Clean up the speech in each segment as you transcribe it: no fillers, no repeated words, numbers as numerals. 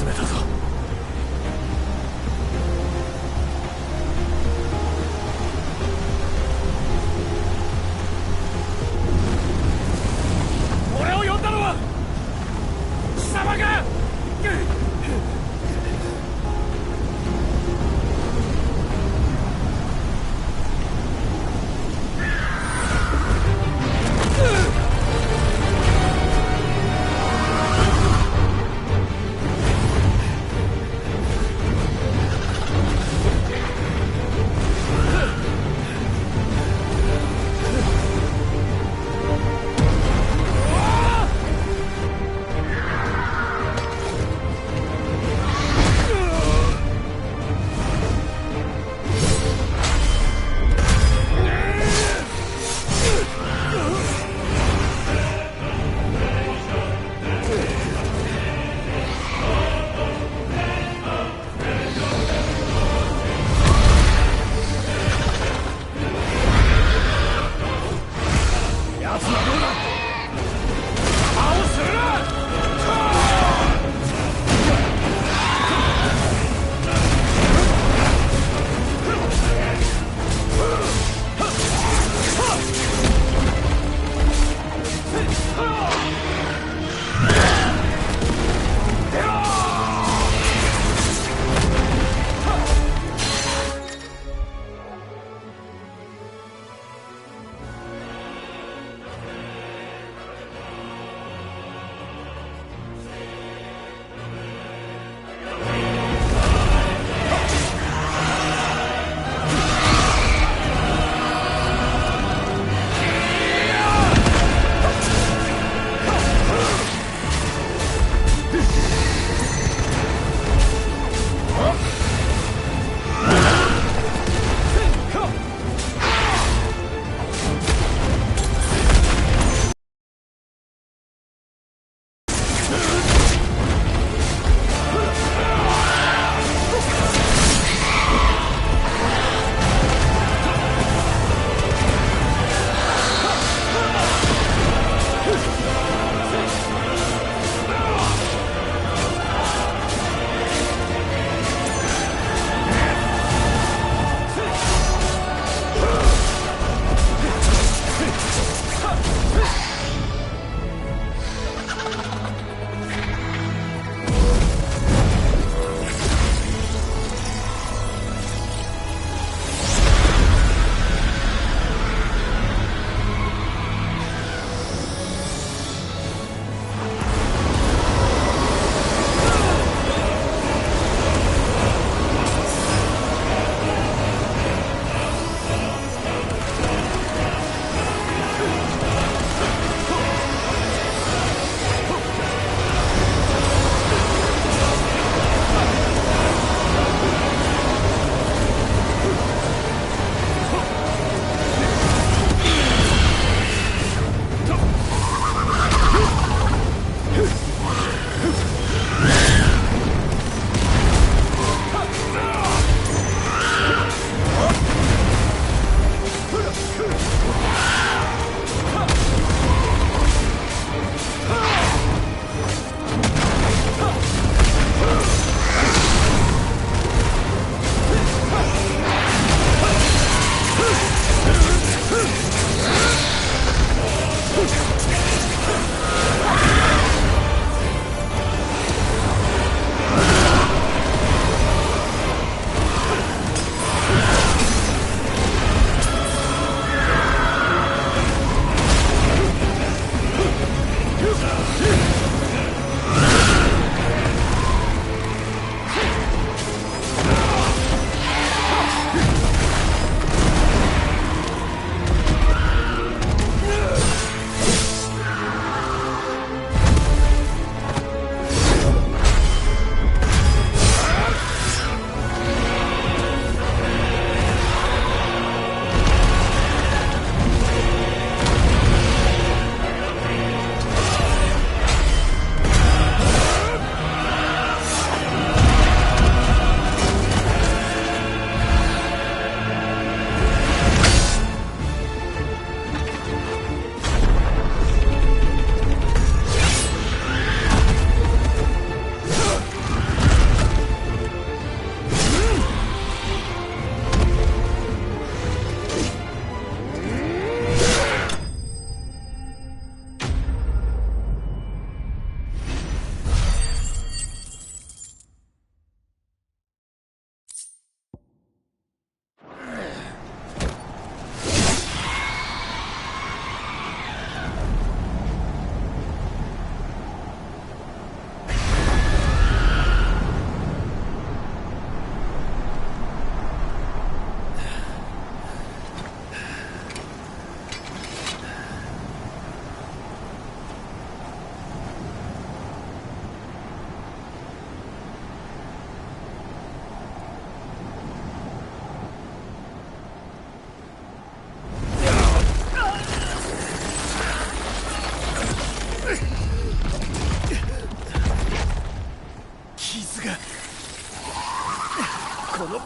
集めたぞ。俺を呼んだのは貴様が。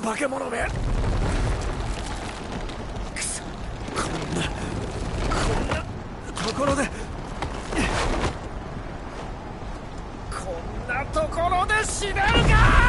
化け物め。くそ、こんなところで、こんなところで死ねるか。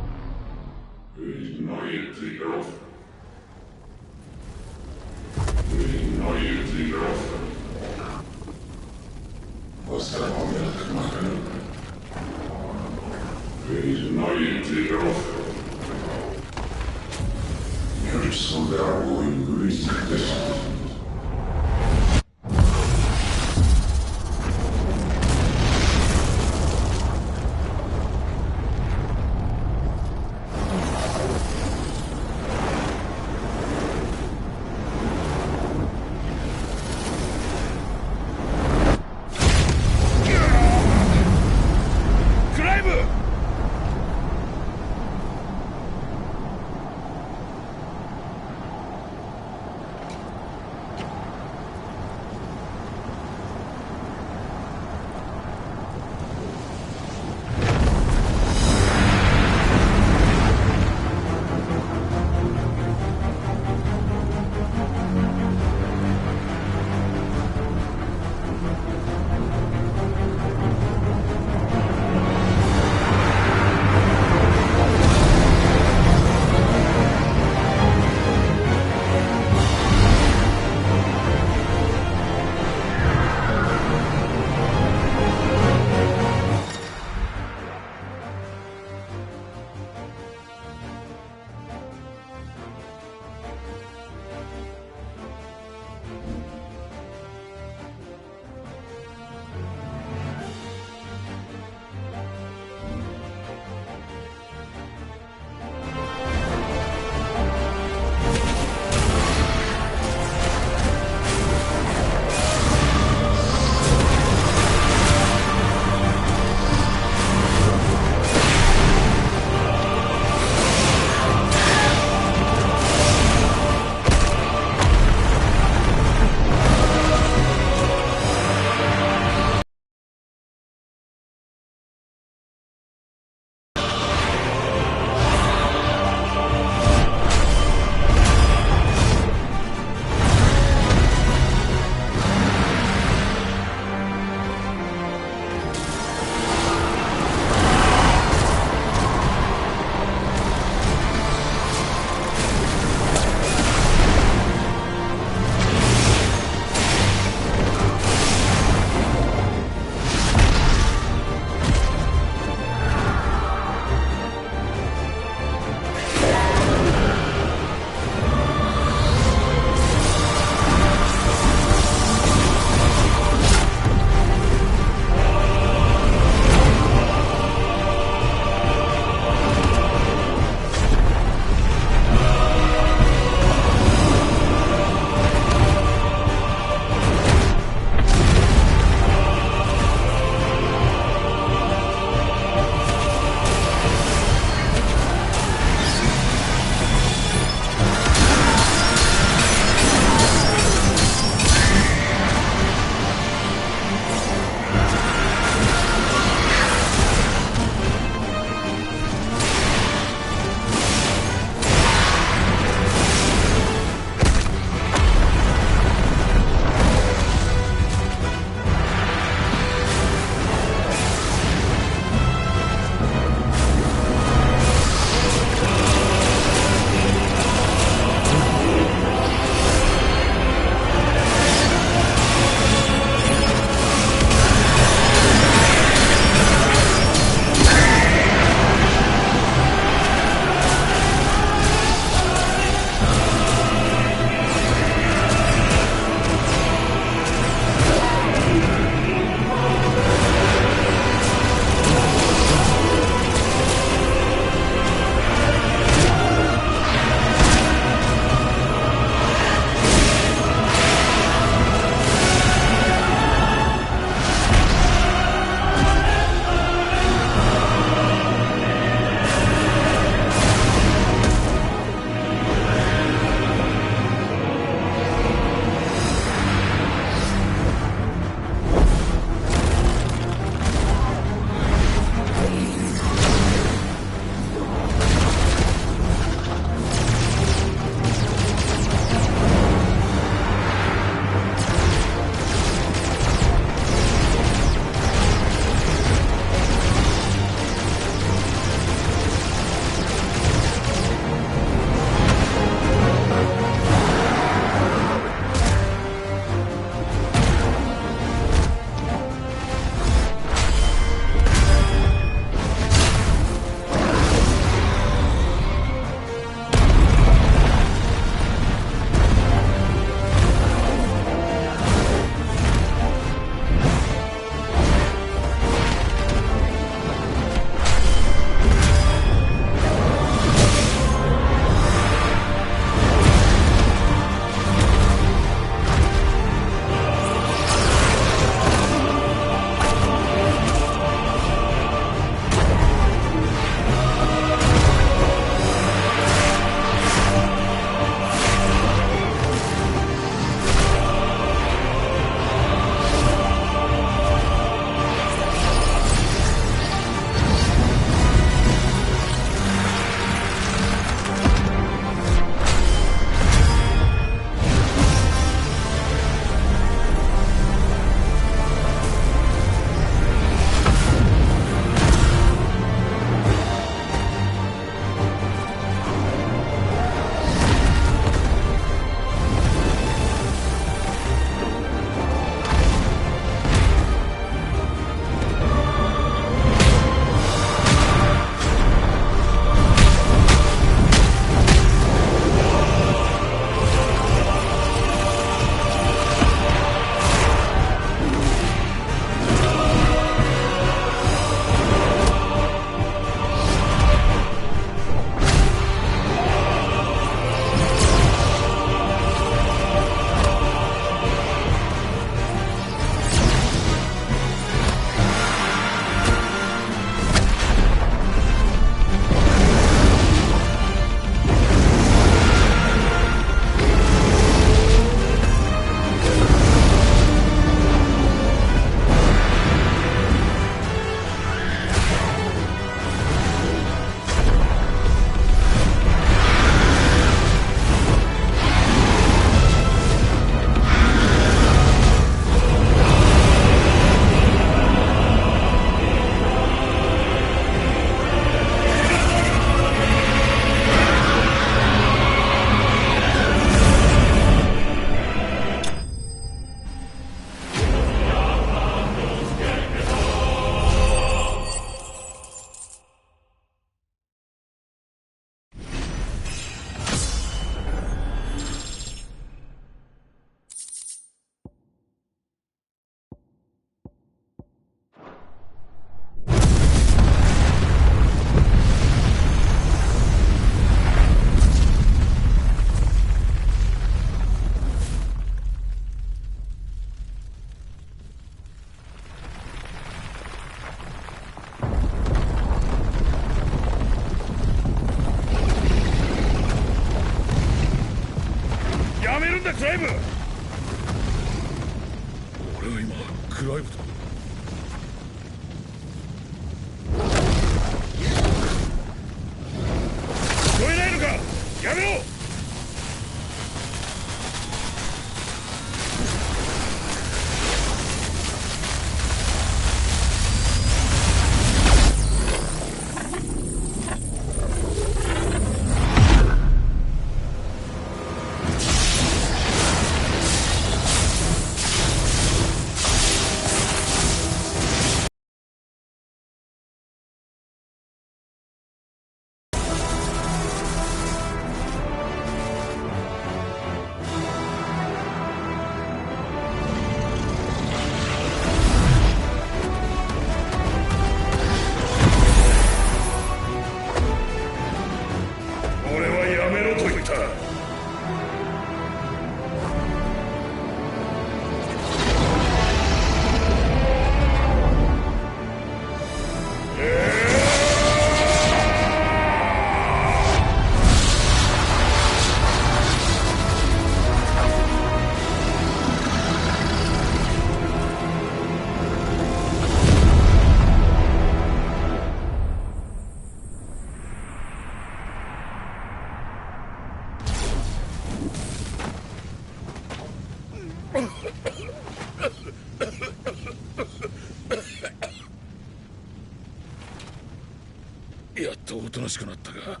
とおとなしくなったが、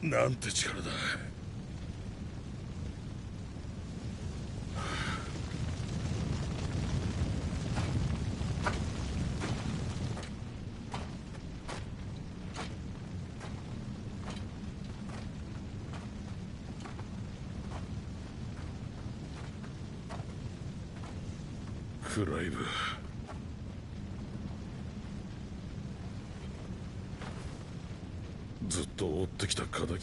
なんて力だ。クライブ、ずっと追ってきた仇が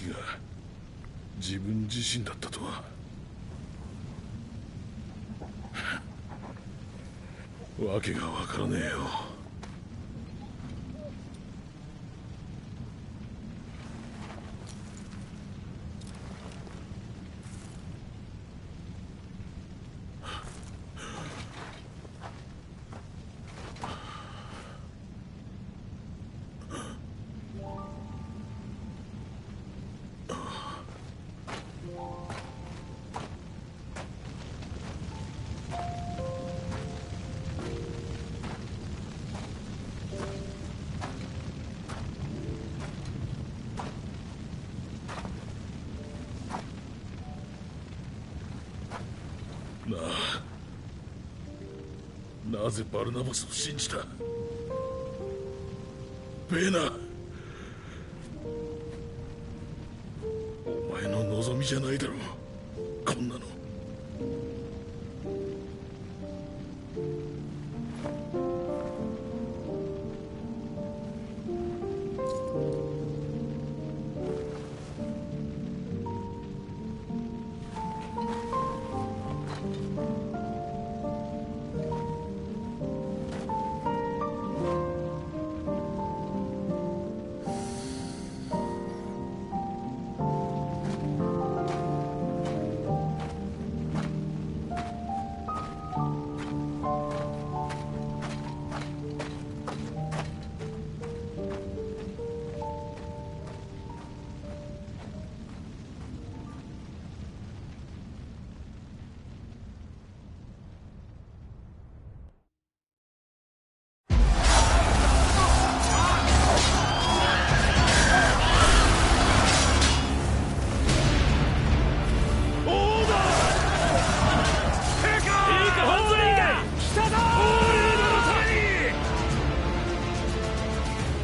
自分自身だったとは。わけがわからねえよ。なぜバルナバスを信じた？ベーナ、お前の望みじゃないだろう、こんなの。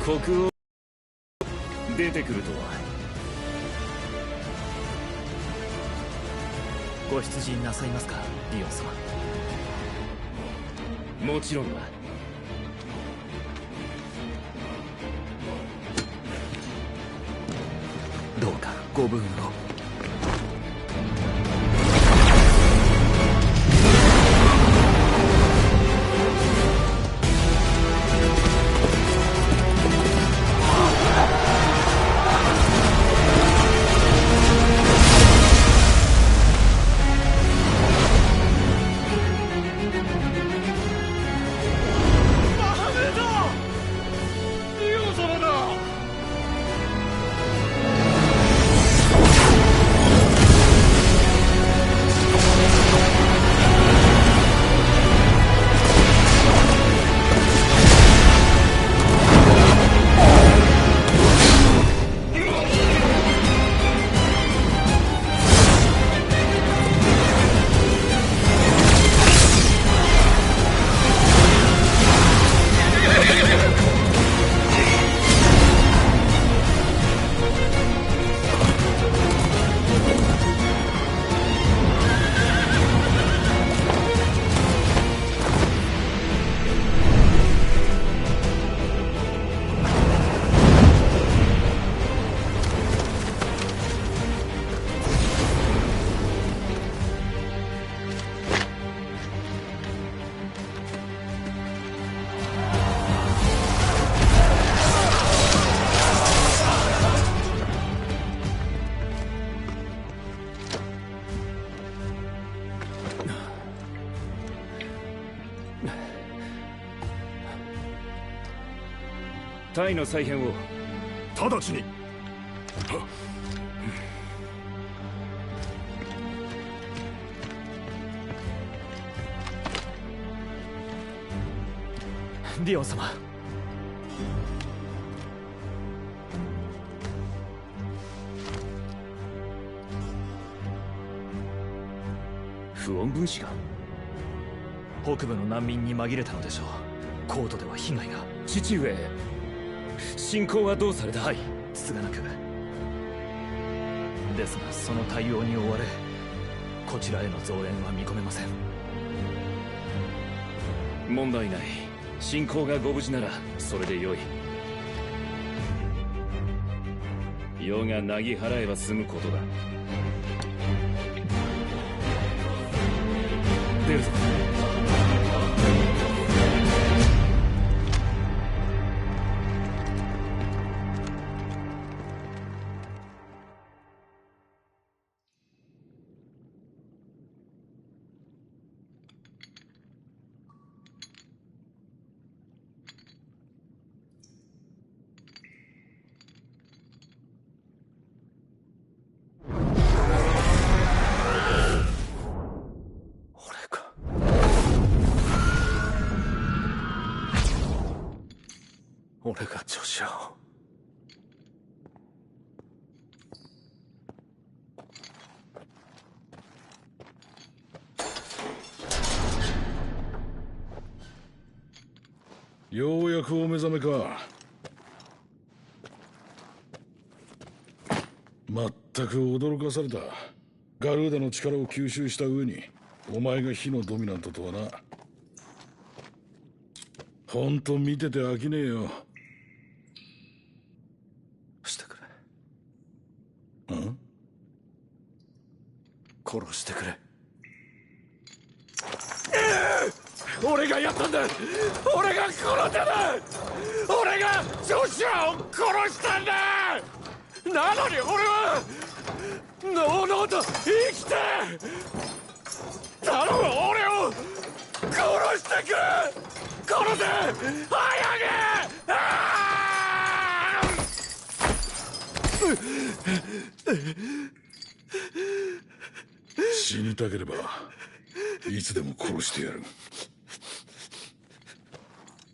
国王出てくるとは。ご出陣なさいますか、リオン様。もちろんだ。どうかご武運を。タイの再編を直ちに。ディオン様。不穏分子が。北部の難民に紛れたのでしょう。高度では被害が。父上、進行はどうされた？はい、つがなく。ですがその対応に追われ、こちらへの増援は見込めません。問題ない。進行がご無事ならそれでよい。世がなぎ払えば済むことだ。出るぞ。俺がジョシュアを。ようやくお目覚めか。まったく驚かされた。ガルーダの力を吸収した上にお前が火のドミナントとはな。ほんと見てて飽きねえよ。してくれ。ん？殺してくれ。俺がやったんだ。俺が殺したんだ。俺がジョシュアを殺したんだ。なのに俺はのうのうと生きて。頼む、俺を殺してくれ。殺せ、早く。死にたければいつでも殺してやる。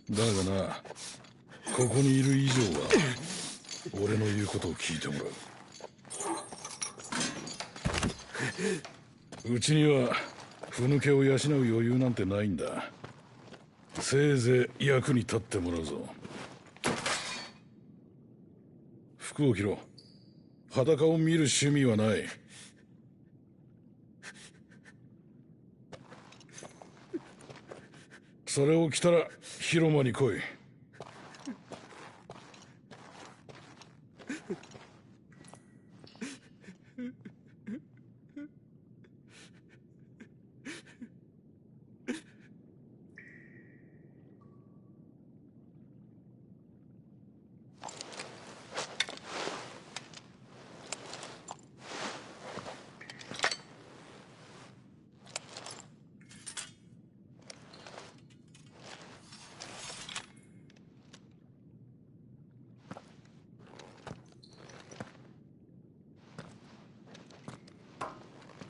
だがな、ここにいる以上は俺の言うことを聞いてもらう。うちにはふぬけを養う余裕なんてないんだ。せいぜい役に立ってもらうぞ。服を着ろ。裸を見る趣味はない。それを着たら広間に来い。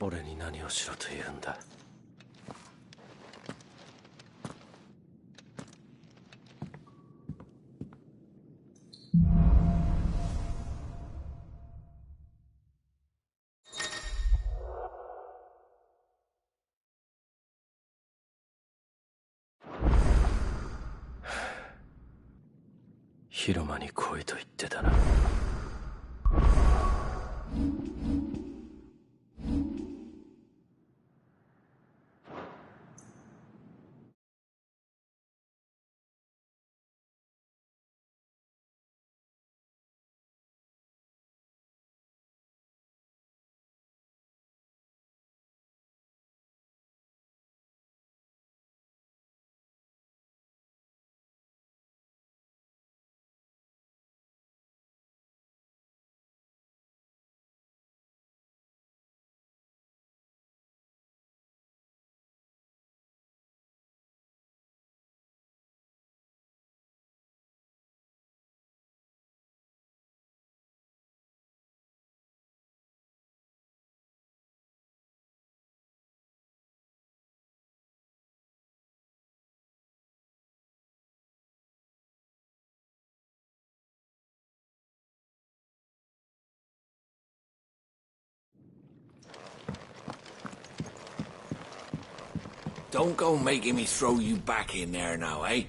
俺に何をしろと言うんだ。広間に来いと言ってたな。Don't go making me throw you back in there now, eh?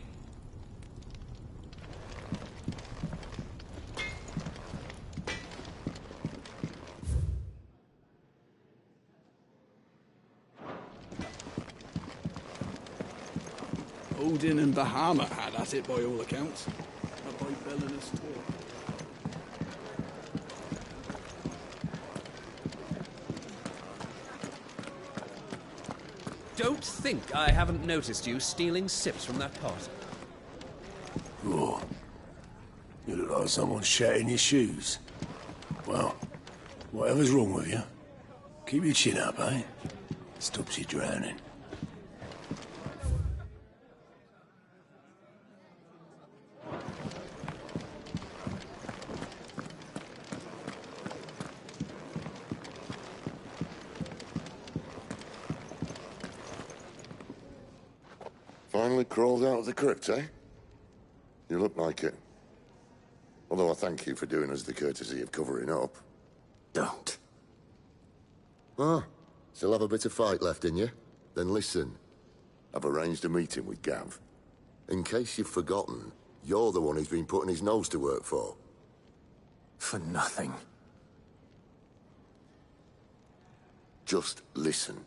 Odin and Bahamut had at it by all accounts. A by villainous talk. Don't think I haven't noticed you stealing sips from that pot. Oh, you look like someone shat in your shoes. Well, whatever's wrong with you, keep your chin up, eh? Stops you drowning. Finally crawled out of the crypt, eh? You look like it. Although I thank you for doing us the courtesy of covering up. Don't. Ah, still have a bit of fight left in you? Then listen. I've arranged a meeting with Gav. In case you've forgotten, you're the one he's been putting his nose to work for. For nothing. Just listen.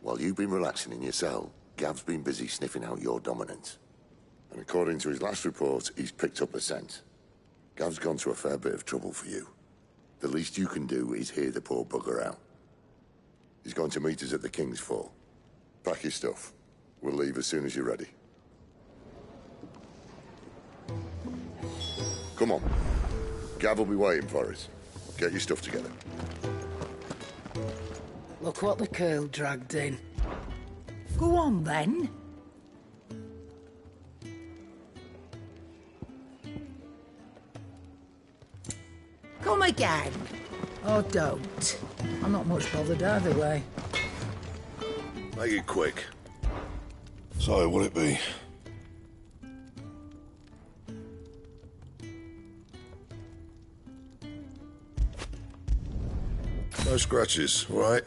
While you've been relaxing in your cell, Gav's been busy sniffing out your dominance. And according to his last report, he's picked up the scent. Gav's gone to a fair bit of trouble for you. The least you can do is hear the poor bugger out. He's going to meet us at the King's Fall. Pack your stuff. We'll leave as soon as you're ready. Come on. Gav will be waiting for us. Get your stuff together. Look what the curl dragged in. Go on, then. Come again. Or don't. I'm not much bothered either way. Make it quick. So, what'll it be? No scratches, all right?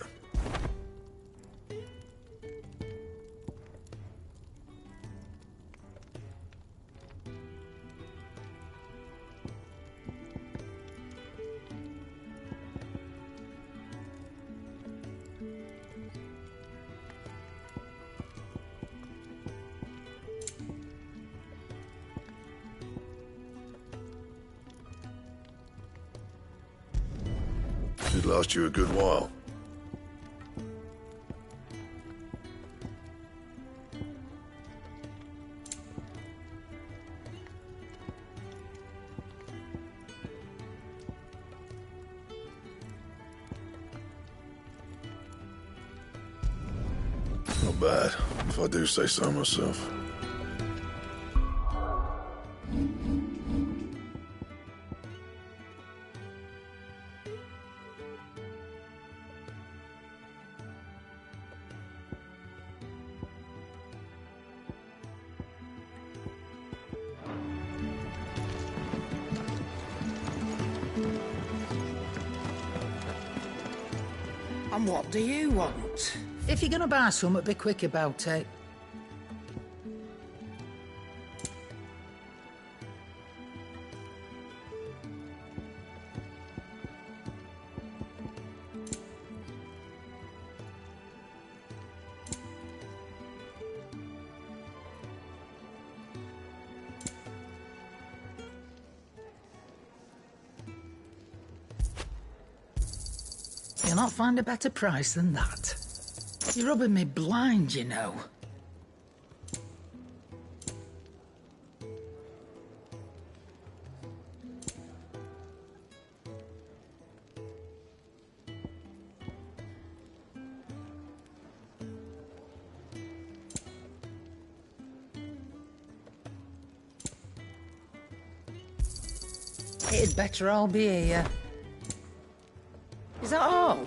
Should last you a good while. Not bad, if I do say so myself. And what do you want? If you're gonna buy something, be quick about it. You'll not find a better price than that. You're rubbing me blind, you know. It'd better all be here. Is that all?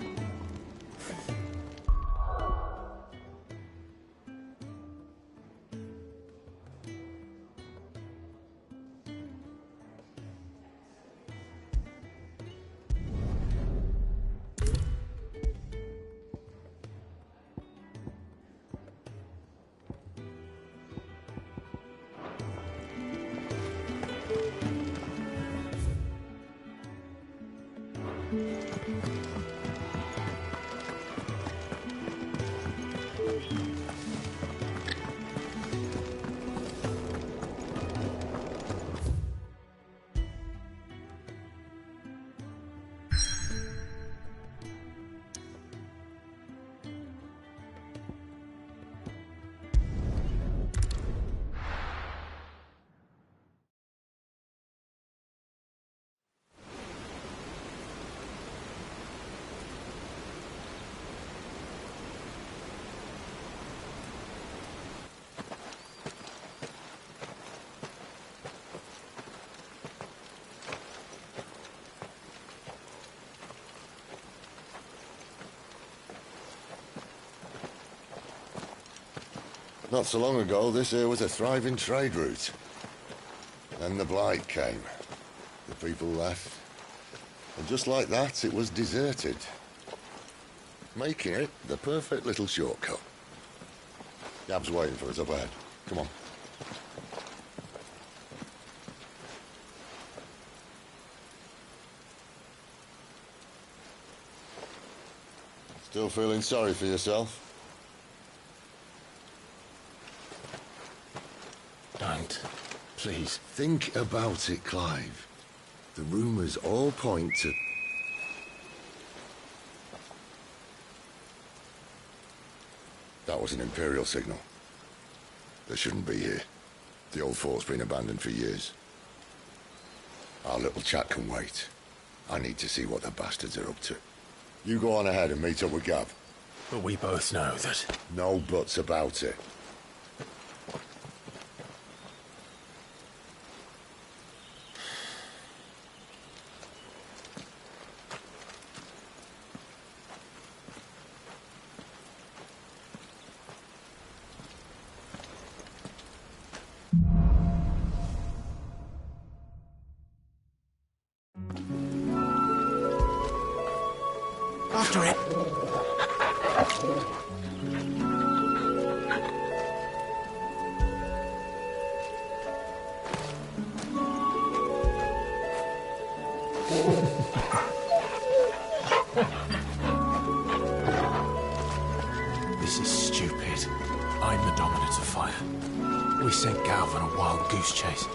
Not so long ago, this here was a thriving trade route. Then the Blight came. The people left. And just like that, it was deserted. Making it the perfect little shortcut. Gab's waiting for us up ahead. Come on. Still feeling sorry for yourself? Don't. Please. Think about it, Clive. The rumours all point to... That was an Imperial signal. They shouldn't be here. The old fort's been abandoned for years. Our little chat can wait. I need to see what the bastards are up to. You go on ahead and meet up with Gab. But we both know that... No buts about it. After it. This is stupid. I'm the dominant of fire. We sent Galv on a wild goose chase.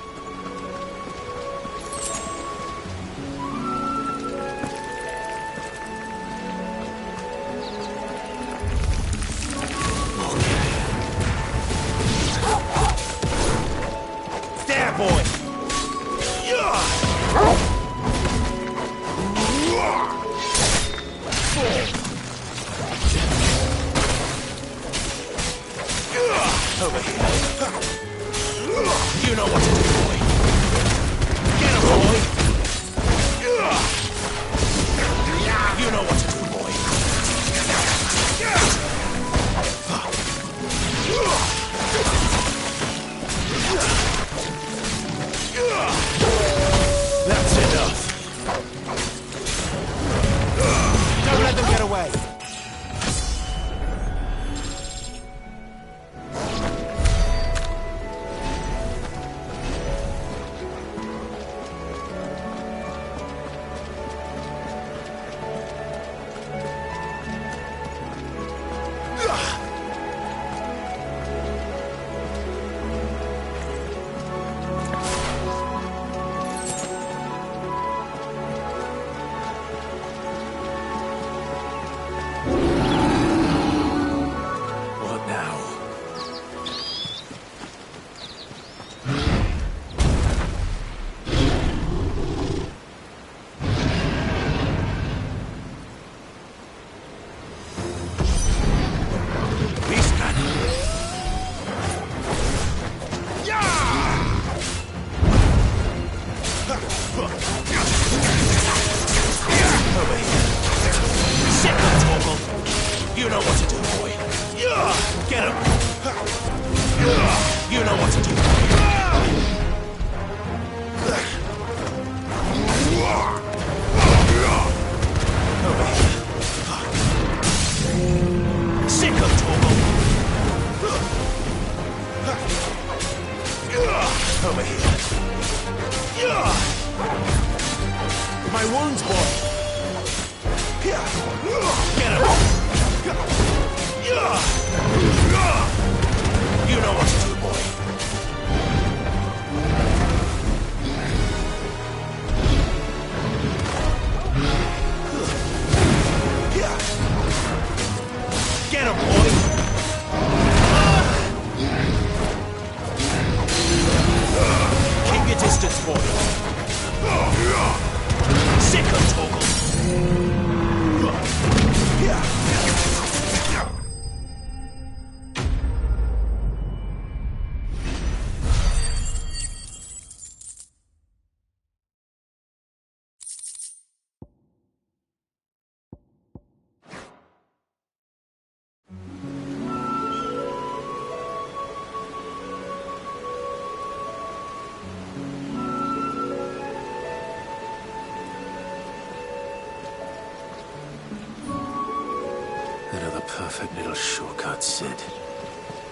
Perfect little shortcut, Sid.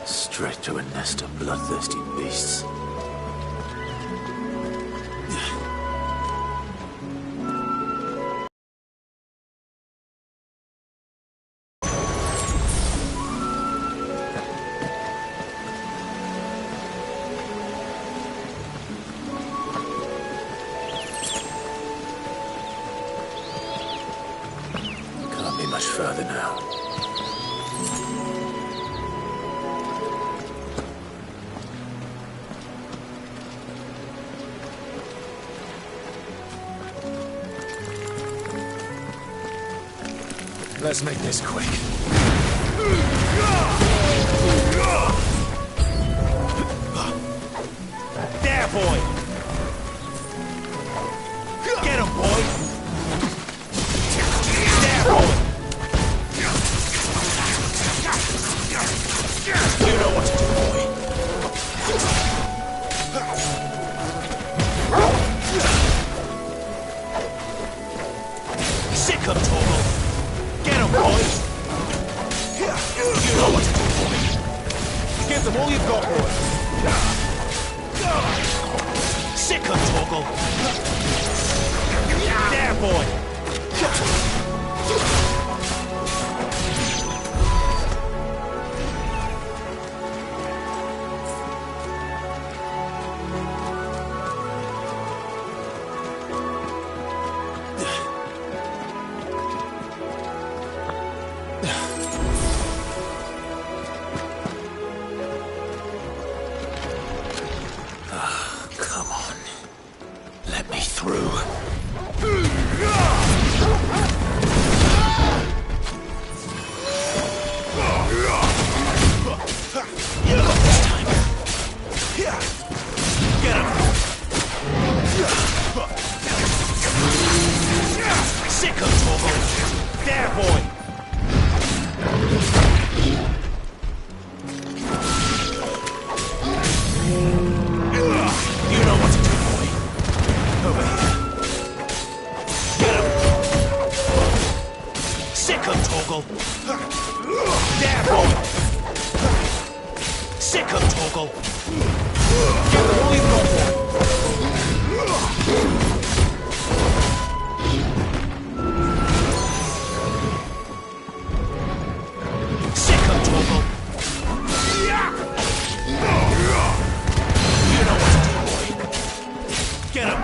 Straight to a nest of bloodthirsty beasts. Can't be much further now. Let's make this quick. There, boy! Get him, boy! There, boy! You know what to do, boy. Sick him, Torgal! Get him, boy! You know what to do, boy. Give them all you've got, boy. Sick him, Torgal! There, boy! Come on. Let me through. You got this time. Get him! Sick him, Torgal! There, boy! You know what to do, boy. Over here. Get him! Sick him, Torgal! There, boy! Sick him, Torgal! Give them all you've got, boy! Sick him, Torgal! You know what to do, boy. Get him!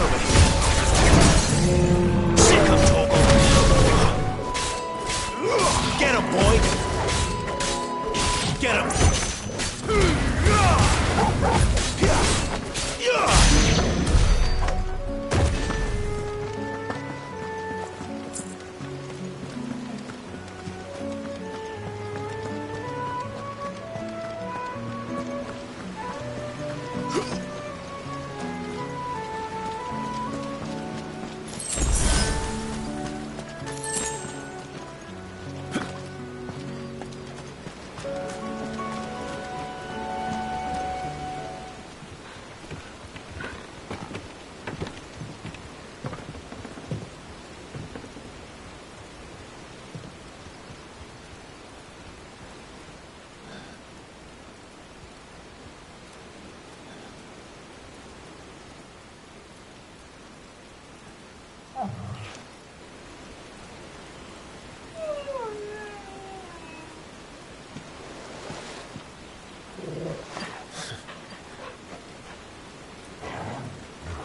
Over here. Sick him, Torgal! Get him, boy! Get him!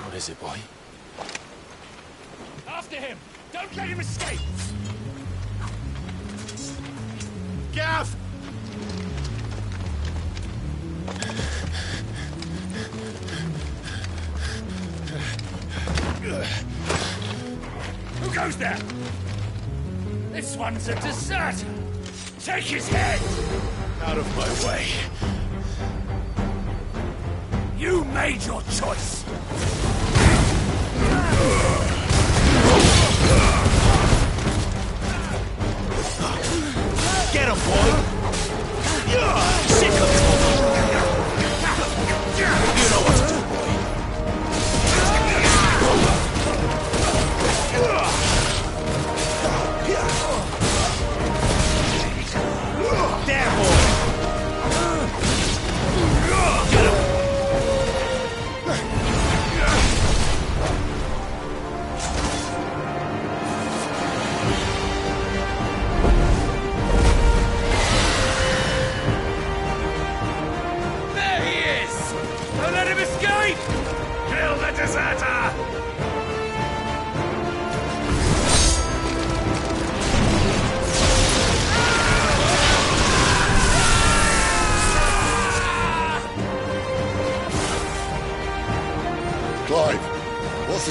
What is it, boy? After him! Don't let him escape! Gav! Who goes there? This one's a deserter! Take his head! Out of my way. You made your choice! Get him, boy! Sick him, Torgal! You know what to do, boy.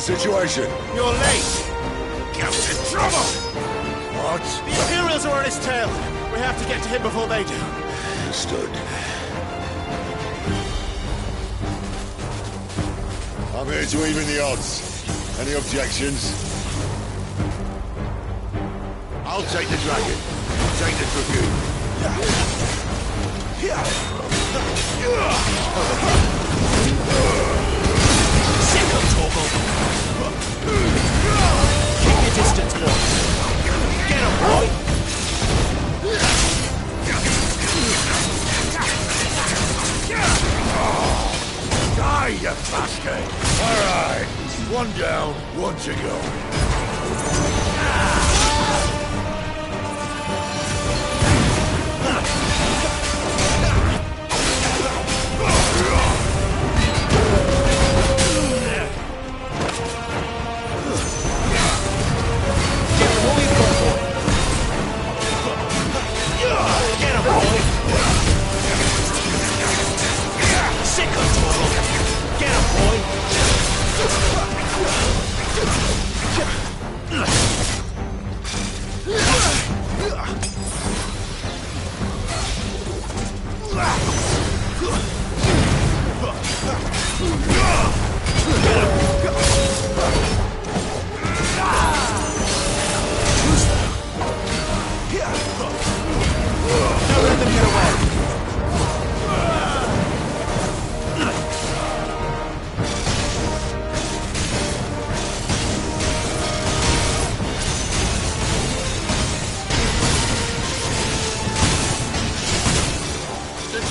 situation? You're late! Gav's in trouble! What? The Imperials are on his tail! We have to get to him before they do. Understood. I'm here to even the odds. Any objections? I'll take the dragon. Take the dragoon. Sick of Torgal! Keep your distance, boy! Get him, boy! Die, you bastard! Alright, one down, one to go.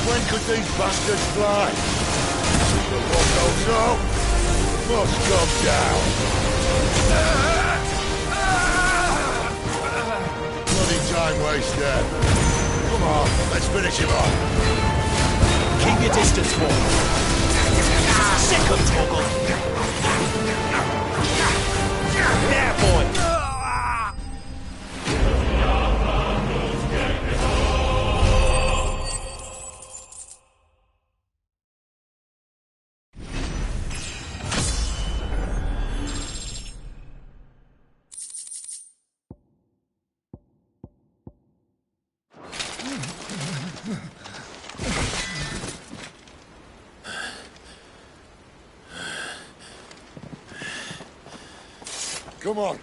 When could these bastards fly? The one goes up, must come down. Bloody time waster. Come on, let's finish him off. Keep your distance, boy! Sick of Torgal! There, boy! Come on.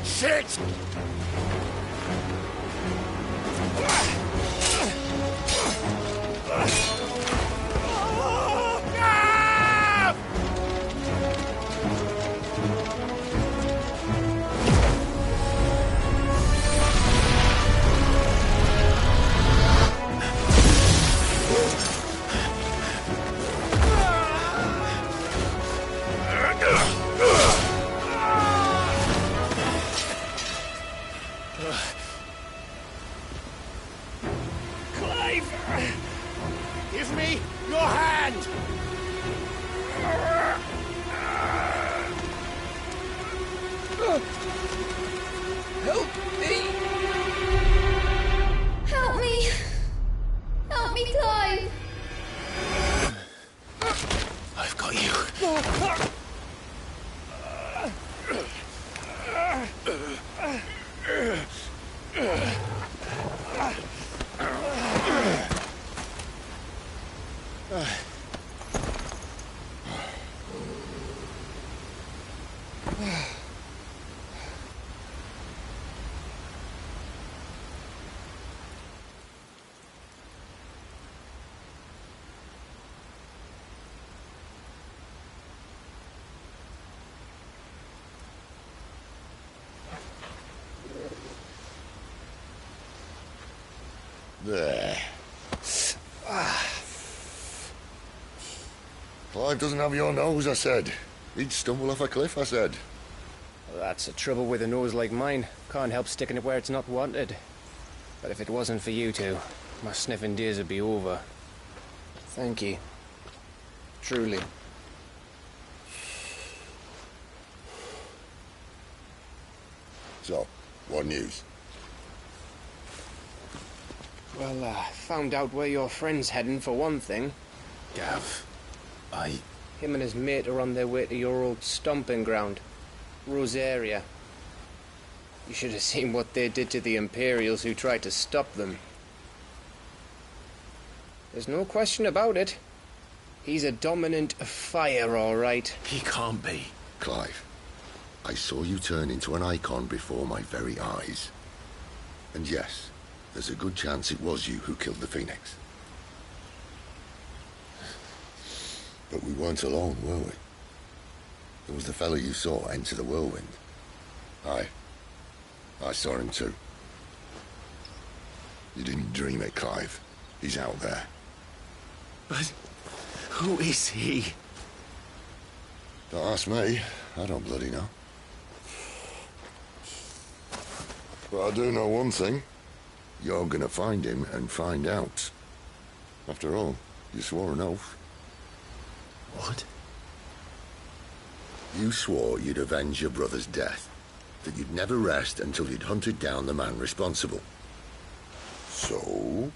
Shit! Give me your hand! Help me! Help me! Help me, Clive! I've got you. There. Clive doesn't have your nose, I said. He'd stumble off a cliff, I said. That's the trouble with a nose like mine. Can't help sticking it where it's not wanted. But if it wasn't for you two, my sniffing days would be over. Thank you. Truly. So, what news? Well, found out where your friend's heading for one thing. Gav, Him and his mate are on their way to your old stomping ground, Rosaria. You should have seen what they did to the Imperials who tried to stop them. There's no question about it. He's a dominant of fire, all right. He can't be. Clive, I saw you turn into an icon before my very eyes. And yes, there's a good chance it was you who killed the Phoenix. But we weren't alone, were we? There was the fellow you saw enter the whirlwind. I saw him too. You didn't dream it, Clive. He's out there. But who is he? Don't ask me. I don't bloody know. But I do know one thing. You're gonna find him and find out. After all, you swore an oath. What? You swore you'd avenge your brother's death. That you'd never rest until you'd hunted down the man responsible. So,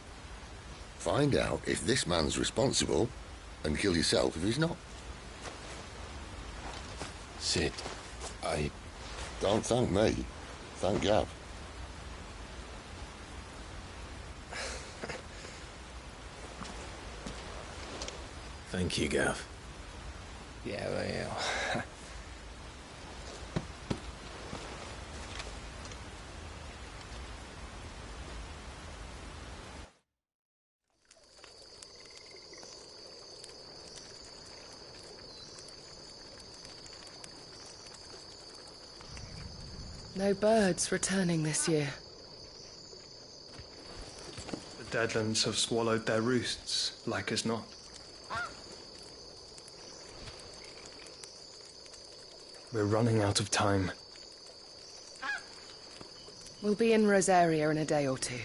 find out if this man's responsible and kill yourself if he's not. Sid, Don't thank me. Thank Gav. Thank you, Gav. Yeah, well. No birds returning this year. The Deadlands have swallowed their roosts, like as not. We're running out of time. We'll be in Rosaria in a day or two.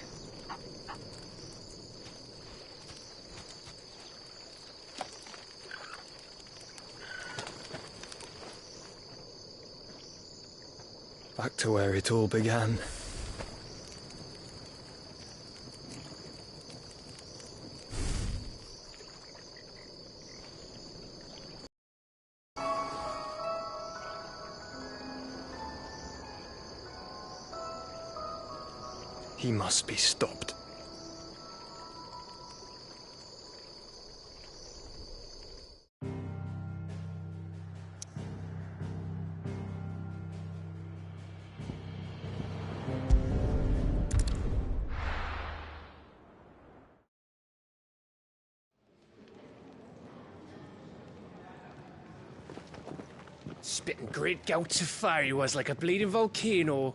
Back to where it all began. He must be stopped. Spitting great gouts of fire he was, like a bleeding volcano.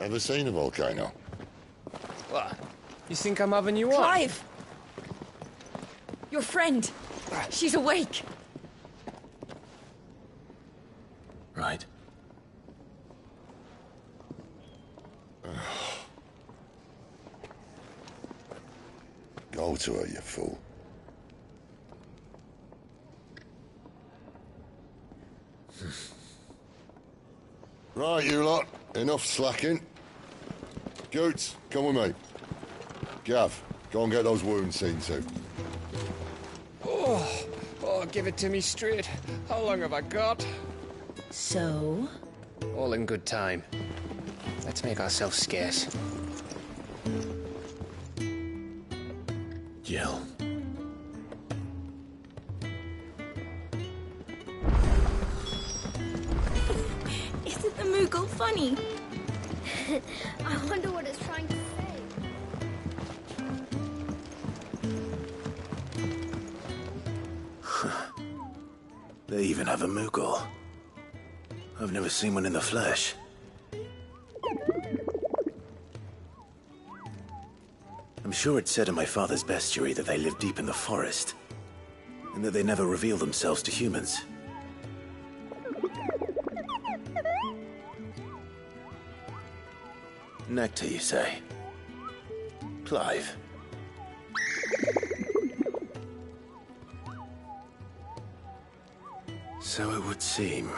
Ever seen a volcano? What? You think I'm having you on? Clive! Your friend! She's awake! Right. Go to her, you fool. Right, you lot. Enough slacking. Goots, come with me. Gav, go and get those wounds seen to. Oh, give it to me straight. How long have I got? So? All in good time. Let's make ourselves scarce. Jill. Isn't the Moogle funny? I wonder what it's trying to say. They even have a Moogle. I've never seen one in the flesh. I'm sure it said in my father's bestiary that they live deep in the forest, and that they never reveal themselves to humans. Nectar, you say? Clive. So it would seem.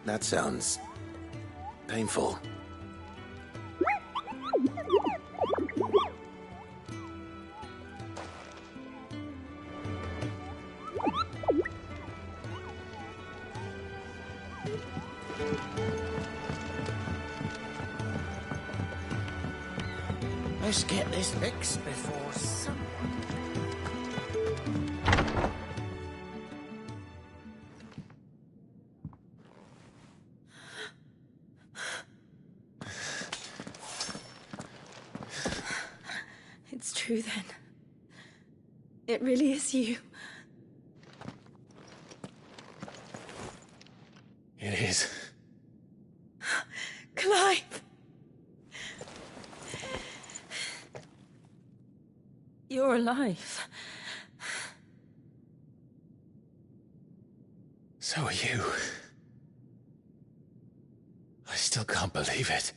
That sounds painful. Let's get this fixed before someone... It's true then. It really is you. It is. Clive! You're alive. So are you. I still can't believe it.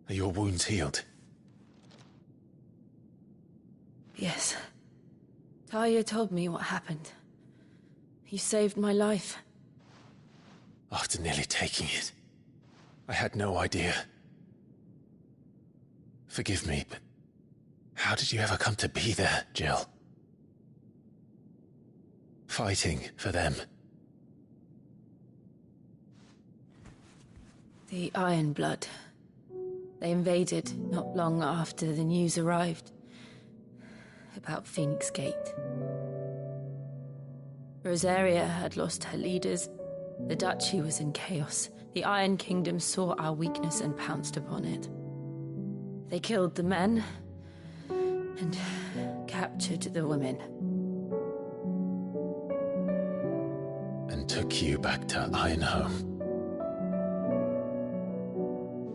Are your wounds healed? Yes. Talia told me what happened. You saved my life. After nearly taking it, I had no idea. Forgive me, but how did you ever come to be there, Jill? Fighting for them. The Iron Blood. They invaded not long after the news arrived about Phoenix Gate. Rosaria had lost her leaders. The Duchy was in chaos. The Iron Kingdom saw our weakness and pounced upon it. They killed the men and captured the women. And took you back to Ironhome.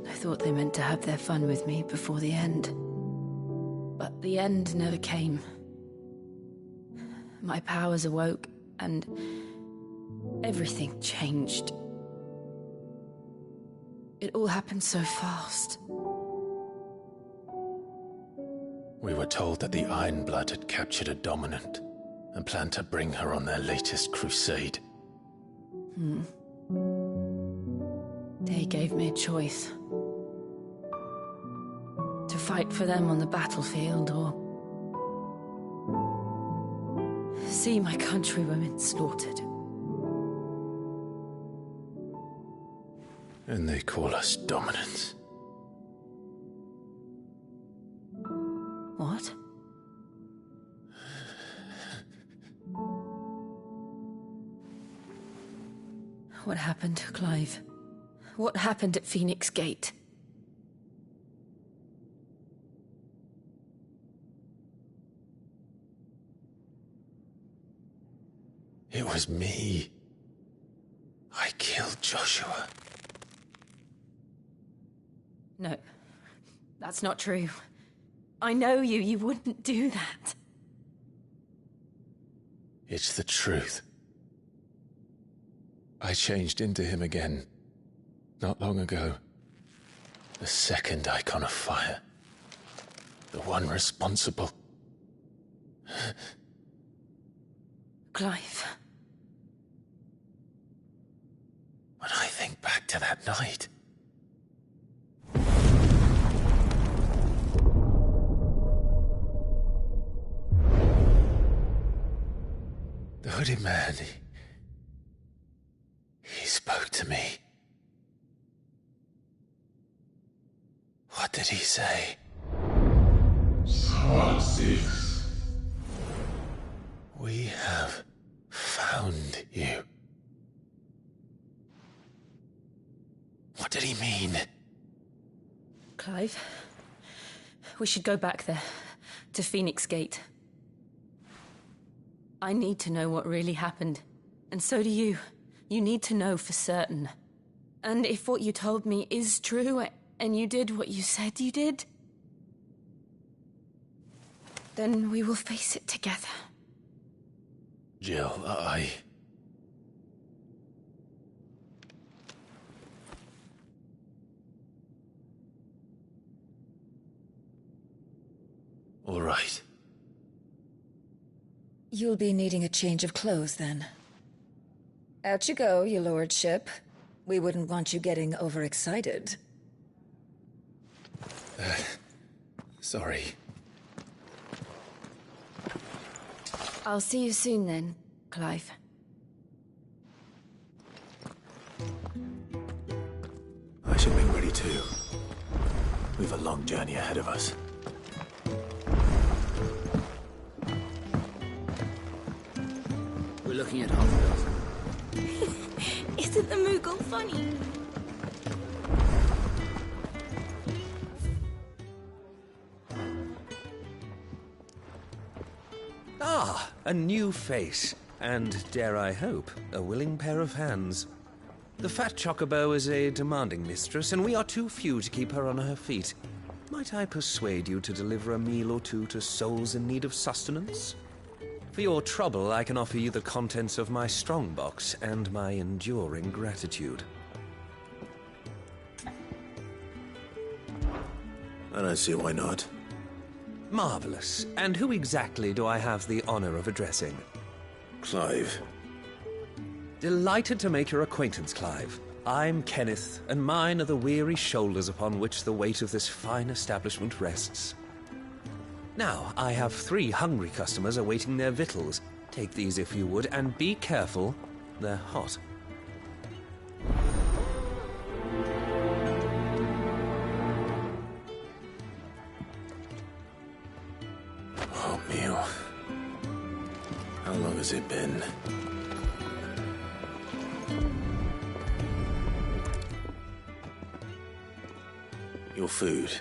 I thought they meant to have their fun with me before the end. But the end never came. My powers awoke, and everything changed. It all happened so fast. We were told that the Iron Blood had captured a dominant and planned to bring her on their latest crusade. They gave me a choice. To fight for them on the battlefield, or see my countrywomen slaughtered. And they call us dominants. What? What happened, Clive? What happened at Phoenix Gate? It was me. I killed Joshua. No, that's not true. I know you. You wouldn't do that. It's the truth. I changed into him again, not long ago. The second icon of fire. The one responsible. Clive. When I think back to that night... The hooded man, he spoke to me. What did he say? Smart 6. We have found you. What did he mean? Clive, we should go back there, to Phoenix Gate. I need to know what really happened. And so do you. You need to know for certain. And if what you told me is true, and you did what you said you did, then we will face it together. Jill, All right. You'll be needing a change of clothes, then. Out you go, your lordship. We wouldn't want you getting overexcited. Sorry. I'll see you soon then, Clive. I should be ready too. We've a long journey ahead of us. We're looking at half a dozen. Isn't the Moogle funny? Ah, a new face. And, dare I hope, a willing pair of hands. The fat chocobo is a demanding mistress, and we are too few to keep her on her feet. Might I persuade you to deliver a meal or two to souls in need of sustenance? For your trouble, I can offer you the contents of my strongbox and my enduring gratitude. I don't see why not. Marvelous. And who exactly do I have the honor of addressing? Clive. Delighted to make your acquaintance, Clive. I'm Kenneth, and mine are the weary shoulders upon which the weight of this fine establishment rests. Now, I have 3 hungry customers awaiting their victuals. Take these if you would, and be careful, they're hot. Oh, meal. How long has it been? Your food.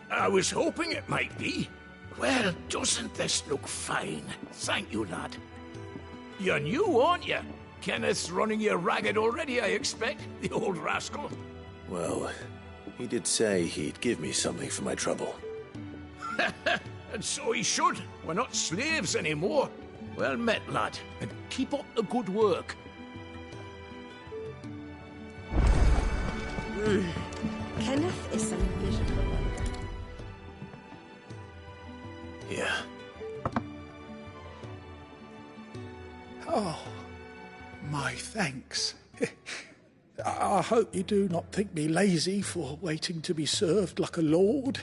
I was hoping it might be. Well, doesn't this look fine? Thank you, lad. You're new, aren't you? Kenneth's running you ragged already, I expect, the old rascal. Well, he did say he'd give me something for my trouble. And so he should. We're not slaves anymore. Well met, lad, and keep up the good work. Kenneth is so miserable. Yeah. Oh, my thanks. I hope you do not think me lazy for waiting to be served like a lord.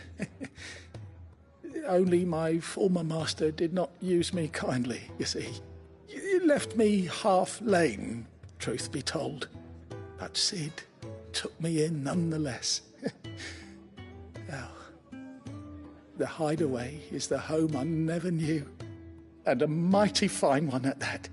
Only my former master did not use me kindly, you see. You left me half lame, truth be told. But Sid took me in nonetheless. Now, the hideaway is the home I never knew, and a mighty fine one at that.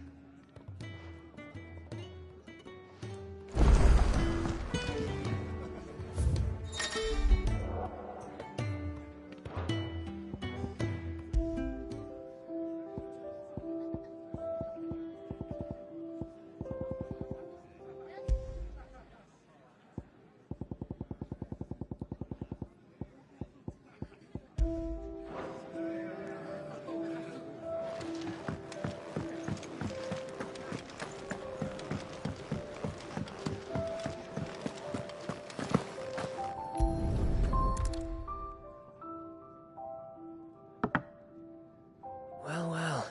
Well.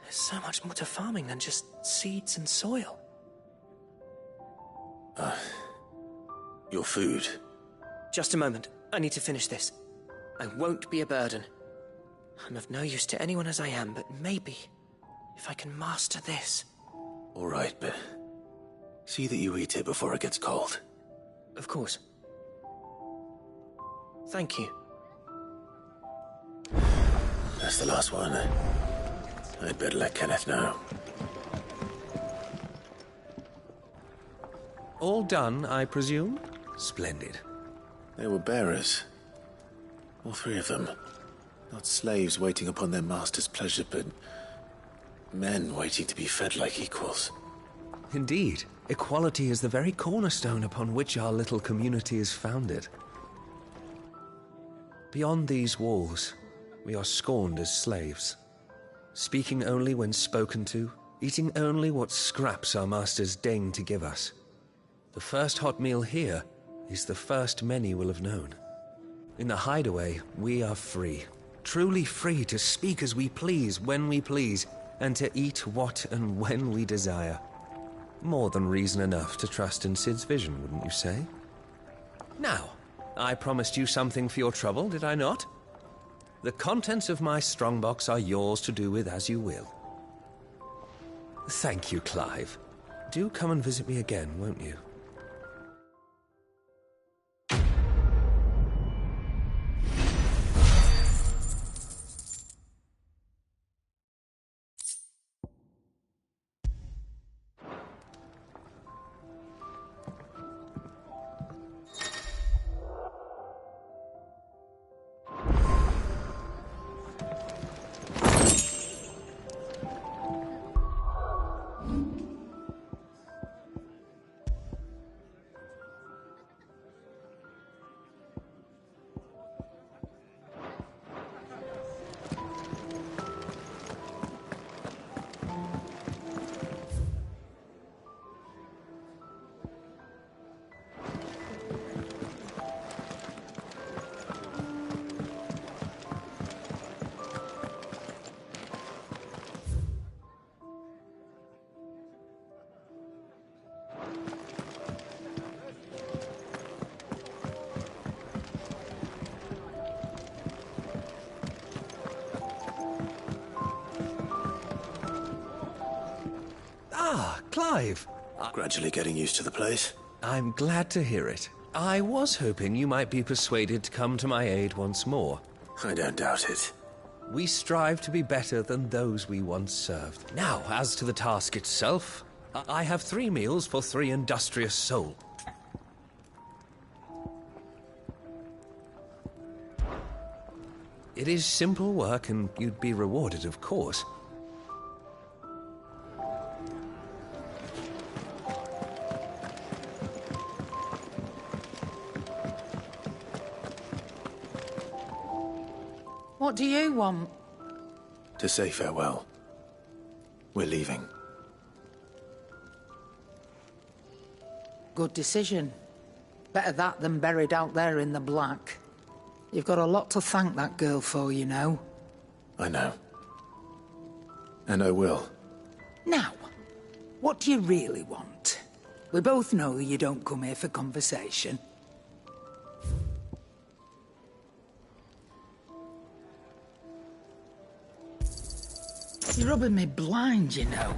There's so much more to farming than just seeds and soil. Your food. Just a moment. I need to finish this. I won't be a burden. I'm of no use to anyone as I am, but maybe if I can master this. All right, but see that you eat it before it gets cold. Of course. Thank you. That's the last one. I'd better let Kenneth know. All done, I presume? Splendid. They were bearers. All 3 of them. Not slaves waiting upon their master's pleasure, but men waiting to be fed like equals. Indeed, equality is the very cornerstone upon which our little community is founded. Beyond these walls, we are scorned as slaves, speaking only when spoken to, eating only what scraps our masters deign to give us. The first hot meal here is the first many will have known. In the hideaway, we are free, truly free to speak as we please, when we please, and to eat what and when we desire. More than reason enough to trust in Sid's vision, wouldn't you say? Now, I promised you something for your trouble, did I not? The contents of my strongbox are yours to do with as you will. Thank you, Clive. Do come and visit me again, won't you? Ah, Clive. Gradually getting used to the place. I'm glad to hear it. I was hoping you might be persuaded to come to my aid once more. I don't doubt it. We strive to be better than those we once served. Now, as to the task itself, I have 3 meals for 3 industrious souls. It is simple work, and you'd be rewarded, of course. What do you want? To say farewell. We're leaving. Good decision. Better that than buried out there in the black. You've got a lot to thank that girl for, you know. I know. And I will. Now, what do you really want? We both know you don't come here for conversation. You're rubbing me blind, you know.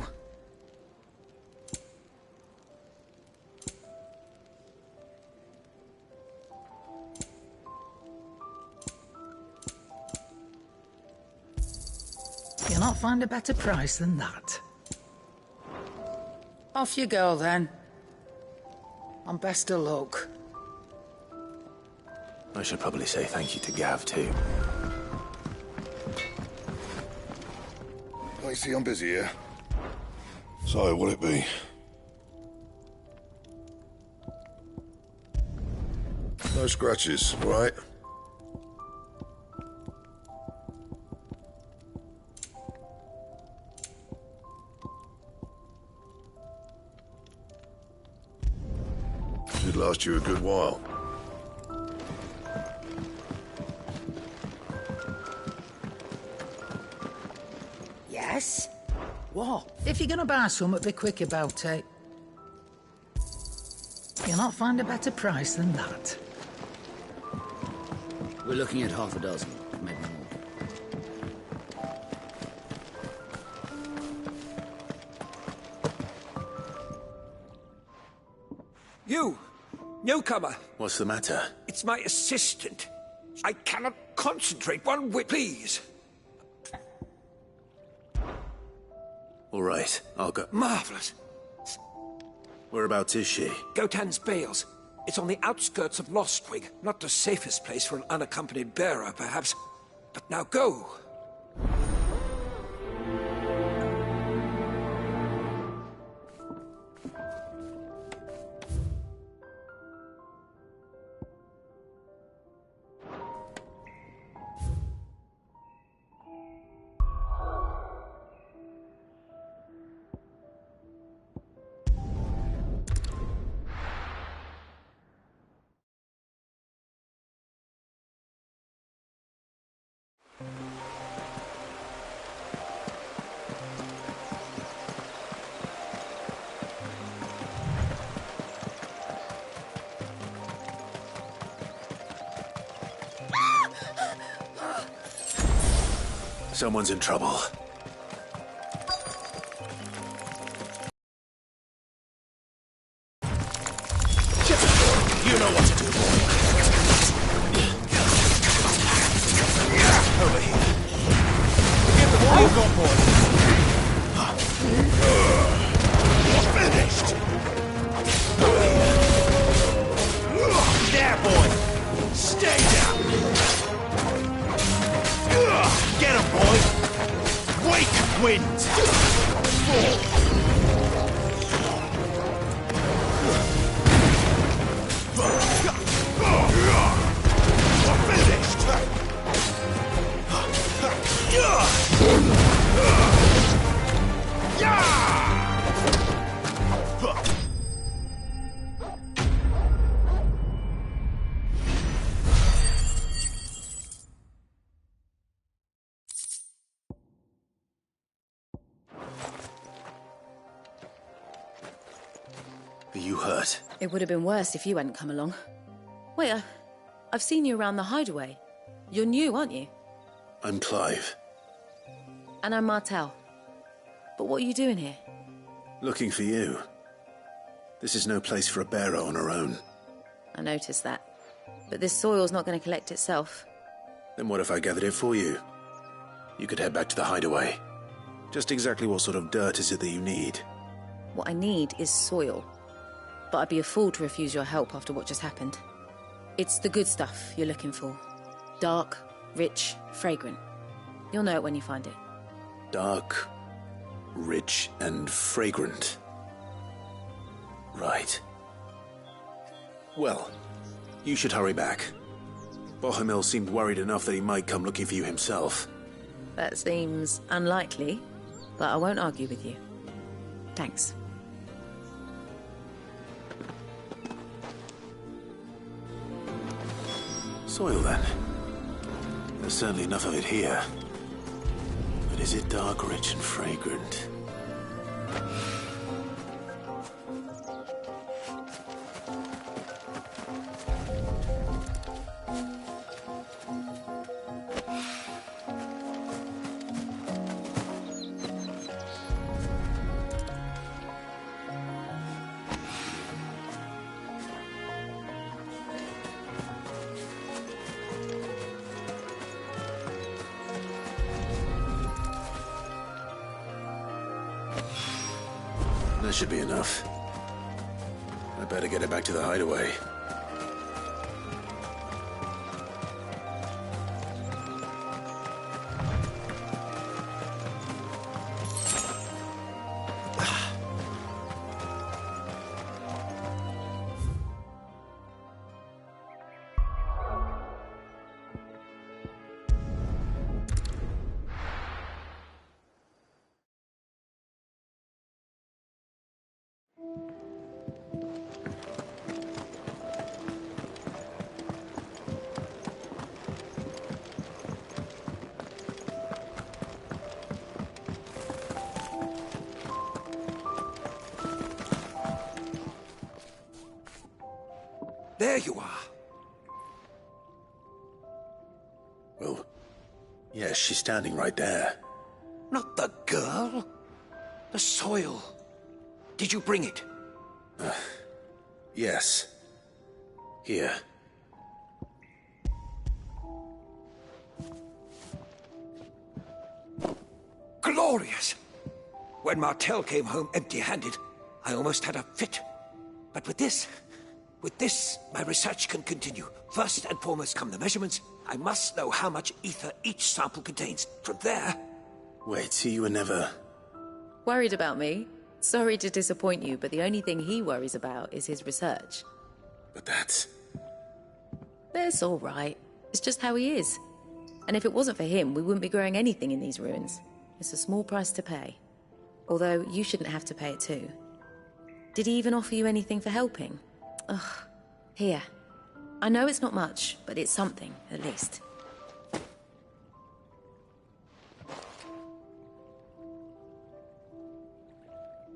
You'll not find a better price than that. Off you go, then. And best of luck. I should probably say thank you to Gav, too. I see I'm busy here. So, will it be? No scratches, right? Should last you a good while. Yes? What? If you're gonna buy something, be quick about it. You'll not find a better price than that. We're looking at half a dozen, maybe more. You! Newcomer! What's the matter? It's my assistant. I cannot concentrate one whit, please. All right, I'll go. Marvelous. Whereabouts is she? Gotan's Bales. It's on the outskirts of Lostwig. Not the safest place for an unaccompanied bearer, perhaps. But now go. Someone's in trouble. You know what to do, boy. Over here. Give them all you've got, boy. You're finished. Over here. There, boy. Stay down. Get him, boy. Wake wind. Are you hurt? It would have been worse if you hadn't come along. Wait, I've seen you around the hideaway. You're new, aren't you? I'm Clive. And I'm Martel. But what are you doing here? Looking for you. This is no place for a bearer on her own. I noticed that. But this soil's not going to collect itself. Then what if I gathered it for you? You could head back to the hideaway. Just exactly what sort of dirt is it that you need? What I need is soil. But I'd be a fool to refuse your help after what just happened. It's the good stuff you're looking for. Dark, rich, fragrant. You'll know it when you find it. Dark, rich, and fragrant. Right. Well, you should hurry back. Bohemil seemed worried enough that he might come looking for you himself. That seems unlikely, but I won't argue with you. Thanks. Soil, then. There's certainly enough of it here. But is it dark, rich, and fragrant? That should be enough. I better get it back to the hideaway. There you are. Well, yes, she's standing right there. Not the girl. The soil. Did you bring it? Yes. Here. Glorious! When Martel came home empty-handed, I almost had a fit. But with this, my research can continue. First and foremost come the measurements. I must know how much ether each sample contains. From there... Wait, so you were never... Worried about me? Sorry to disappoint you, but the only thing he worries about is his research. But that's... That's all right. It's just how he is. And if it wasn't for him, we wouldn't be growing anything in these ruins. It's a small price to pay. Although, you shouldn't have to pay it too. Did he even offer you anything for helping? Ugh. Here. I know it's not much, but it's something, at least.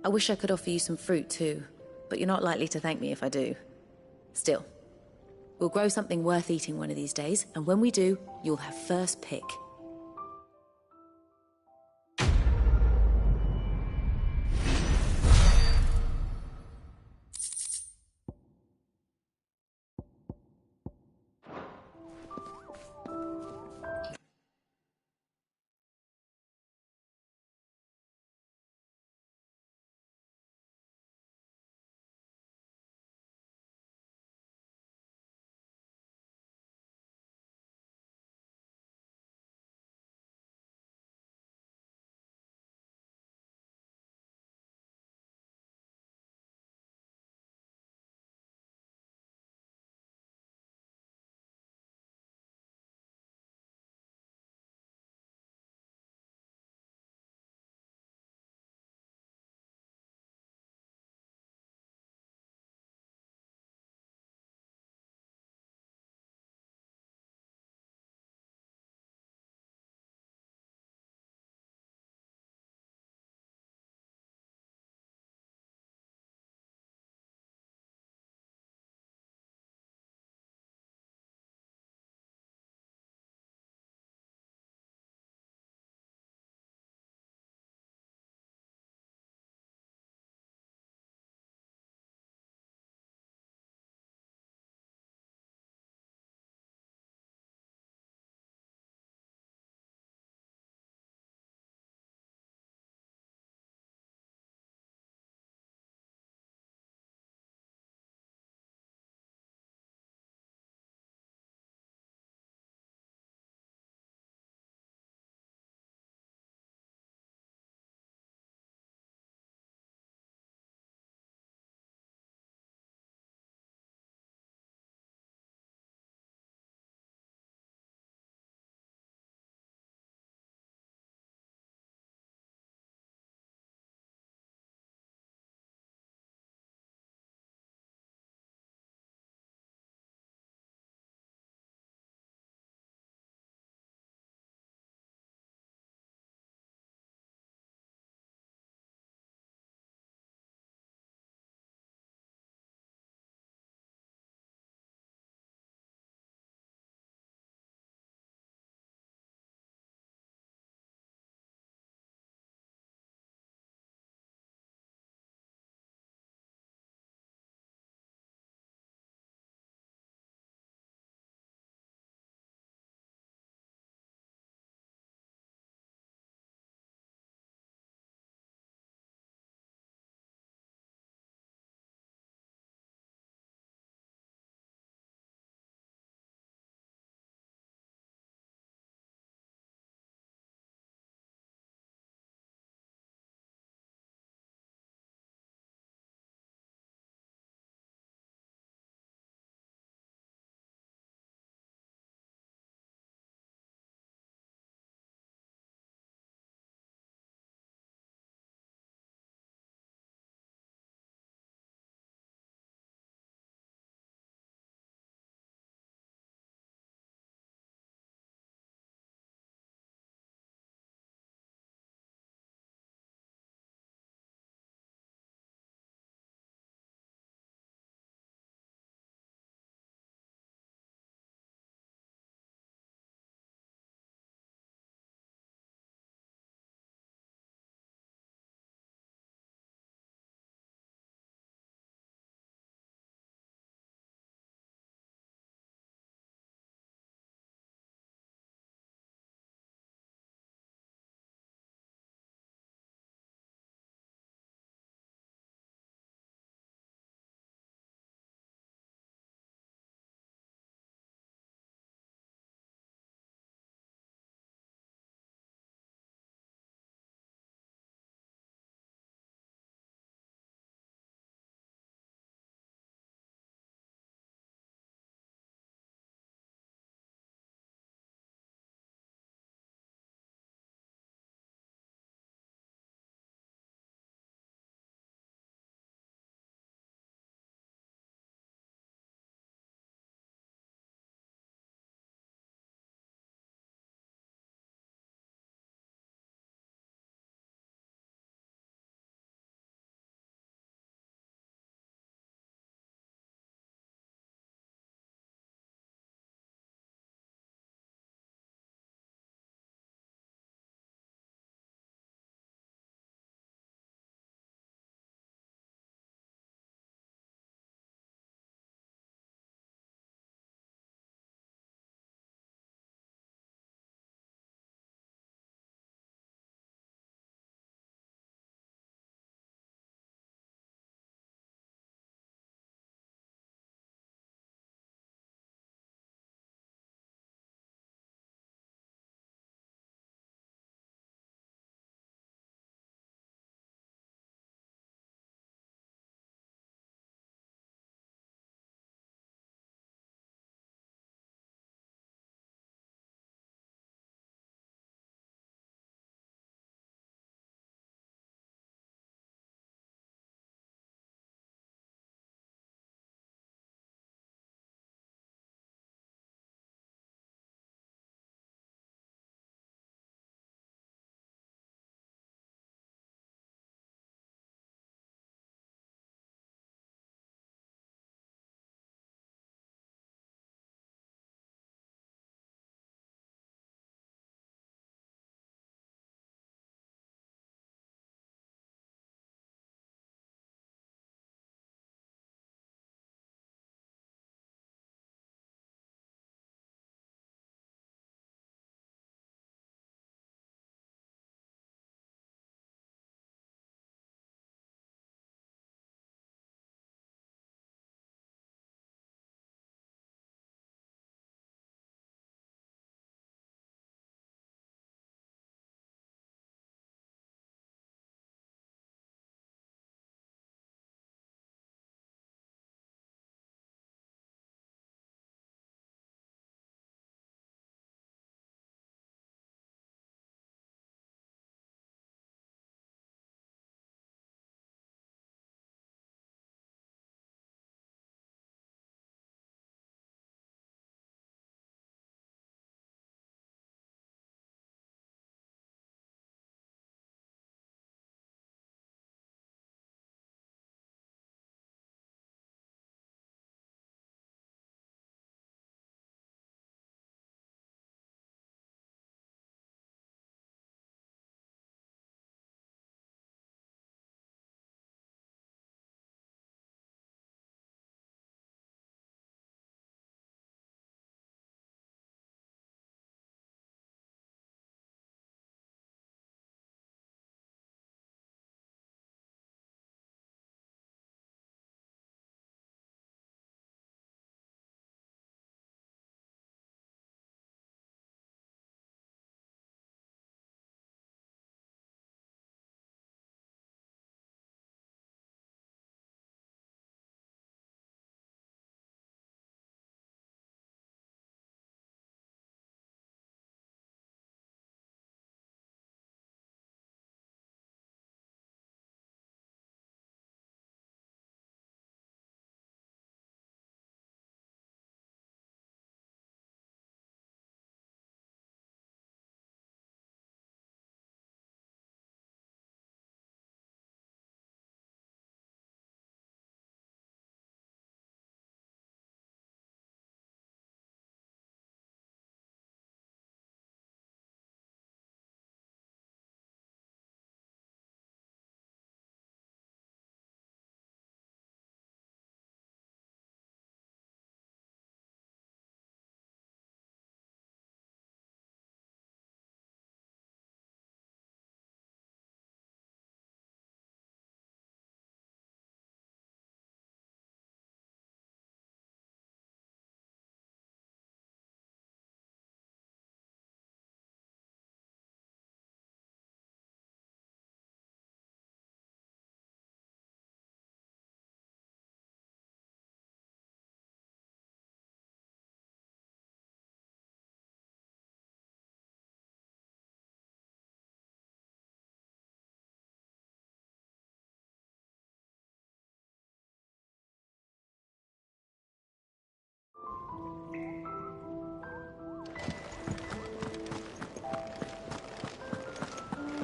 I wish I could offer you some fruit too, but you're not likely to thank me if I do. Still, we'll grow something worth eating one of these days, and when we do, you'll have first pick.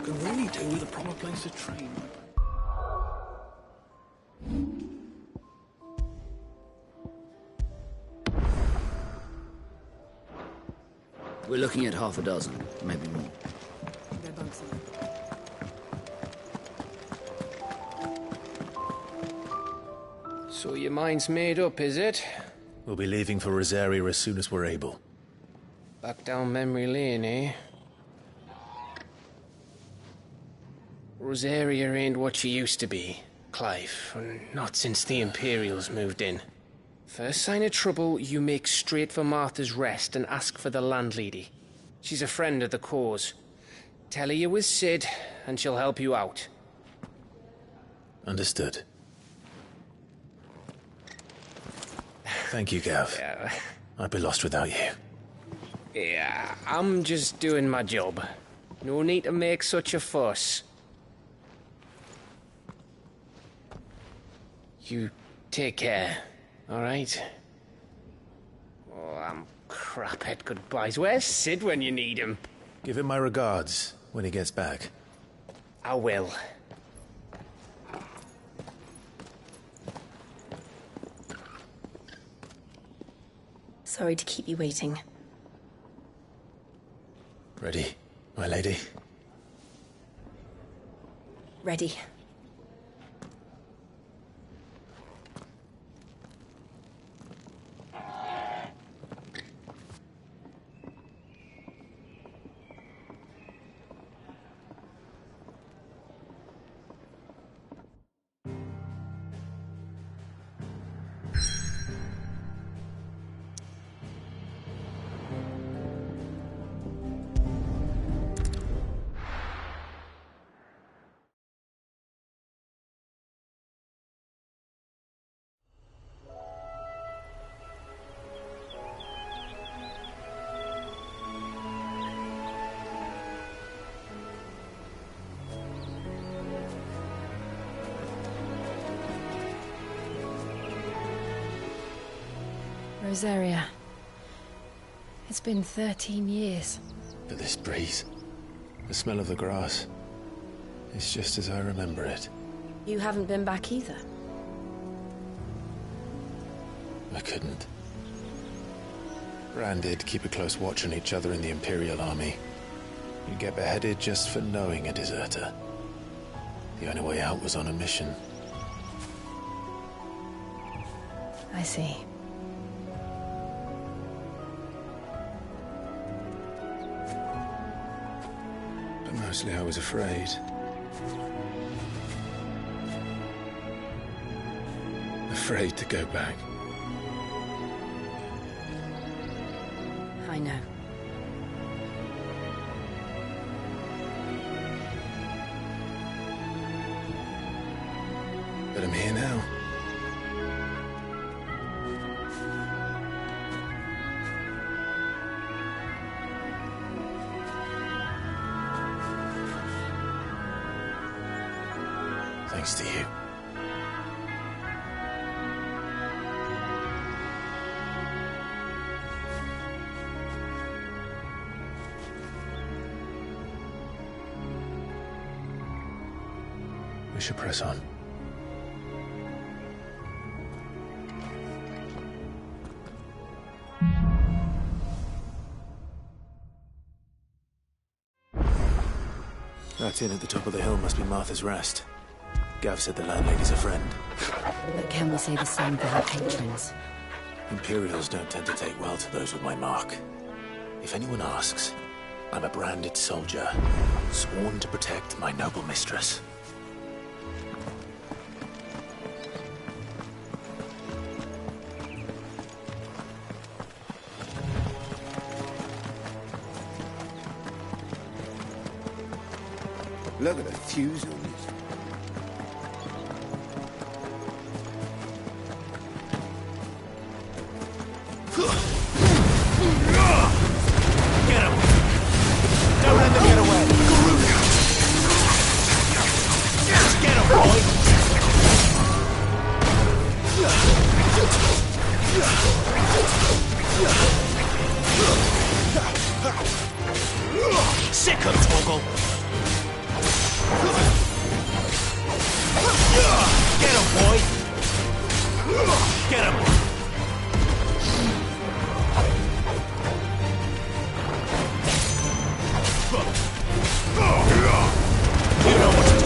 can really do with a proper place to train. We're looking at half a dozen, maybe more. So your mind's made up, is it? We'll be leaving for Rosaria as soon as we're able. Back down memory lane, eh? Rosaria ain't what she used to be, Clive. Not since the Imperials moved in. First sign of trouble, you make straight for Martha's Rest and ask for the landlady. She's a friend of the cause. Tell her you was Sid, and she'll help you out. Understood. Thank you, Gav. Yeah. I'd be lost without you. Yeah, I'm just doing my job. No need to make such a fuss. You take care, all right? Oh, I'm crap at goodbyes. Where's Sid when you need him? Give him my regards when he gets back. I will. Sorry to keep you waiting. Ready, my lady? Ready. Rosaria. It's been 13 years. But this breeze, the smell of the grass, it's just as I remember it. You haven't been back either. I couldn't. Bran did keep a close watch on each other in the Imperial Army. You'd get beheaded just for knowing a deserter. The only way out was on a mission. I see. But mostly I was afraid. Afraid to go back. I know. But I'm here now. Thanks to you. We should press on. That inn at the top of the hill must be Martha's Rest. Gav said the landlady's a friend. But can we say the same for her patrons? Imperials don't tend to take well to those with my mark. If anyone asks, I'm a branded soldier, sworn to protect my noble mistress. Look at the fuse on this. Get him! Don't let them get away! Get him, boy! Sick of Toggle! Get him, boy! Get him! You know what to do.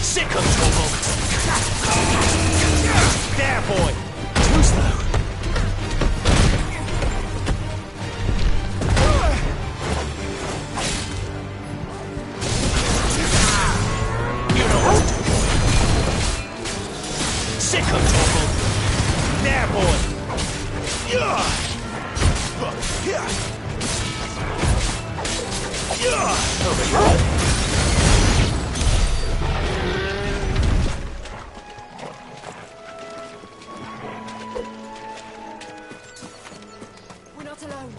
Sick of trouble! There, boy! Too slow. You know what to do. Sick of trouble! There, boy! Over here. We're not alone.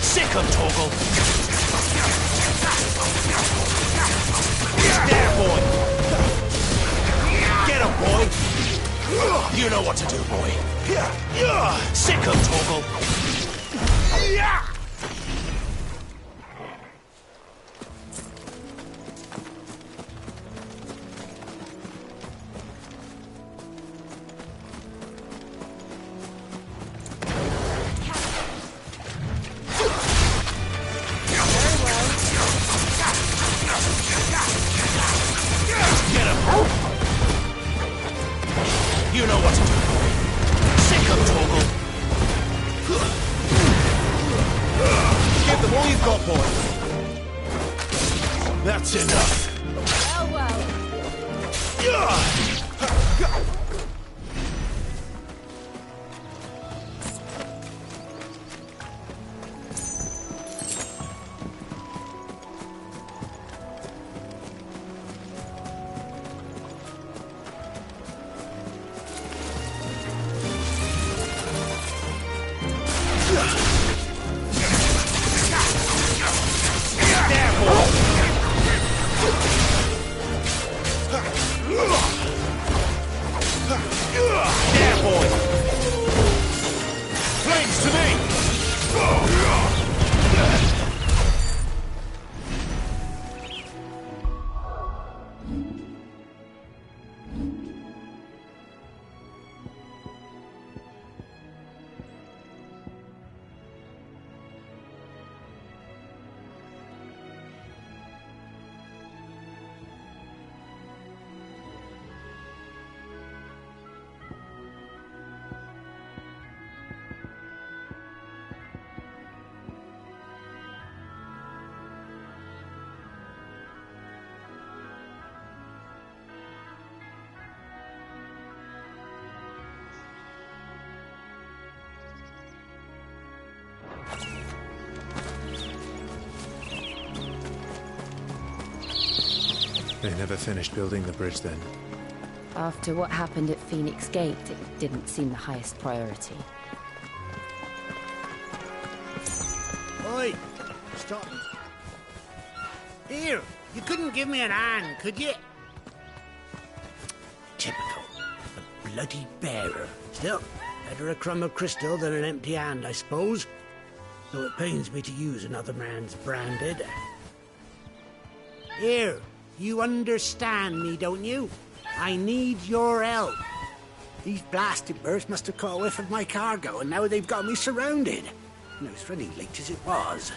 Sick of Toggle! There, boy! Get him, boy! You know what to do, boy. Sick of Toggle! Get him! You know what to do, boy. Sick of Toggle! Give them all you've got, boy. That's enough. Well. There, boy! There, boy! Flames to me! They never finished building the bridge then. After what happened at Phoenix Gate, it didn't seem the highest priority. Oi! Stop. Here, you couldn't give me an hand, could you? Typical. A bloody bearer. Still, better a crumb of crystal than an empty hand, I suppose. Though it pains me to use another man's branded. Here, you understand me, don't you? I need your help. These blasted birds must have caught a whiff of my cargo, and now they've got me surrounded. And it was fairly late as it was.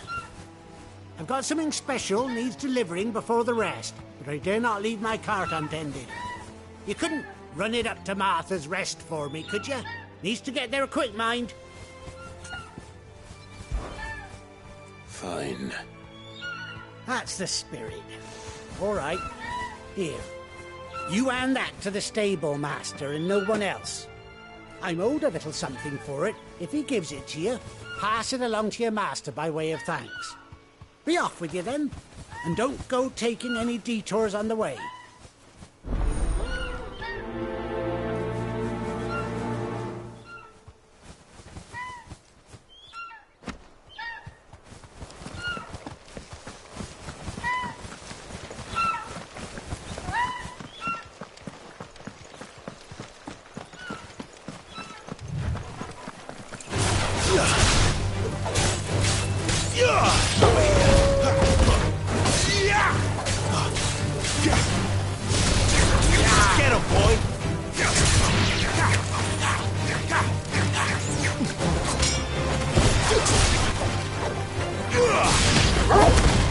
I've got something special needs delivering before the rest, but I dare not leave my cart untended. You couldn't run it up to Martha's Rest for me, could you? Needs to get there quick, mind. Fine. That's the spirit. All right. Here. You hand that to the stable master and no one else. I'm owed a little something for it. If he gives it to you, pass it along to your master by way of thanks. Be off with you then, and don't go taking any detours on the way. boy!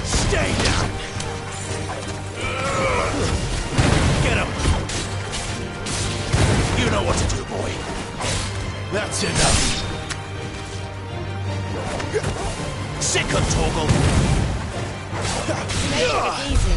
Stay down! Get him! You know what to do, boy. That's enough. Sick of Torgal! Make it easy.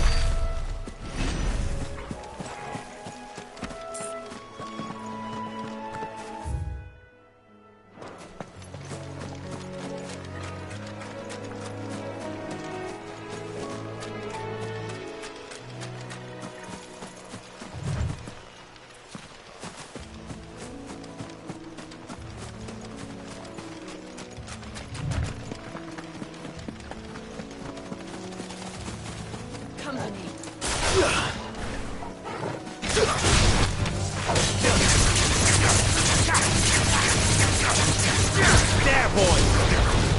There, boy!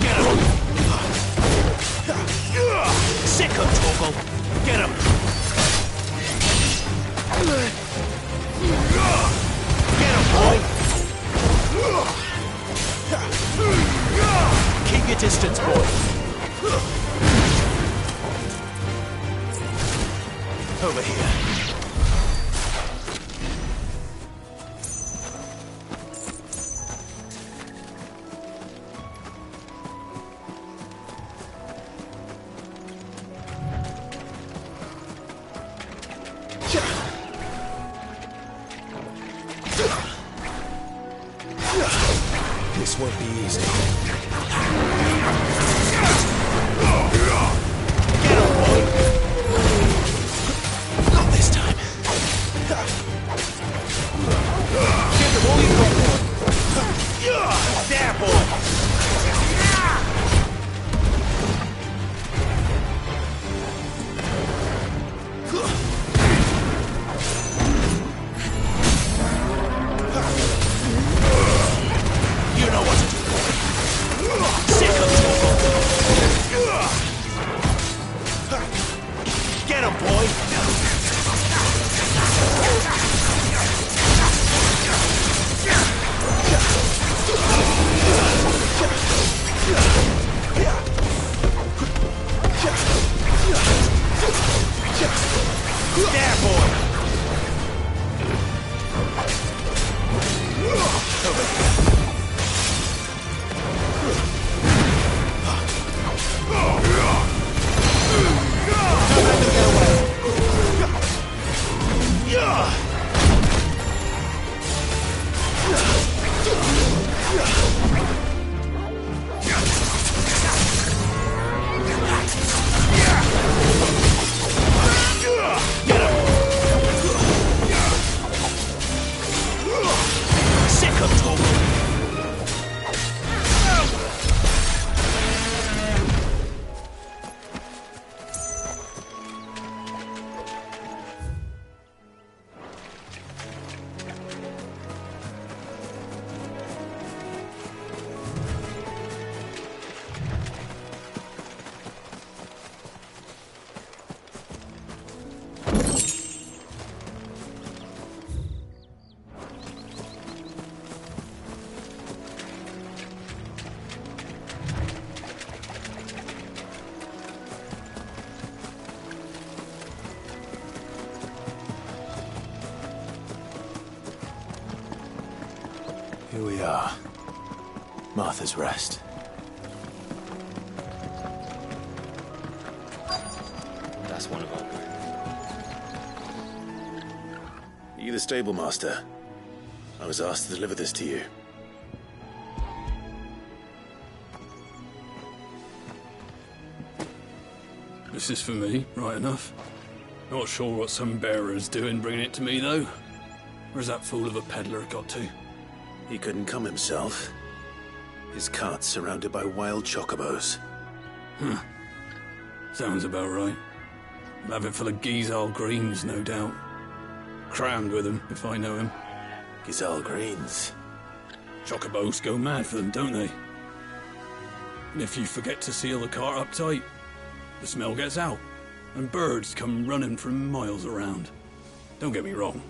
Get him! Sick of Torgal! Get him! Get him, boy! Keep your distance, boy! Over here. This won't be easy. Get him, boy! Not this time. Give him all you got, boy. There, boy! You know what to do, boy. Sick of Torgal. Get him, boy. There, boy. Over here. Sick of Torgal. Here we are. Martha's Rest. That's one of them. Are you the stable master? I was asked to deliver this to you. This is for me, right enough. Not sure what some bearer's doing bringing it to me, though. Where's that fool of a peddler got to? He couldn't come himself. His cart's surrounded by wild chocobos. Sounds about right. I'll have it full of Gizal greens, no doubt. Crammed with them, if I know him. Gizal greens? Chocobos go mad for them, don't they? And if you forget to seal the cart up tight, the smell gets out, and birds come running from miles around. Don't get me wrong.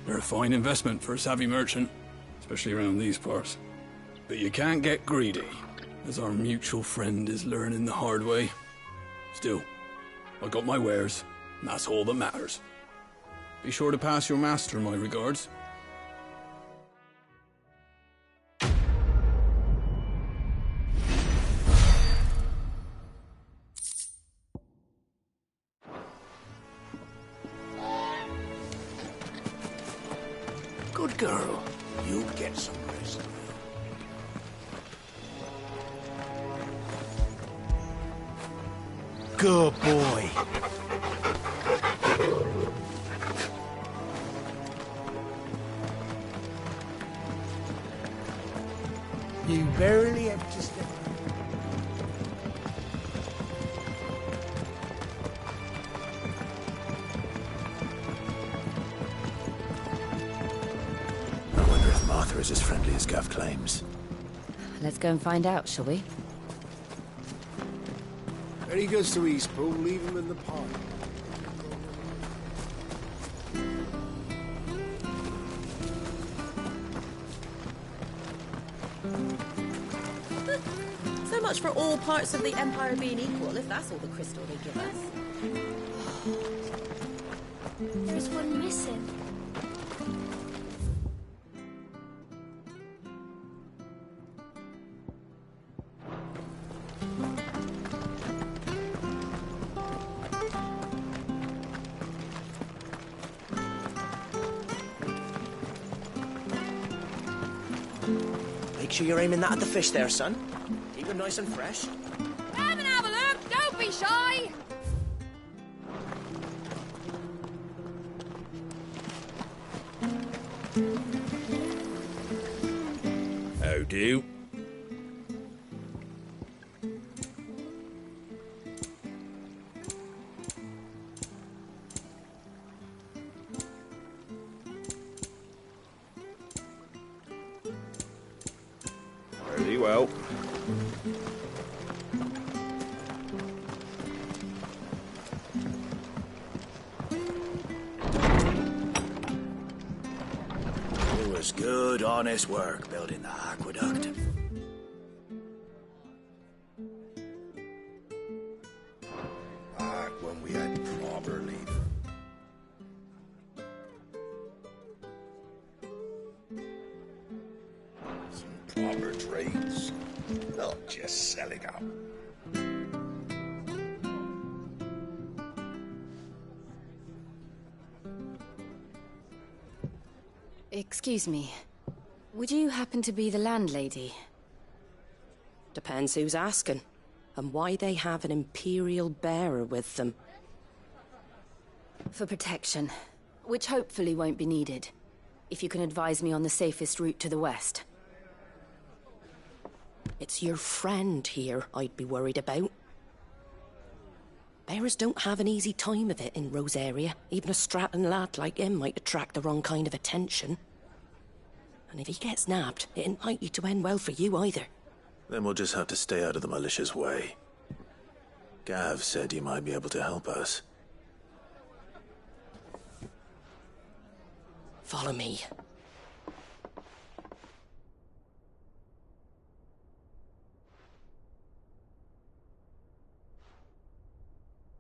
They're a fine investment for a savvy merchant, especially around these parts. But you can't get greedy, as our mutual friend is learning the hard way. Still, I got my wares, and that's all that matters. Be sure to pass your master my regards. Good girl. You get some rest. Good boy. You barely have to step. I wonder if Martha is as friendly as Gav claims. Let's go and find out, shall we? When he goes to Eastpool, leave him in the park. So much for all parts of the Empire being equal, if that's all the crystal they give us. There's one missing. Make sure you're aiming that at the fish there, son. Keep them nice and fresh. Come and have a look! Don't be shy! How do? Very well. It was good, honest work building the aqueduct. Back when we had proper leader. Some proper trades, not just selling out. Excuse me. Would you happen to be the landlady? Depends who's asking, and why they have an Imperial bearer with them. For protection, which hopefully won't be needed. If you can advise me on the safest route to the west. It's your friend here I'd be worried about. Bearers don't have an easy time of it in Rosaria. Even a Stratton lad like him might attract the wrong kind of attention. And if he gets nabbed, it ain't likely to end well for you either. Then we'll just have to stay out of the malicious way. Gav said he might be able to help us. Follow me.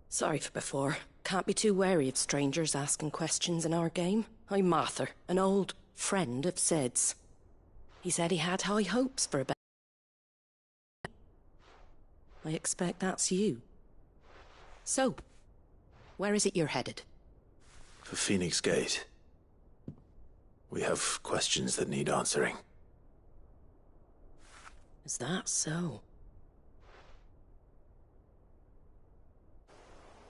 Sorry for before. Can't be too wary of strangers asking questions in our game. I'm Martha, an old friend of Sid's. He said he had high hopes for a better. I expect that's you. So, where is it you're headed? For Phoenix Gate. We have questions that need answering. Is that so?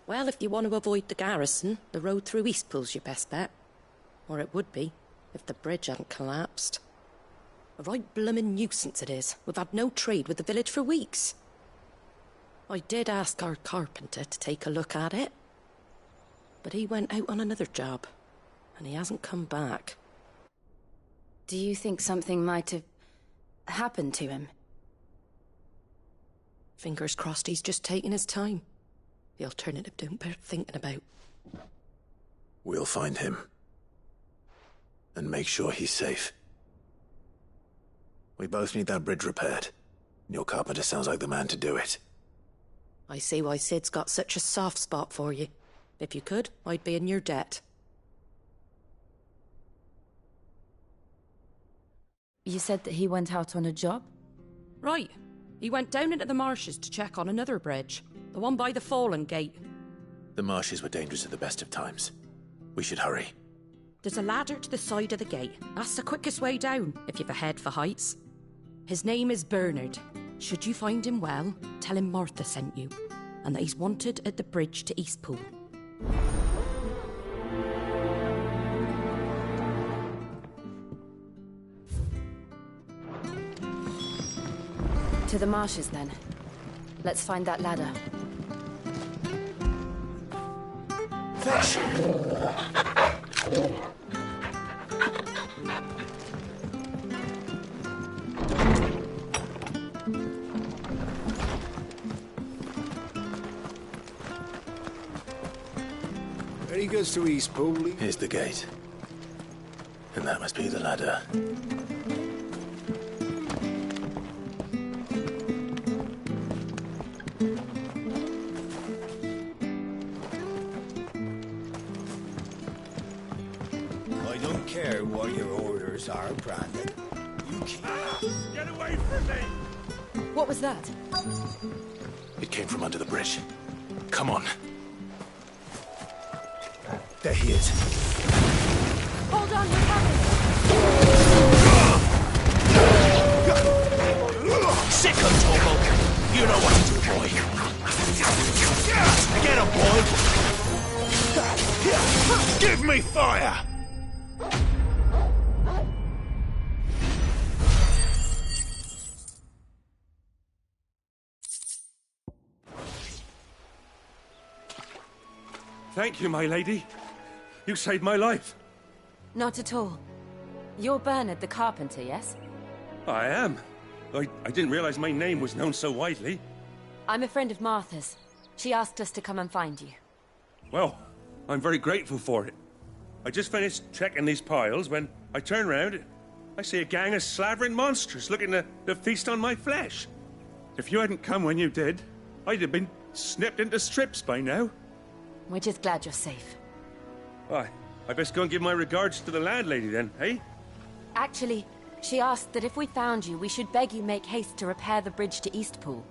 Well, if you want to avoid the garrison, the road through Eastpool's your best bet. Or it would be, if the bridge hadn't collapsed. A right bloomin' nuisance it is. We've had no trade with the village for weeks. I did ask our carpenter to take a look at it. But he went out on another job, and he hasn't come back. Do you think something might have happened to him? Fingers crossed he's just taking his time. The alternative don't bear thinking about. We'll find him. and make sure he's safe. We both need that bridge repaired. Your carpenter sounds like the man to do it. I see why Sid's got such a soft spot for you. If you could, I'd be in your debt. You said that he went out on a job? Right. He went down into the marshes to check on another bridge. The one by the Fallen Gate. The marshes were dangerous at the best of times. We should hurry. There's a ladder to the side of the gate. That's the quickest way down, if you've a head for heights. His name is Bernard. Should you find him well, tell him Martha sent you, and that he's wanted at the bridge to Eastpool. To the marshes, then. Let's find that ladder. Fish! There he goes to Eastpool. Here's the gate. And that must be the ladder. I don't care what your orders are, Brandon. You can't. Get away from me! What was that? It came from under the bridge. Come on. There he is. Hold on, we're coming! Sick of Togo! You know what to do, boy. Get him, boy! Give me fire! Thank you, my lady. You saved my life. Not at all. You're Bernard the carpenter, yes? I am. I didn't realize my name was known so widely. I'm a friend of Martha's. She asked us to come and find you. Well, I'm very grateful for it. I just finished checking these piles when I turn round. I see a gang of slavering monsters looking to feast on my flesh. If you hadn't come when you did, I'd have been snipped into strips by now. We're just glad you're safe. Why, I best go and give my regards to the landlady then, eh? Actually, she asked that if we found you, we should beg you make haste to repair the bridge to Eastpool.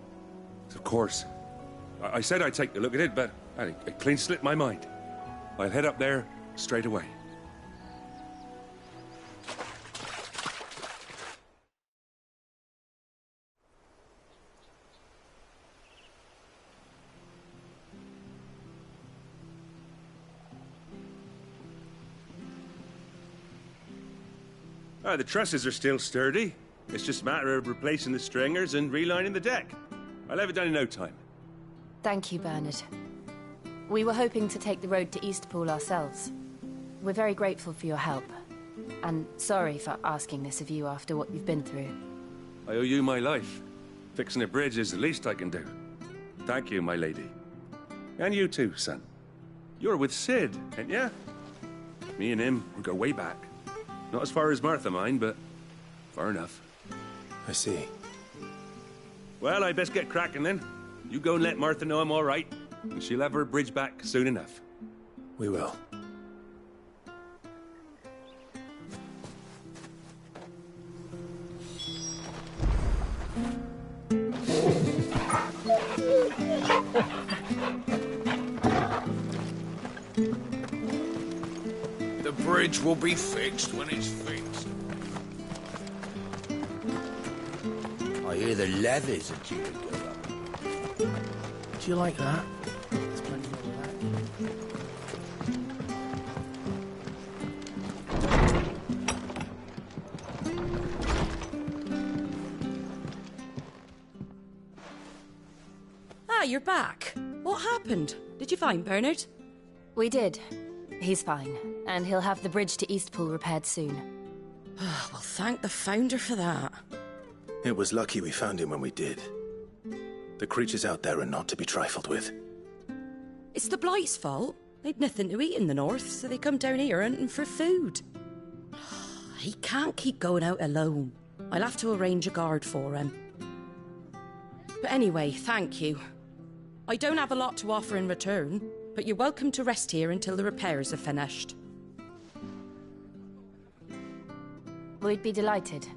Of course. I said I'd take a look at it, but it clean slipped my mind. I'll head up there straight away. The trusses are still sturdy. It's just a matter of replacing the stringers and relining the deck. I'll have it done in no time. Thank you, Bernard. We were hoping to take the road to Eastpool ourselves. We're very grateful for your help. And sorry for asking this of you after what you've been through. I owe you my life. Fixing a bridge is the least I can do. Thank you, my lady. And you too, son. You're with Sid, ain't ya? Me and him, we go way back. Not as far as Martha, mind, but far enough. I see. Well, I best get cracking then. You go and let Martha know I'm all right, and she'll have her bridge back soon enough. We will. The bridge will be fixed when it's fixed. I hear the levies are due to go up. Do you like that? There's plenty of that. Ah, you're back. What happened? Did you find Bernard? We did. He's fine, and he'll have the bridge to Eastpool repaired soon. Well, thank the Founder for that. It was lucky we found him when we did. The creatures out there are not to be trifled with. It's the Blight's fault. They'd nothing to eat in the north, so they come down here hunting for food. He can't keep going out alone. I'll have to arrange a guard for him. But anyway, thank you. I don't have a lot to offer in return, but you're welcome to rest here until the repairs are finished. We'd be delighted.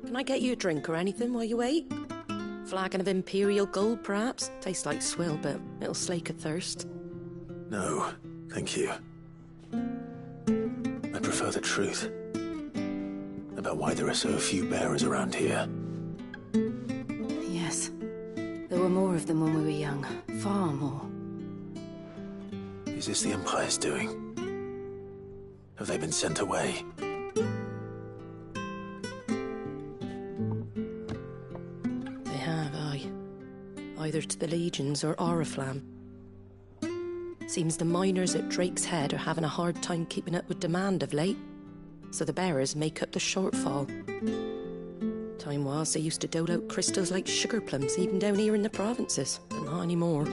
Can I get you a drink or anything while you wait? Flagon of Imperial Gold, perhaps? Tastes like swill, but it'll slake a thirst. No, thank you. I prefer the truth. About why there are so few bearers around here. Yes. There were more of them when we were young. Far more. Is this the Empire's doing? Have they been sent away? They have, aye. Either to the Legions or Oriflamme. Seems the miners at Drake's Head are having a hard time keeping up with demand of late, so the bearers make up the shortfall. Time was they used to dole out crystals like sugar plums even down here in the provinces, but not anymore.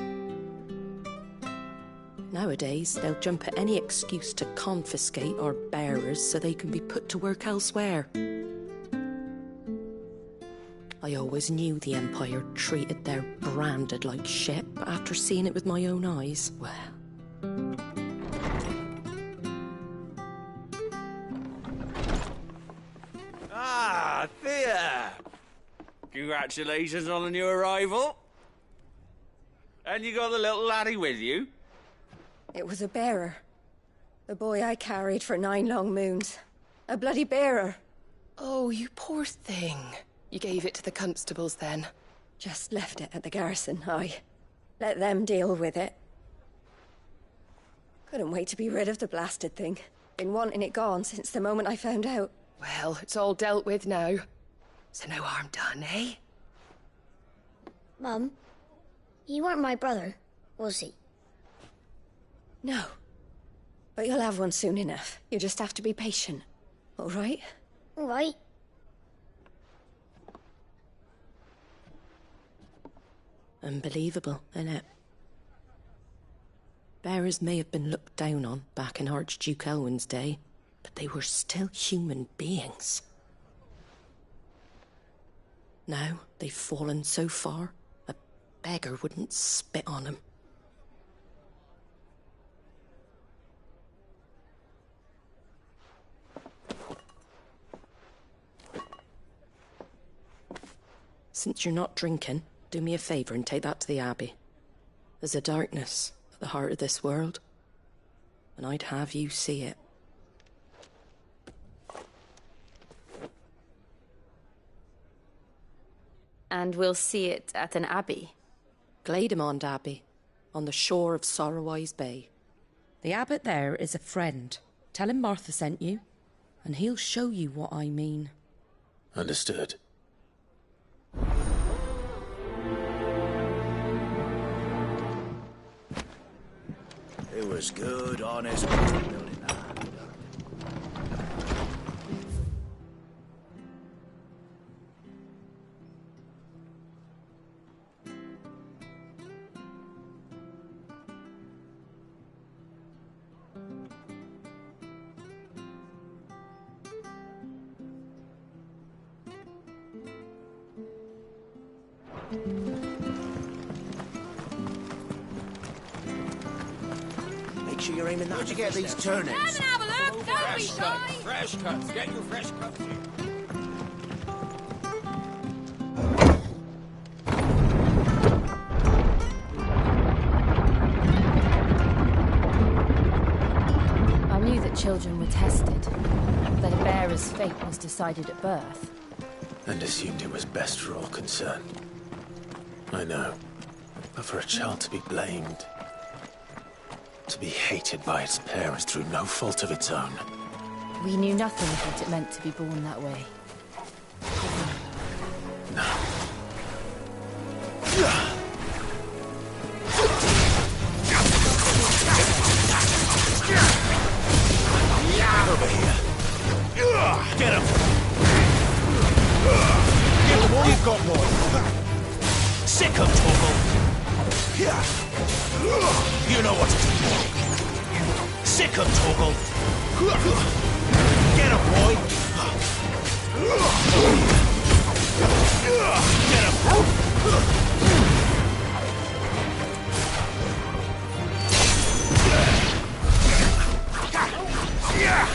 Nowadays, they'll jump at any excuse to confiscate our bearers so they can be put to work elsewhere. I always knew the Empire treated their branded like shit, but after seeing it with my own eyes, well... Ah, Thea! Congratulations on the new arrival. And you got the little laddie with you? It was a bearer. The boy I carried for 9 long moons. A bloody bearer. Oh, you poor thing. You gave it to the constables then? Just left it at the garrison, aye. Let them deal with it. Couldn't wait to be rid of the blasted thing. Been wanting it gone since the moment I found out. Well, it's all dealt with now. So no harm done, eh? Mum, you weren't my brother, was he? No. But you'll have one soon enough. You just have to be patient. All right? All right. Unbelievable, innit? Bearers may have been looked down on back in Archduke Elwin's day, but they were still human beings. Now they've fallen so far, a beggar wouldn't spit on them. Since you're not drinking, do me a favour and take that to the Abbey. There's a darkness at the heart of this world, and I'd have you see it. And we'll see it at an abbey? Glademond Abbey, on the shore of Sorrowise Bay. The abbot there is a friend. Tell him Martha sent you, and he'll show you what I mean. Understood. It was good, honest building that. Make sure you're aiming that. Where'd you get these turnips? Come and have a look, don't be shy. Fresh cuts. Get your fresh cuts here. I knew that children were tested, that a bearer's fate was decided at birth. And assumed it was best for all concerned. I know. But for a child to be blamed, to be hated by its parents through no fault of its own. We knew nothing of what it meant to be born that way. No. Over here. Torgal. Get him, boy. Get him. Yeah.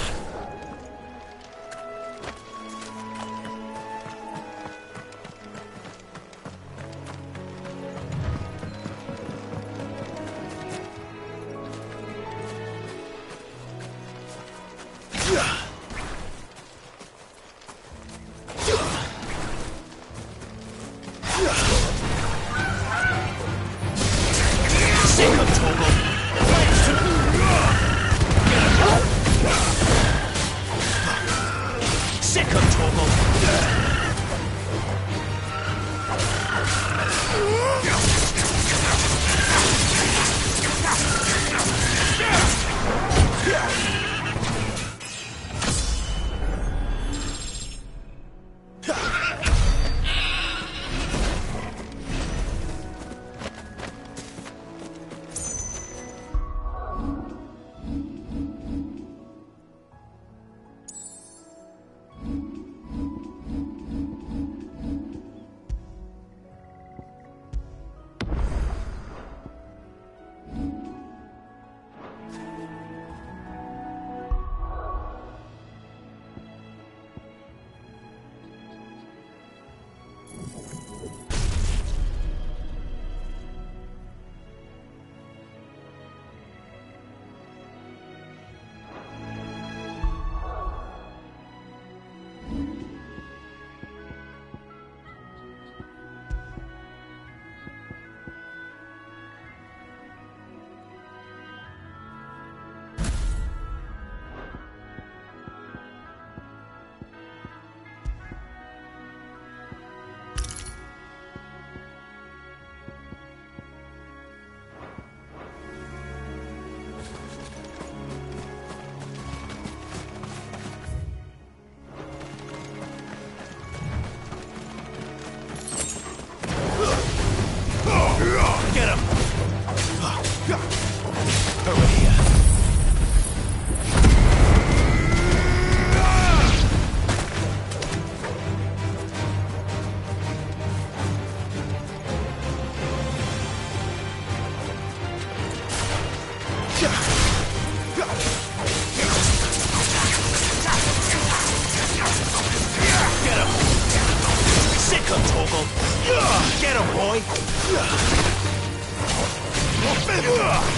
Get him! Over here. Get him! Sick him, Torgal! Get him, boy!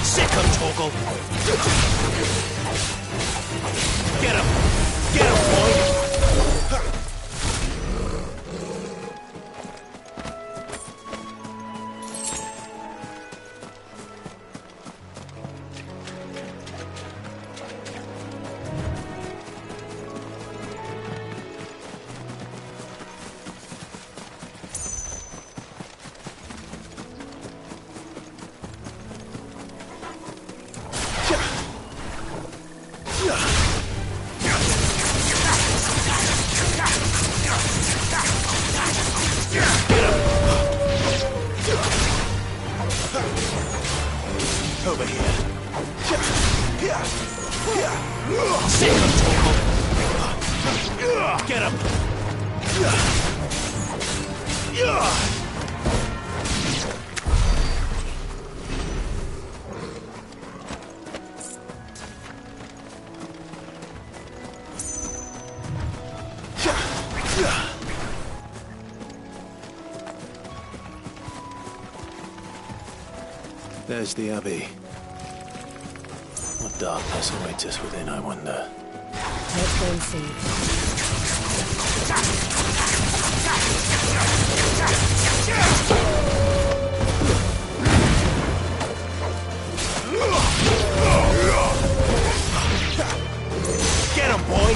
Sick him, Torgal! Get him! Get him, boy! Over here. Sick him, Torgal! Get him! There's the Abbey. What darkness awaits us within, I wonder. Let's go and see. Get him, boy!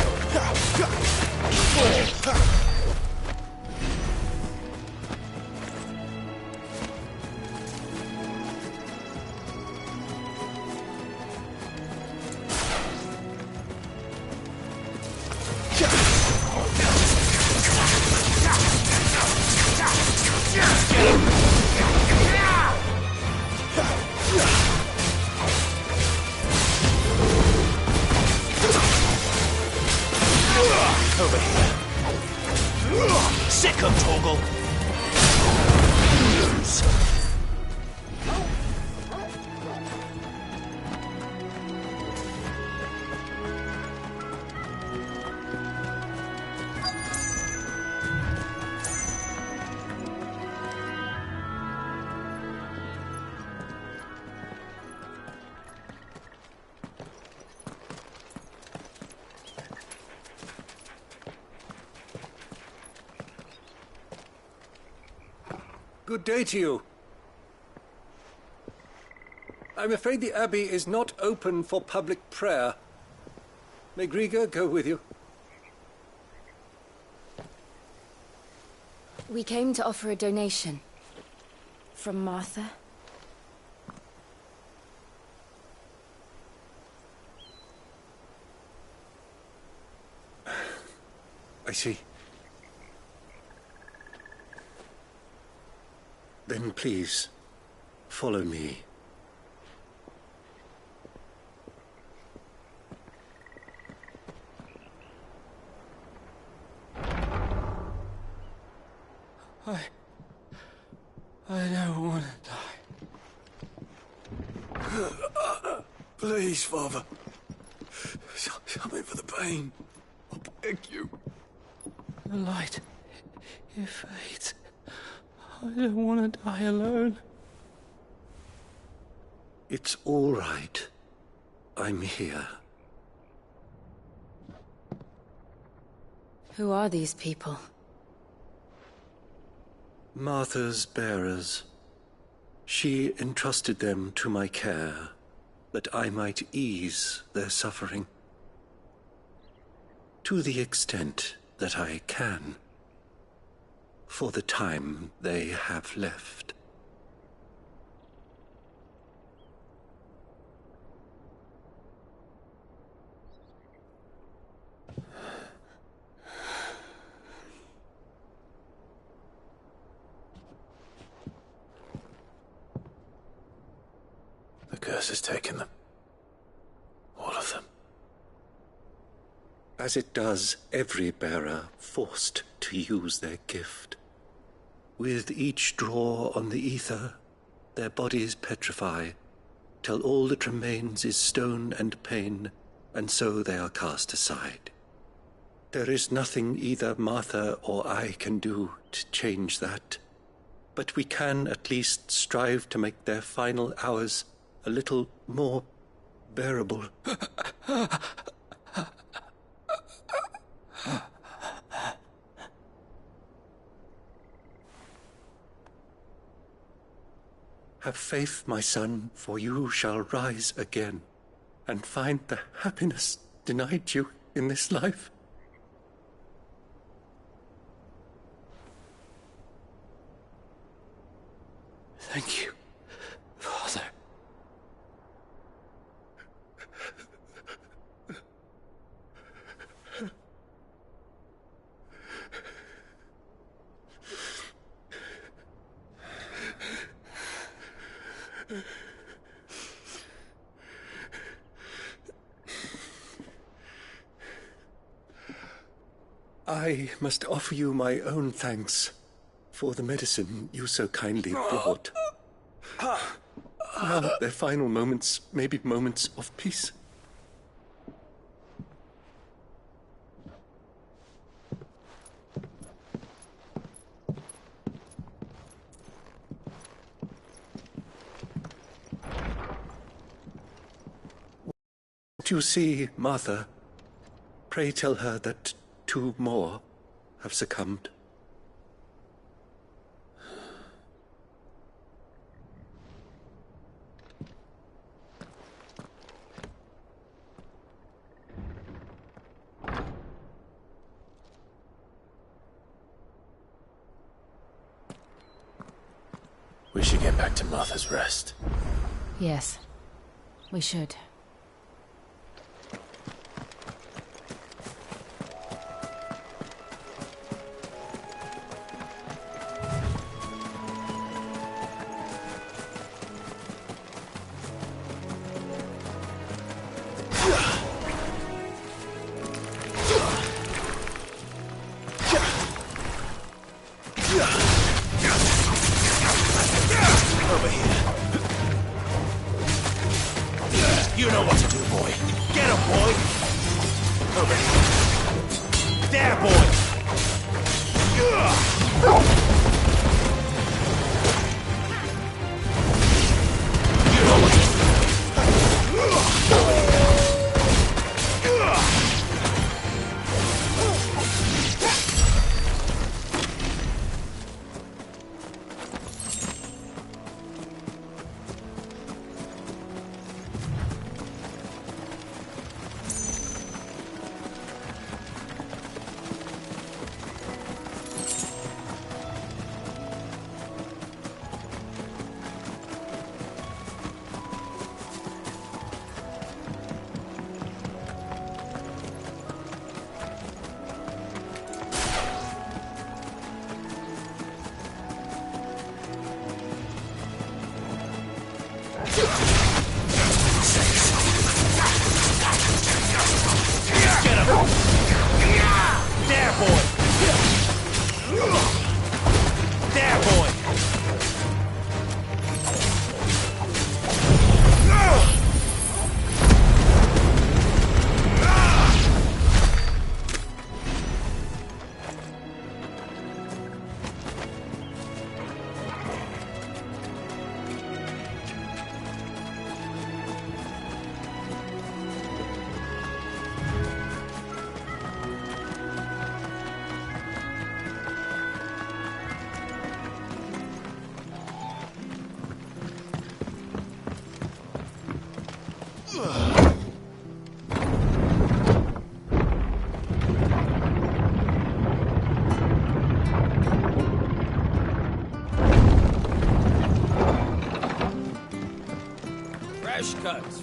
Get him! Over here. Sick of Torgal. Lose. Good day to you. I'm afraid the Abbey is not open for public prayer. May Grieger go with you? We came to offer a donation. From Martha. I see. Then please, follow me. I don't want to die. Please, Father. Shut me for the pain. I beg you. The light, it fades. I don't want to die alone. It's all right. I'm here. Who are these people? Martha's bearers. She entrusted them to my care, that I might ease their suffering. To the extent that I can. For the time they have left. The curse has taken them. All of them. As it does every bearer forced to use their gift. With each draw on the ether, their bodies petrify, till all that remains is stone and pain, and so they are cast aside. There is nothing either Martha or I can do to change that, but we can at least strive to make their final hours a little more bearable. Have faith, my son, for you shall rise again, and find the happiness denied you in this life. Thank you, Father. I must offer you my own thanks for the medicine you so kindly brought. Now their final moments may be moments of peace. What you see, Martha, pray tell her that 2 more have succumbed. We should get back to Martha's Rest. Yes, we should. There, boy!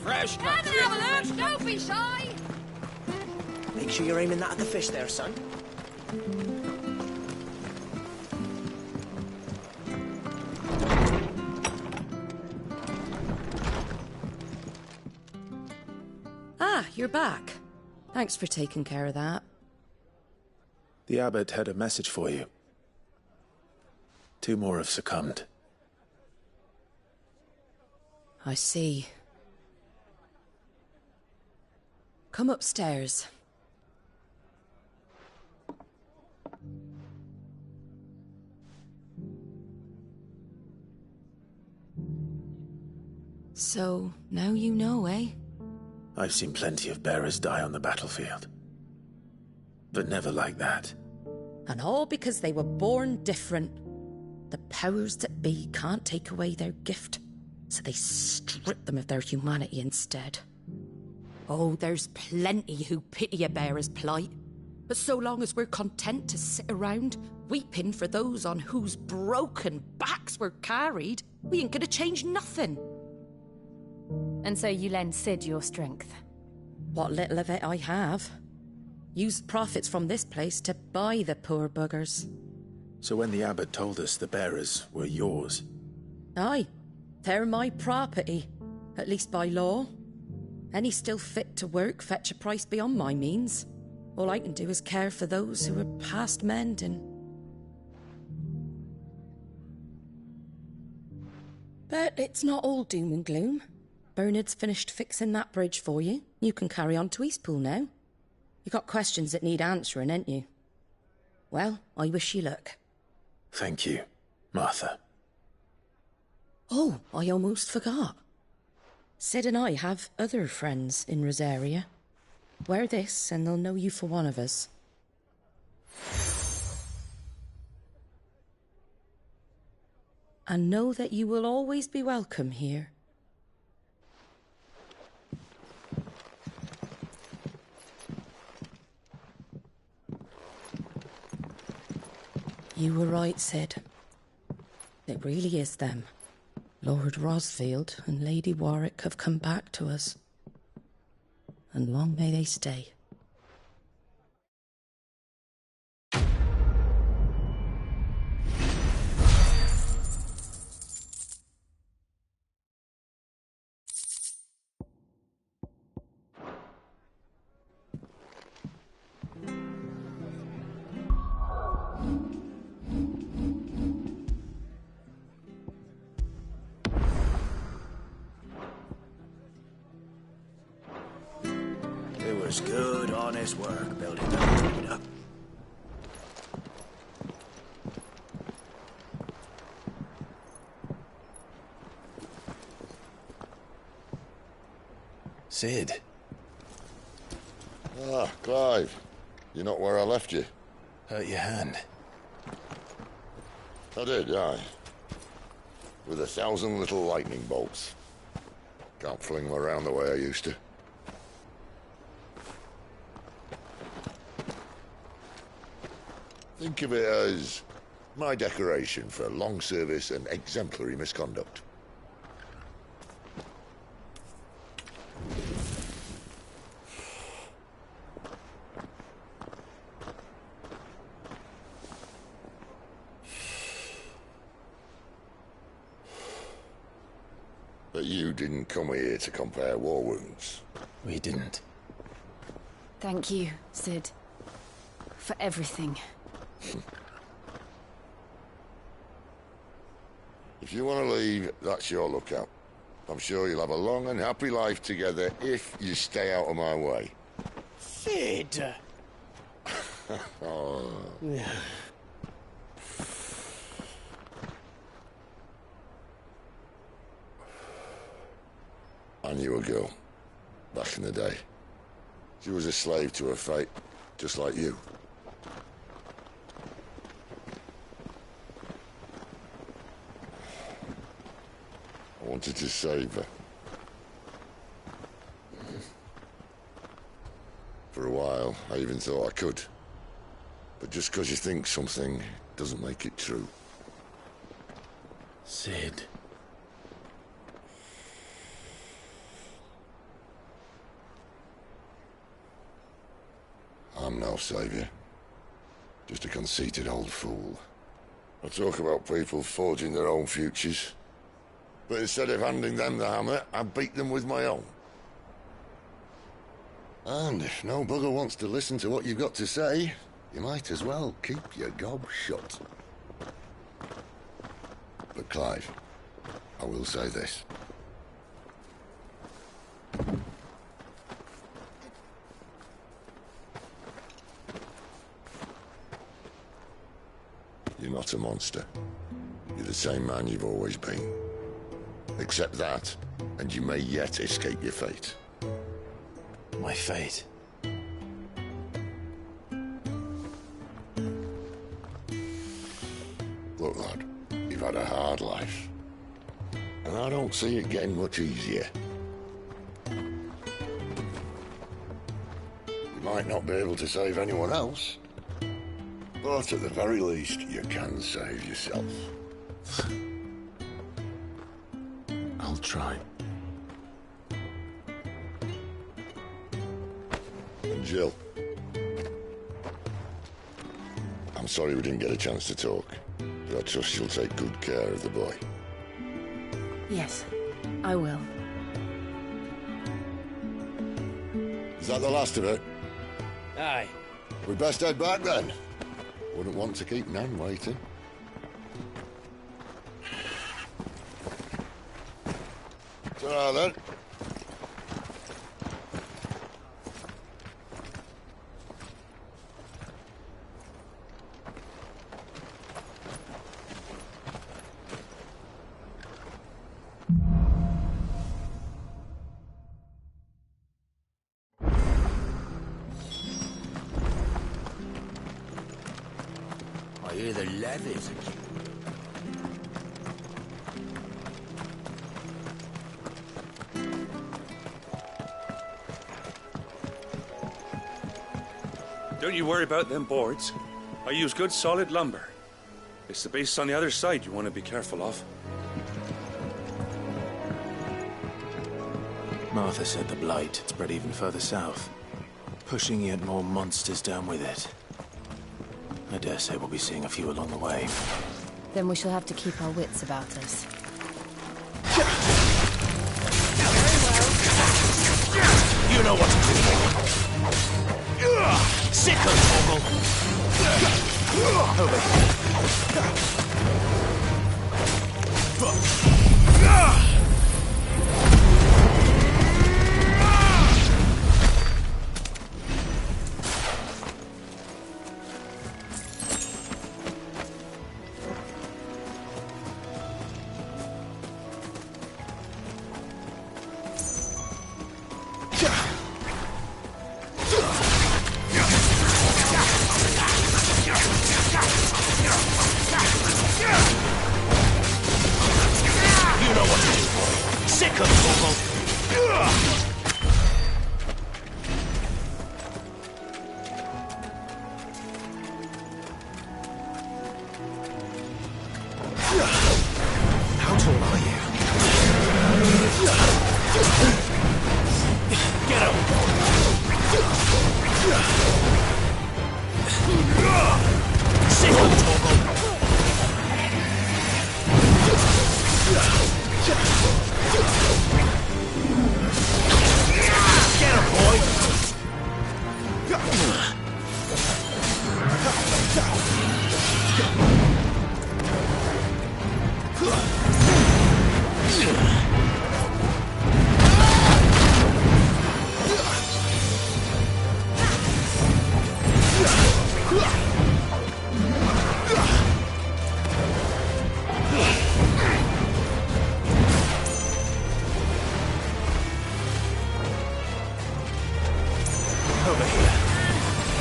Fresh Come and have a look, don't be shy! Make sure you're aiming that at the fish there, son. Ah, you're back. Thanks for taking care of that. The abbot had a message for you. 2 more have succumbed. I see. Come upstairs. So, now you know, eh? I've seen plenty of bearers die on the battlefield. But never like that. And all because they were born different. The powers that be can't take away their gift, so they strip them of their humanity instead. Oh, there's plenty who pity a bearer's plight. But so long as we're content to sit around, weeping for those on whose broken backs we're carried, we ain't gonna change nothing. And so you lend Sid your strength? What little of it I have. Used profits from this place to buy the poor buggers. So when the abbot told us the bearers were yours... Aye, they're my property, at least by law. Any still fit to work fetch a price beyond my means. All I can do is care for those who are past mending. But it's not all doom and gloom. Bernard's finished fixing that bridge for you. You can carry on to Eastpool now. You got questions that need answering, ain't you? Well, I wish you luck. Thank you, Martha. Oh, I almost forgot. Sid and I have other friends in Rosaria. Wear this and they'll know you for one of us. And know that you will always be welcome here. You were right, Sid. It really is them. Lord Rosfield and Lady Warwick have come back to us. And long may they stay. Just good, honest work building that up. Sid. Ah, Clive. You're not where I left you. Hurt your hand. I did, aye. With 1,000 little lightning bolts. Can't fling them around the way I used to. Think of it as my decoration for long service and exemplary misconduct. But you didn't come here to compare war wounds. We didn't. Thank you, Sid. For everything. If you want to leave, that's your lookout. I'm sure you'll have a long and happy life together if you stay out of my way. Sid! Oh. I knew a girl, back in the day. She was a slave to her fate, just like you. I wanted to save her. For a while, I even thought I could. But just because you think something doesn't make it true. Sid. I'm no savior. Just a conceited old fool. I talk about people forging their own futures. But instead of handing them the hammer, I beat them with my own. And if no bugger wants to listen to what you've got to say, you might as well keep your gob shut. But Clive, I will say this. You're not a monster. You're the same man you've always been. Accept that, and you may yet escape your fate. My fate? Look, lad, you've had a hard life. And I don't see it getting much easier. You might not be able to save anyone else, but at the very least, you can save yourself. I'll try. And Jill, I'm sorry we didn't get a chance to talk, but I trust she'll take good care of the boy. Yes, I will. Is that the last of it? Aye. We best head back then. Wouldn't want to keep Nan waiting. Ta-ra then. I hear the levies. Don't you worry about them boards. I use good solid lumber. It's the base on the other side you want to be careful of. Martha said the blight had spread even further south, pushing yet more monsters down with it. I dare say we'll be seeing a few along the way. Then we shall have to keep our wits about us. You know what to do. Sickle, Vogel. Over Sick of Toggle. Get him, boy. Over here.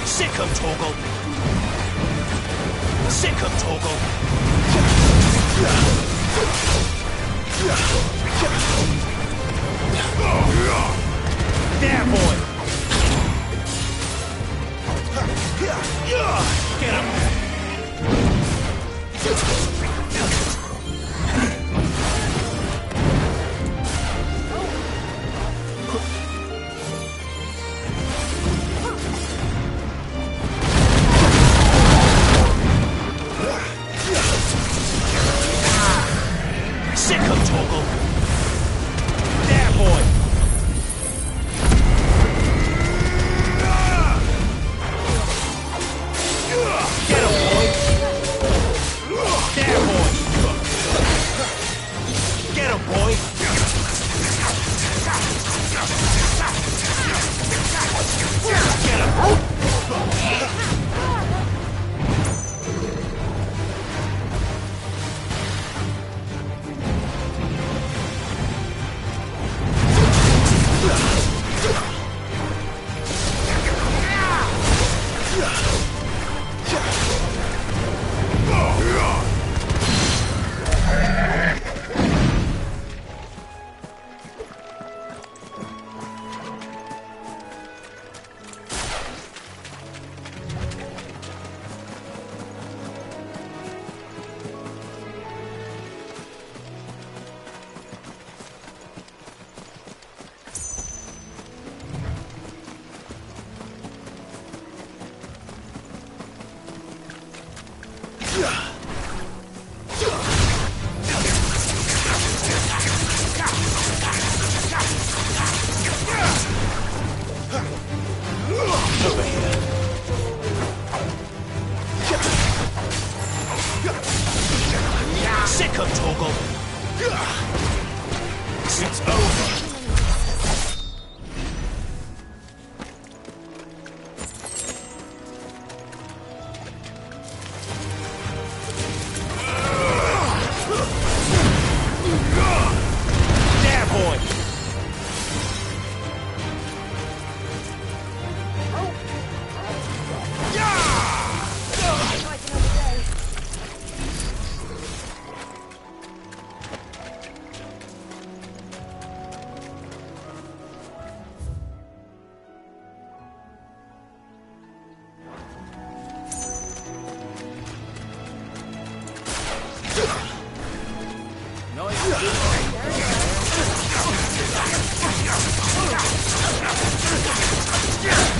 Sick of Toggle. Sick of Toggle. There, boy. Get him. Sick of Toggle. There, boy. Get him, boy. There, boy. Get him, boy. Get him. Over here. Sick of Toggle. It's over. There, boy.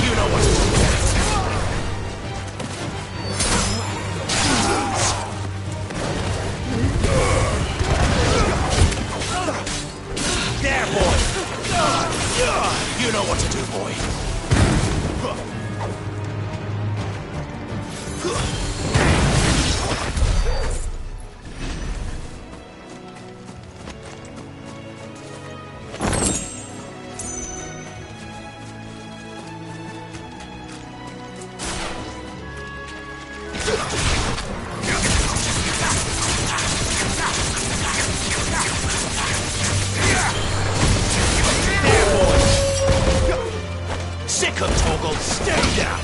You know what to do. There, boy. You know what to do, boy. Sick of Toggle, stay down!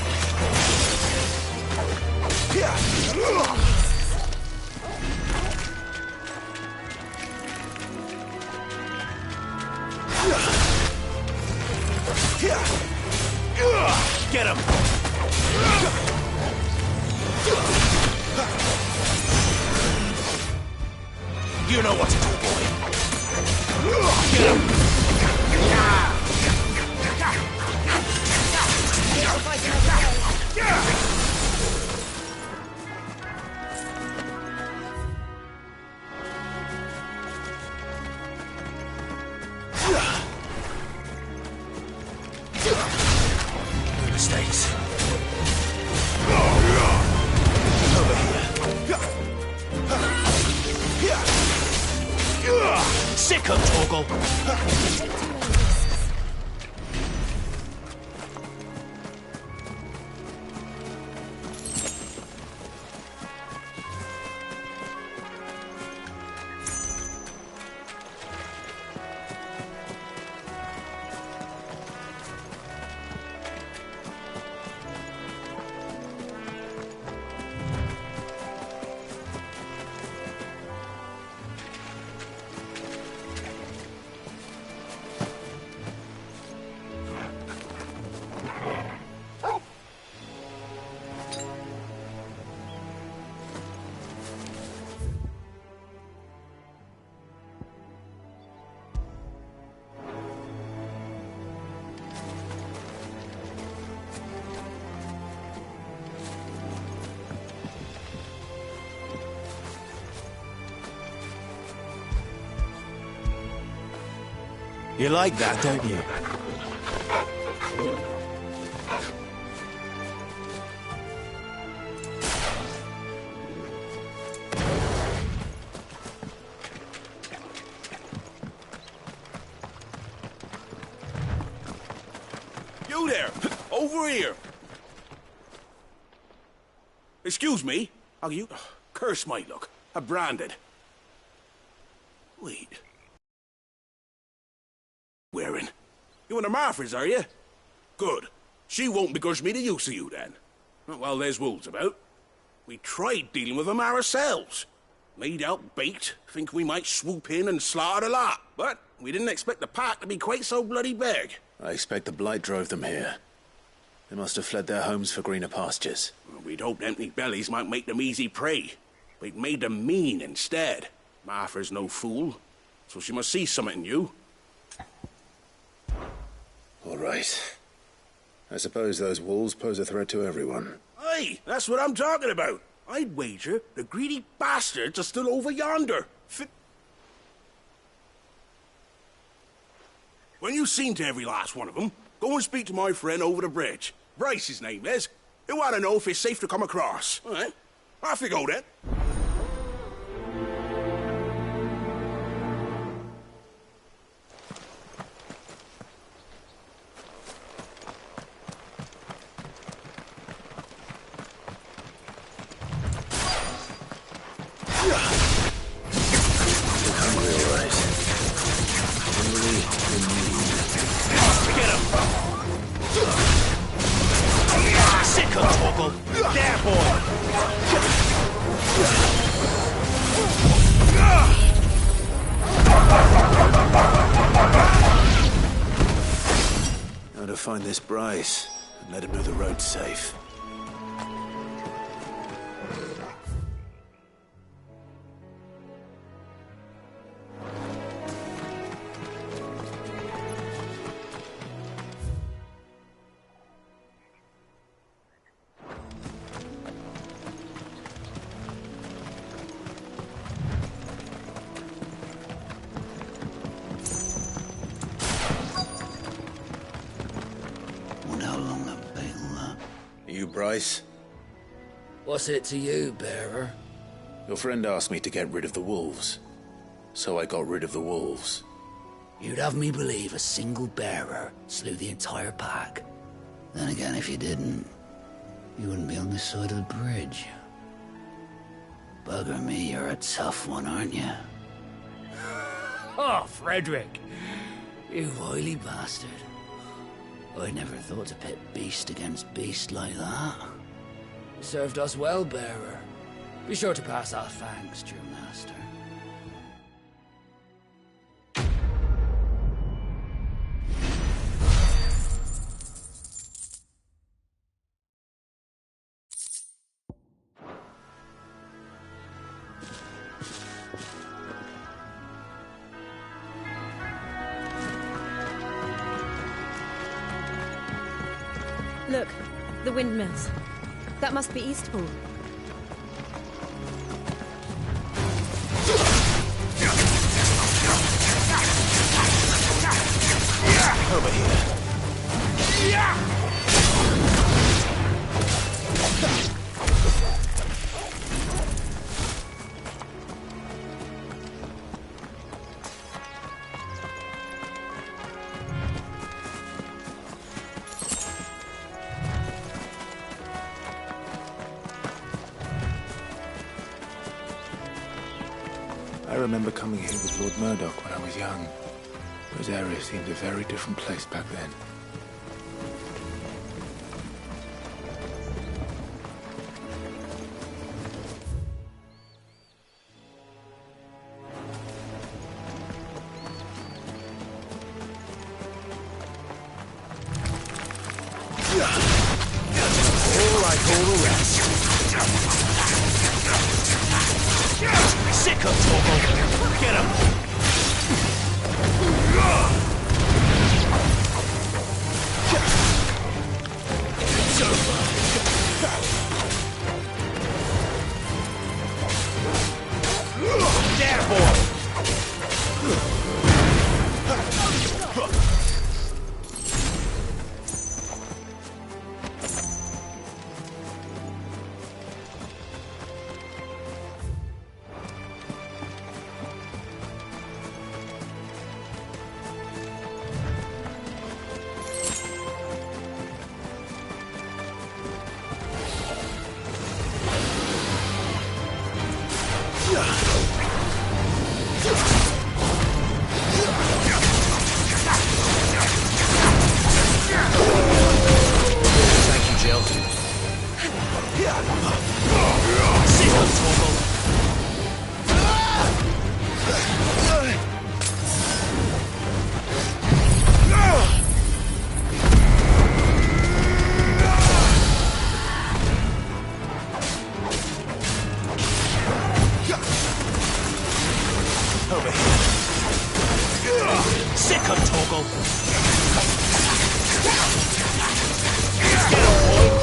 Get him! You know what to do, boy. Get him! sick of Torgal! You like that, don't you? You there! Over here! Excuse me? Are you... Curse my luck. I'm branded. Wait. Wearing. You in the Marfors, are you? Good. She won't begrudge me the use of you, then. Well, there's wolves about. We tried dealing with them ourselves. Laid out bait, think we might swoop in and slaughter the lot. But we didn't expect the pack to be quite so bloody big. I expect the blight drove them here. They must have fled their homes for greener pastures. Well, we'd hoped empty bellies might make them easy prey. We'd made them mean instead. Martha's no fool, so she must see something in you. All right. I suppose those wolves pose a threat to everyone. Aye, that's what I'm talking about. I'd wager the greedy bastards are still over yonder. When you've seen to every last one of them, go and speak to my friend over the bridge. Bryce, his name is. He'll want to know if it's safe to come across. All right, off you go then. Now to find this Bryce and let him know the road's safe. Bryce? What's it to you, bearer? Your friend asked me to get rid of the wolves, so I got rid of the wolves. You'd have me believe a single bearer slew the entire pack. Then again, if you didn't, you wouldn't be on this side of the bridge. Bugger me, you're a tough one, aren't you? Oh, Frederick. You wily bastard. I never thought to pit beast against beast like that. You served us well, bearer. Be sure to pass our thanks, true master. Look, the windmills. That must be Eastpool. Over here. Yeah! remember coming here with Lord Murdoch when I was young. This area seemed a very different place back then. All like all the rest. Sick of Torgal. Get him. It's over. There, boy. Over here. Sick of Torgal. Get him, boy.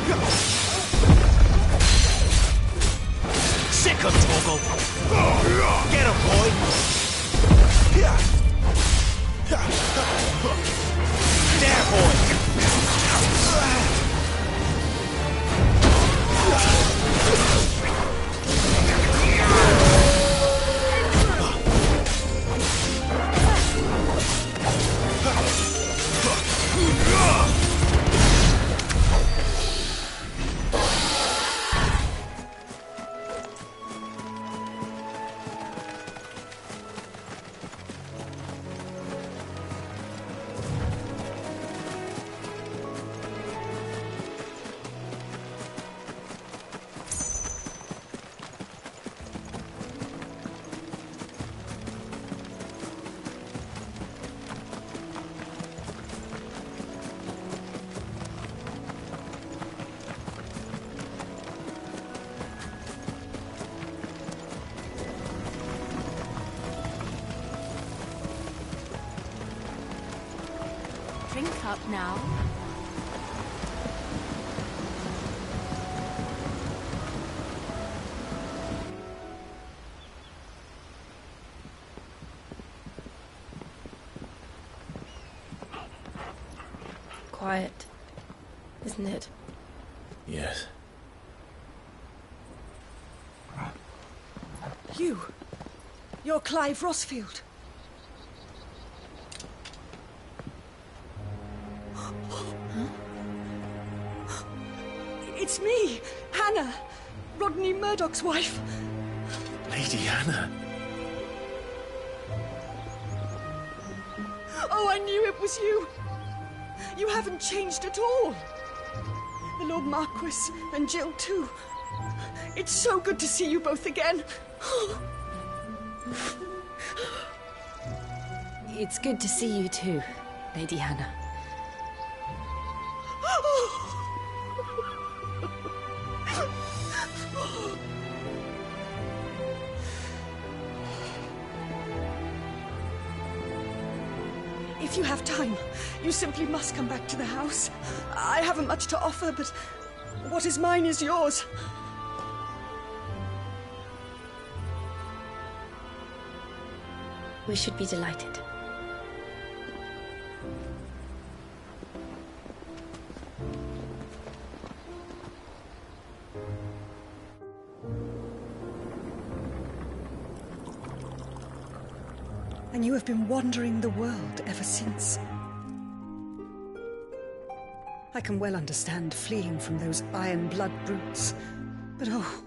Get him. Sick of Torgal. Get him, boy. There, boy. Drink up now. Quiet, isn't it? Yes. You're Clive Rossfield. It's me, Hannah, Rodney Murdoch's wife. Lady Hannah. Oh, I knew it was you. You haven't changed at all. The Lord Marquis and Jill too. It's so good to see you both again. It's good to see you too, Lady Hannah. If you have time, you simply must come back to the house. I haven't much to offer, but what is mine is yours. We should be delighted. And you have been wandering the world ever since. I can well understand fleeing from those iron blood brutes, but oh,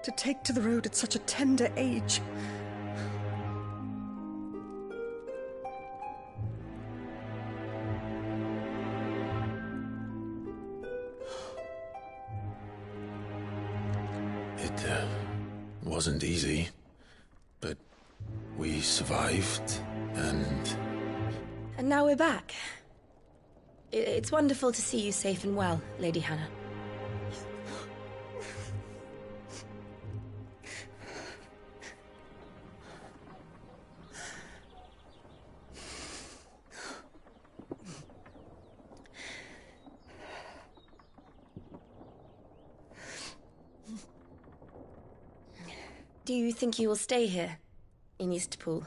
to take to the road at such a tender age. It wasn't easy, but we survived, and... And now we're back. It's wonderful to see you safe and well, Lady Hannah. Do you think you will stay here, in Eastpool?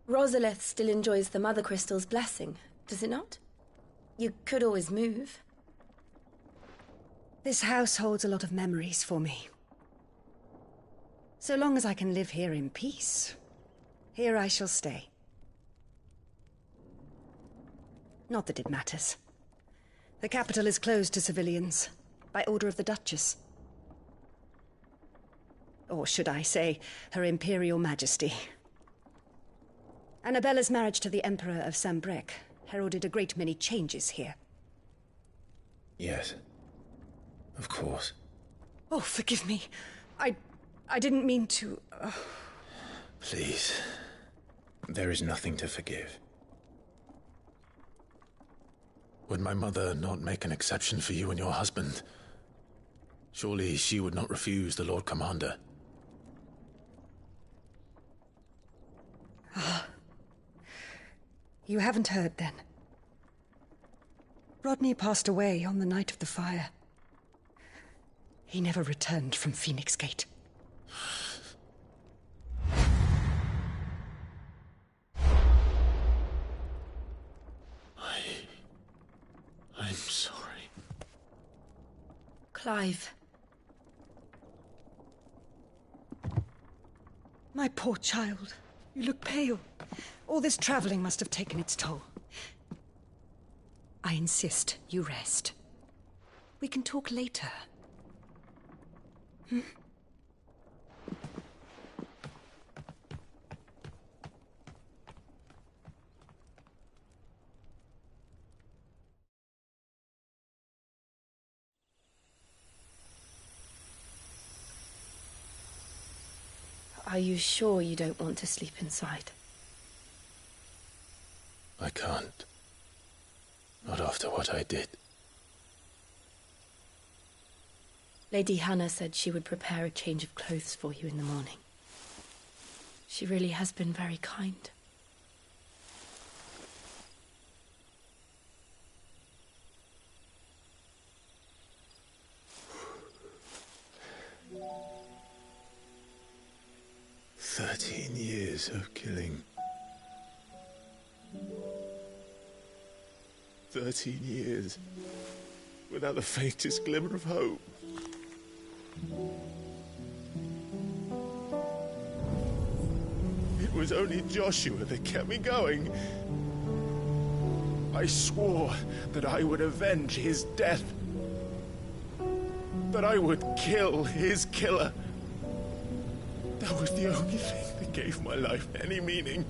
Rosalith still enjoys the Mother Crystal's blessing, does it not? You could always move. This house holds a lot of memories for me. So long as I can live here in peace, here I shall stay. Not that it matters. The capital is closed to civilians, by order of the Duchess. Or should I say, Her Imperial Majesty. Annabella's marriage to the Emperor of Sambrec heralded a great many changes here. Yes. Of course. Oh, forgive me. I didn't mean to... Please. There is nothing to forgive. Would my mother not make an exception for you and your husband? Surely she would not refuse the Lord Commander. Ah. You haven't heard, then. Rodney passed away on the night of the fire. He never returned from Phoenix Gate. I'm sorry. Clive. My poor child. You look pale. All this traveling must have taken its toll. I insist you rest. We can talk later. Hmm? Are you sure you don't want to sleep inside? I can't. Not after what I did. Lady Hannah said she would prepare a change of clothes for you in the morning. She really has been very kind. Years of killing. 13 years without the faintest glimmer of hope. It was only Joshua that kept me going. I swore that I would avenge his death. That I would kill his killer. That was the only thing that gave my life any meaning.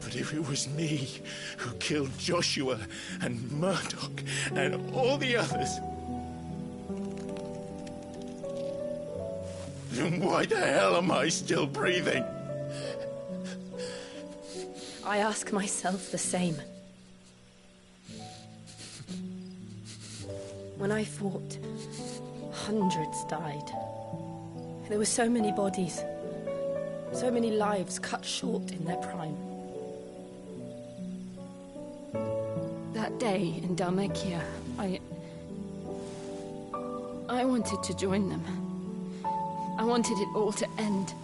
But if it was me who killed Joshua and Murdoch and all the others, then why the hell am I still breathing? I ask myself the same. When I fought, hundreds died. There were so many bodies, so many lives cut short in their prime. That day in Dalmekia, I wanted to join them. I wanted it all to end.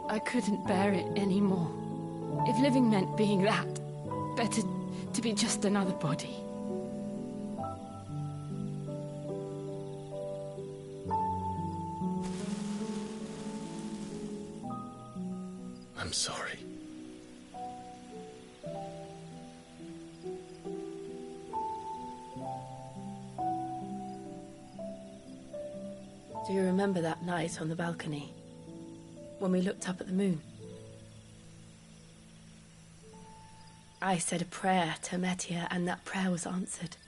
I couldn't bear it anymore. If living meant being that, better to be just another body. I'm sorry. Do you remember that night on the balcony? When we looked up at the moon? I said a prayer to Metia, and that prayer was answered.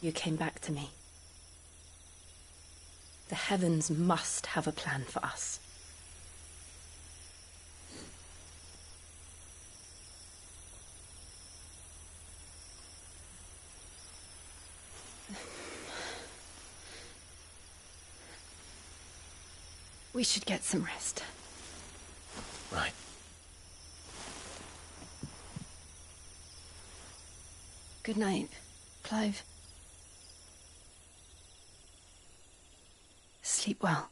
You came back to me. The heavens must have a plan for us. We should get some rest. Right. Good night, Clive. Sleep well.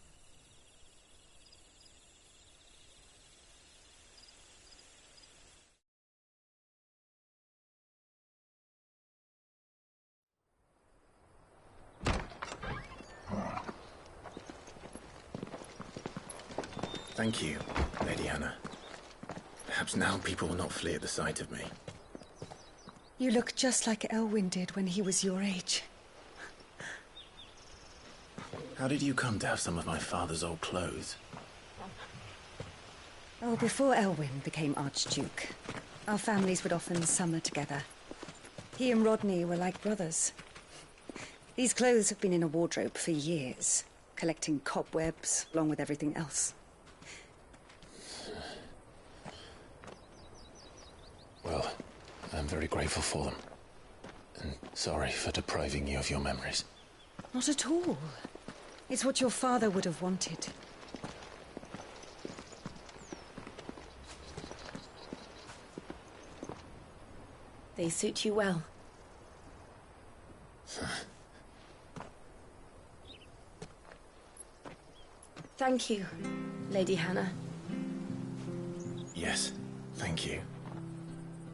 Thank you, Lady Hannah. Perhaps now people will not flee at the sight of me. You look just like Elwyn did when he was your age. How did you come to have some of my father's old clothes? Oh, before Elwyn became Archduke, our families would often summer together. He and Rodney were like brothers. These clothes have been in a wardrobe for years, collecting cobwebs along with everything else. Well, I'm very grateful for them. And sorry for depriving you of your memories. Not at all. It's what your father would have wanted. They suit you well. Thank you, Lady Hannah. Yes, thank you.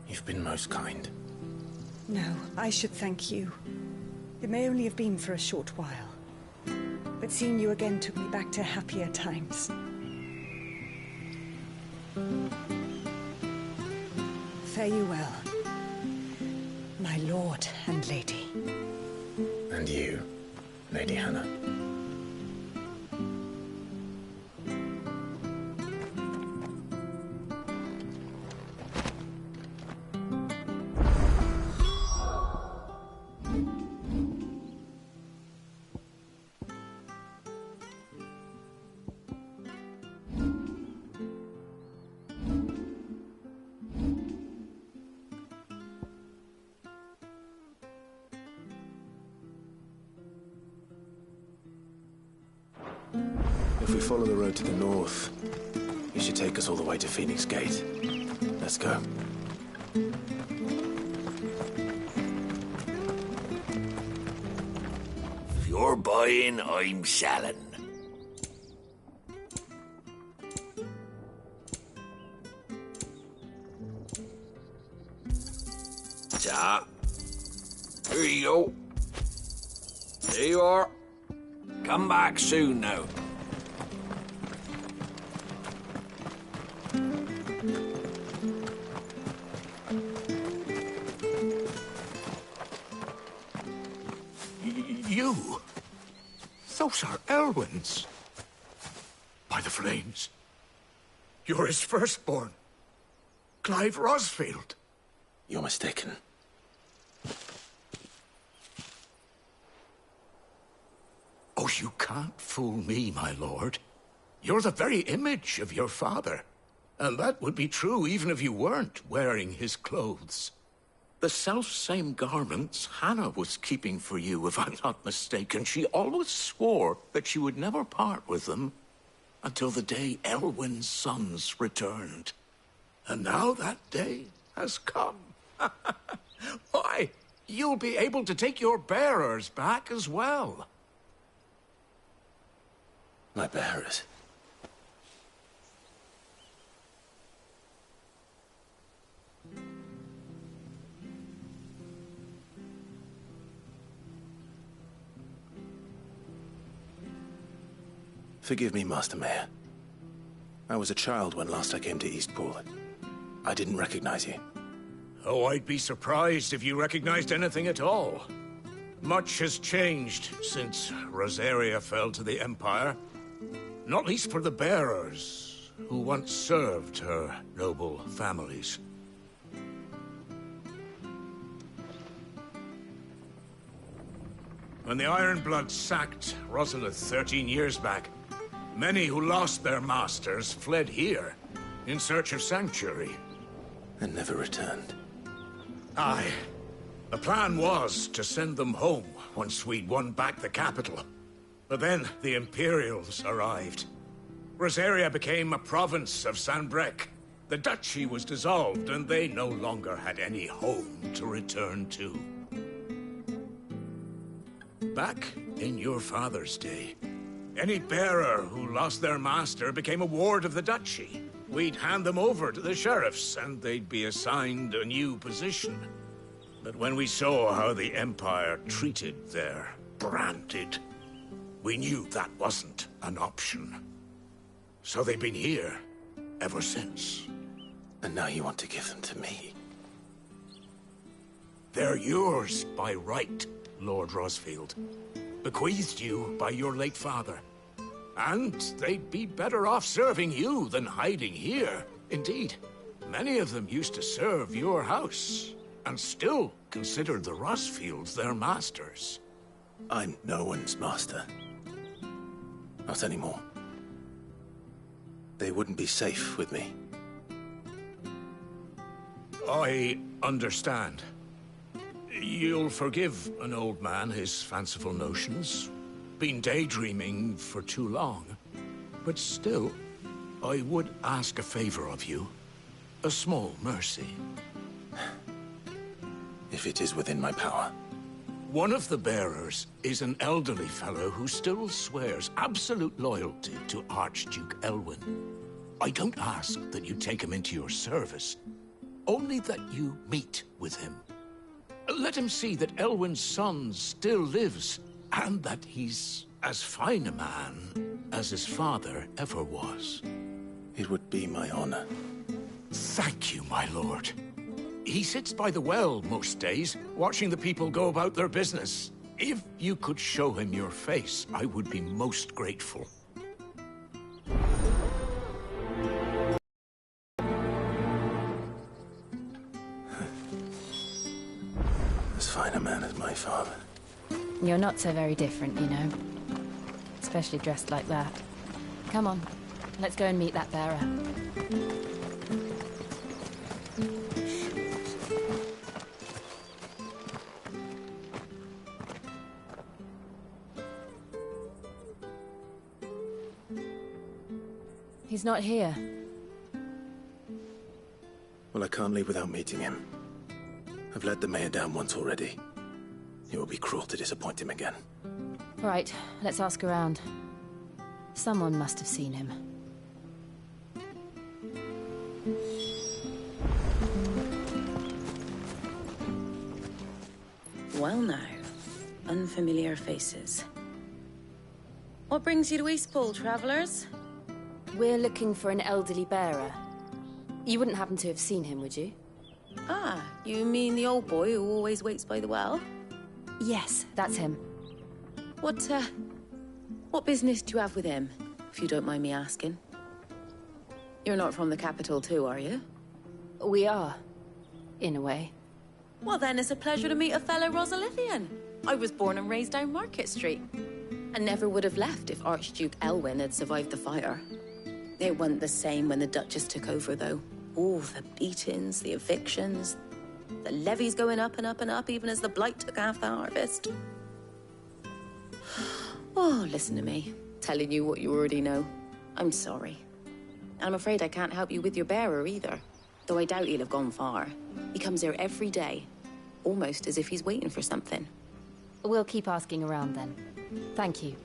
You've been most kind. No, I should thank you. It may only have been for a short while, but seeing you again took me back to happier times. Fare you well, my lord and lady. And you, Lady Hannah. If we follow the road to the north, it should take us all the way to Phoenix Gate. Let's go. If you're buying, I'm selling. Ta. Here you go. There you are. Come back soon now. You? Those are Elwyn's. By the flames. You're his firstborn. Clive Rosfield. You're mistaken. Oh, you can't fool me, my lord. You're the very image of your father. And that would be true even if you weren't wearing his clothes. The self-same garments Hannah was keeping for you, if I'm not mistaken. She always swore that she would never part with them until the day Elwyn's sons returned. And now that day has come. Why, you'll be able to take your bearers back as well. My bearers? Forgive me, Master Mayor. I was a child when last I came to Eastpool. I didn't recognize you. Oh, I'd be surprised if you recognized anything at all. Much has changed since Rosaria fell to the Empire. Not least for the bearers, who once served her noble families. When the Ironbloods sacked Rosalith 13 years back, many who lost their masters fled here in search of sanctuary. And never returned. Aye. The plan was to send them home once we'd won back the capital. But then the Imperials arrived. Rosaria became a province of Sanbreque. The duchy was dissolved, and they no longer had any home to return to. Back in your father's day, any bearer who lost their master became a ward of the duchy. We'd hand them over to the sheriffs, and they'd be assigned a new position. But when we saw how the Empire treated their branded, we knew that wasn't an option. So they've been here ever since. And now you want to give them to me? They're yours by right, Lord Rosfield. Bequeathed you by your late father. And they'd be better off serving you than hiding here. Indeed, many of them used to serve your house, and still considered the Rosfields their masters. I'm no one's master. Not anymore. They wouldn't be safe with me. I understand. You'll forgive an old man his fanciful notions. Been daydreaming for too long. But still, I would ask a favor of you. A small mercy. If it is within my power. One of the bearers is an elderly fellow who still swears absolute loyalty to Archduke Elwyn. I don't ask that you take him into your service, only that you meet with him. Let him see that Elwyn's son still lives, and that he's as fine a man as his father ever was. It would be my honor. Thank you, my lord. He sits by the well most days, watching the people go about their business. If you could show him your face, I would be most grateful. As fine a man as my father. You're not so very different, you know. Especially dressed like that. Come on, let's go and meet that bearer. He's not here. Well, I can't leave without meeting him. I've let the mayor down once already. It will be cruel to disappoint him again. Right, let's ask around. Someone must have seen him. Well now, unfamiliar faces. What brings you to Eastpool, travellers? We're looking for an elderly bearer. You wouldn't happen to have seen him, would you? Ah, you mean the old boy who always waits by the well? Yes, that's him. What business do you have with him, if you don't mind me asking? You're not from the capital too, are you? We are, in a way. Well then, it's a pleasure to meet a fellow Rosalithian. I was born and raised down Market Street, and never would have left if Archduke Elwyn had survived the fire. It wasn't the same when the Duchess took over, though. All the beatings, the evictions, the levies going up and up and up, even as the blight took half the harvest. Oh, listen to me, telling you what you already know. I'm sorry. I'm afraid I can't help you with your bearer either, though I doubt he'll have gone far. He comes here every day, almost as if he's waiting for something. We'll keep asking around then. Thank you.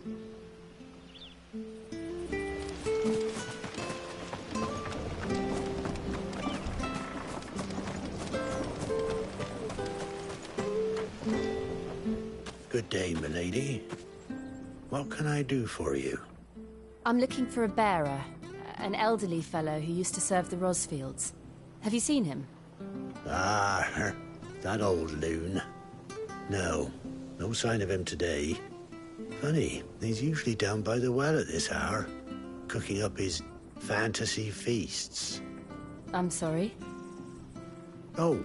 Good day, milady. What can I do for you? I'm looking for a bearer, an elderly fellow who used to serve the Rosfields. Have you seen him? Ah, that old loon. No sign of him today. Funny, he's usually down by the well at this hour, cooking up his fantasy feasts. I'm sorry? Oh,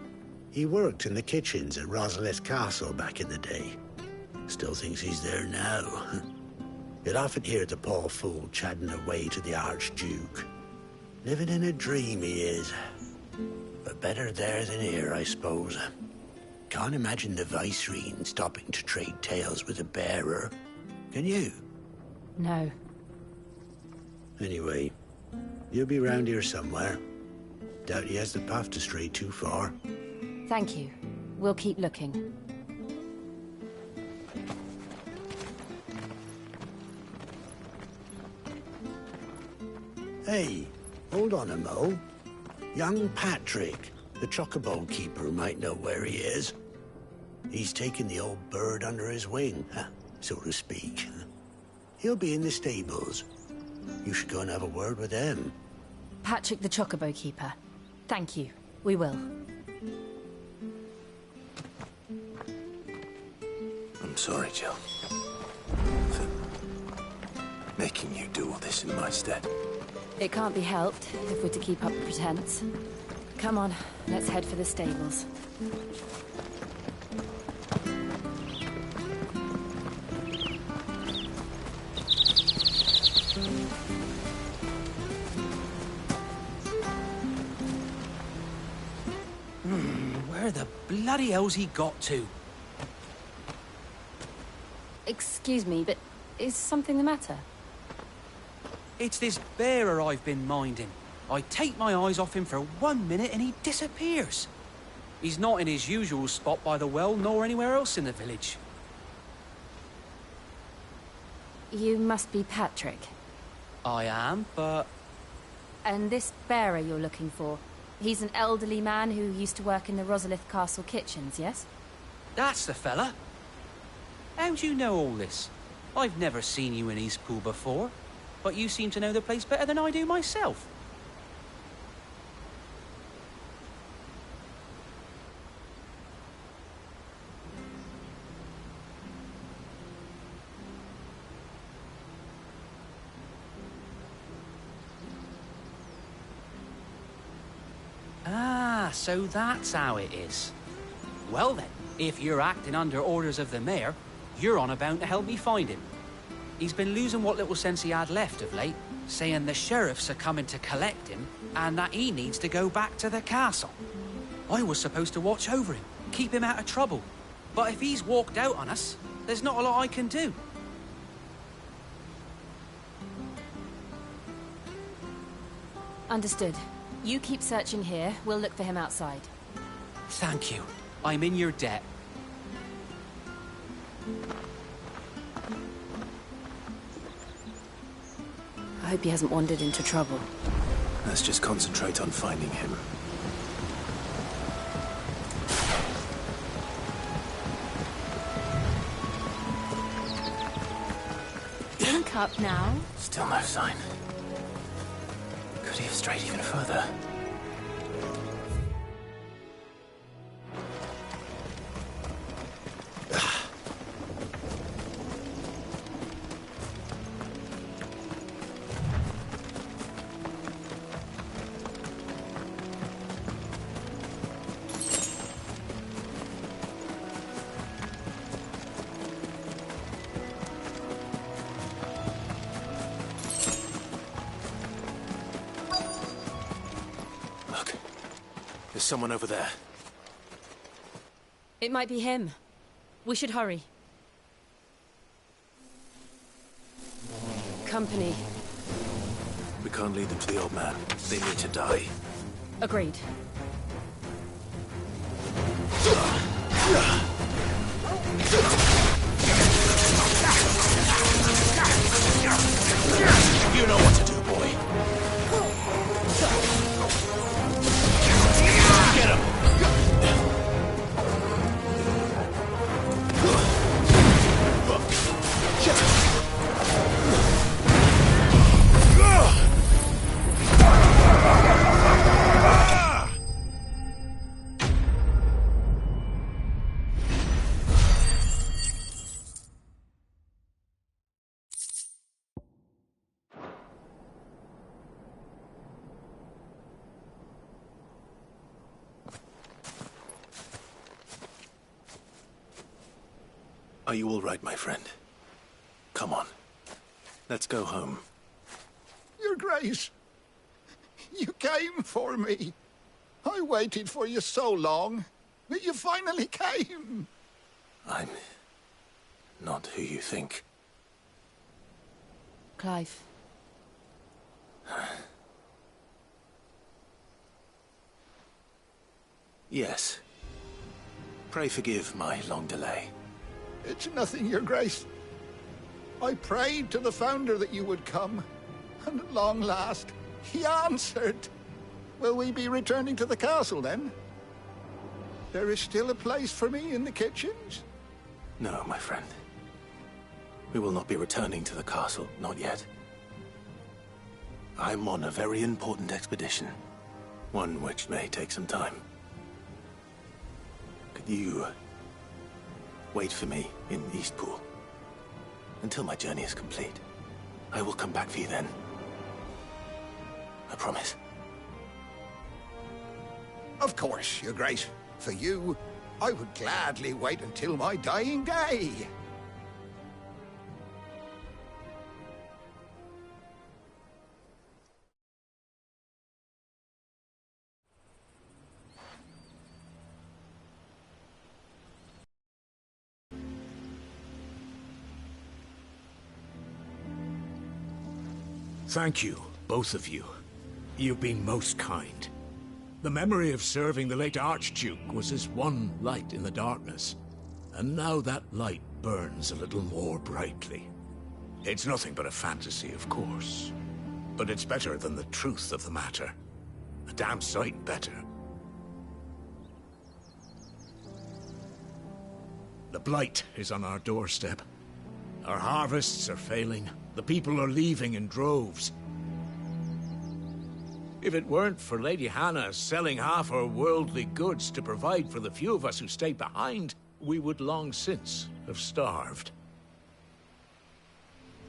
he worked in the kitchens at Rosalith Castle back in the day. Still thinks he's there now. You'd often hear the poor fool chatting away to the Archduke. Living in a dream he is. But better there than here, I suppose. Can't imagine the Viceroy stopping to trade tales with a bearer. Can you? No. Anyway, you'll be round here somewhere. Doubt he has the path to stray too far. Thank you. We'll keep looking. Hey, hold on a mo. Young Patrick, the chocobo keeper, might know where he is. He's taken the old bird under his wing, so to speak. He'll be in the stables. You should go and have a word with him. Patrick the Chocobo Keeper. Thank you. We will. I'm sorry, Jill. For making you do all this in my stead. It can't be helped if we're to keep up the pretense. Come on, let's head for the stables. Where the bloody hell's he got to? Excuse me, but is something the matter? It's this bearer I've been minding. I take my eyes off him for 1 minute and he disappears. He's not in his usual spot by the well, nor anywhere else in the village. You must be Patrick. I am, but... And this bearer you're looking for, he's an elderly man who used to work in the Rosalith Castle kitchens, yes? That's the fella. How do you know all this? I've never seen you in Eastpool before, but you seem to know the place better than I do myself. Ah, so that's how it is. Well then, if you're acting under orders of the mayor, you're on about to help me find him. He's been losing what little sense he had left of late, saying the sheriffs are coming to collect him and that he needs to go back to the castle. I was supposed to watch over him, keep him out of trouble. But if he's walked out on us, there's not a lot I can do. Understood. You keep searching here, we'll look for him outside. Thank you. I'm in your debt. I hope he hasn't wandered into trouble. Let's just concentrate on finding him. Drink up now. Still no sign. Could he have strayed even further? There's someone over there. It might be him. We should hurry. Company. We can't lead them to the old man. They need to die. Agreed. You know what to do, boy. Get him! Are you all right, my friend? Come on. Let's go home. Your Grace, you came for me. I waited for you so long, but you finally came. I'm not who you think. Clive. Yes. Pray forgive my long delay. It's nothing, Your Grace. I prayed to the Founder that you would come, and at long last, he answered. Will we be returning to the castle, then? There is still a place for me in the kitchens? No, my friend. We will not be returning to the castle, not yet. I'm on a very important expedition, one which may take some time. Could you wait for me in Eastpool until my journey is complete? I will come back for you then. I promise. Of course, Your Grace. For you, I would gladly wait until my dying day. Thank you, both of you. You've been most kind. The memory of serving the late Archduke was as one light in the darkness, and now that light burns a little more brightly. It's nothing but a fantasy, of course, but it's better than the truth of the matter. A damn sight better. The blight is on our doorstep. Our harvests are failing. The people are leaving in droves. If it weren't for Lady Hannah selling half her worldly goods to provide for the few of us who stayed behind, we would long since have starved.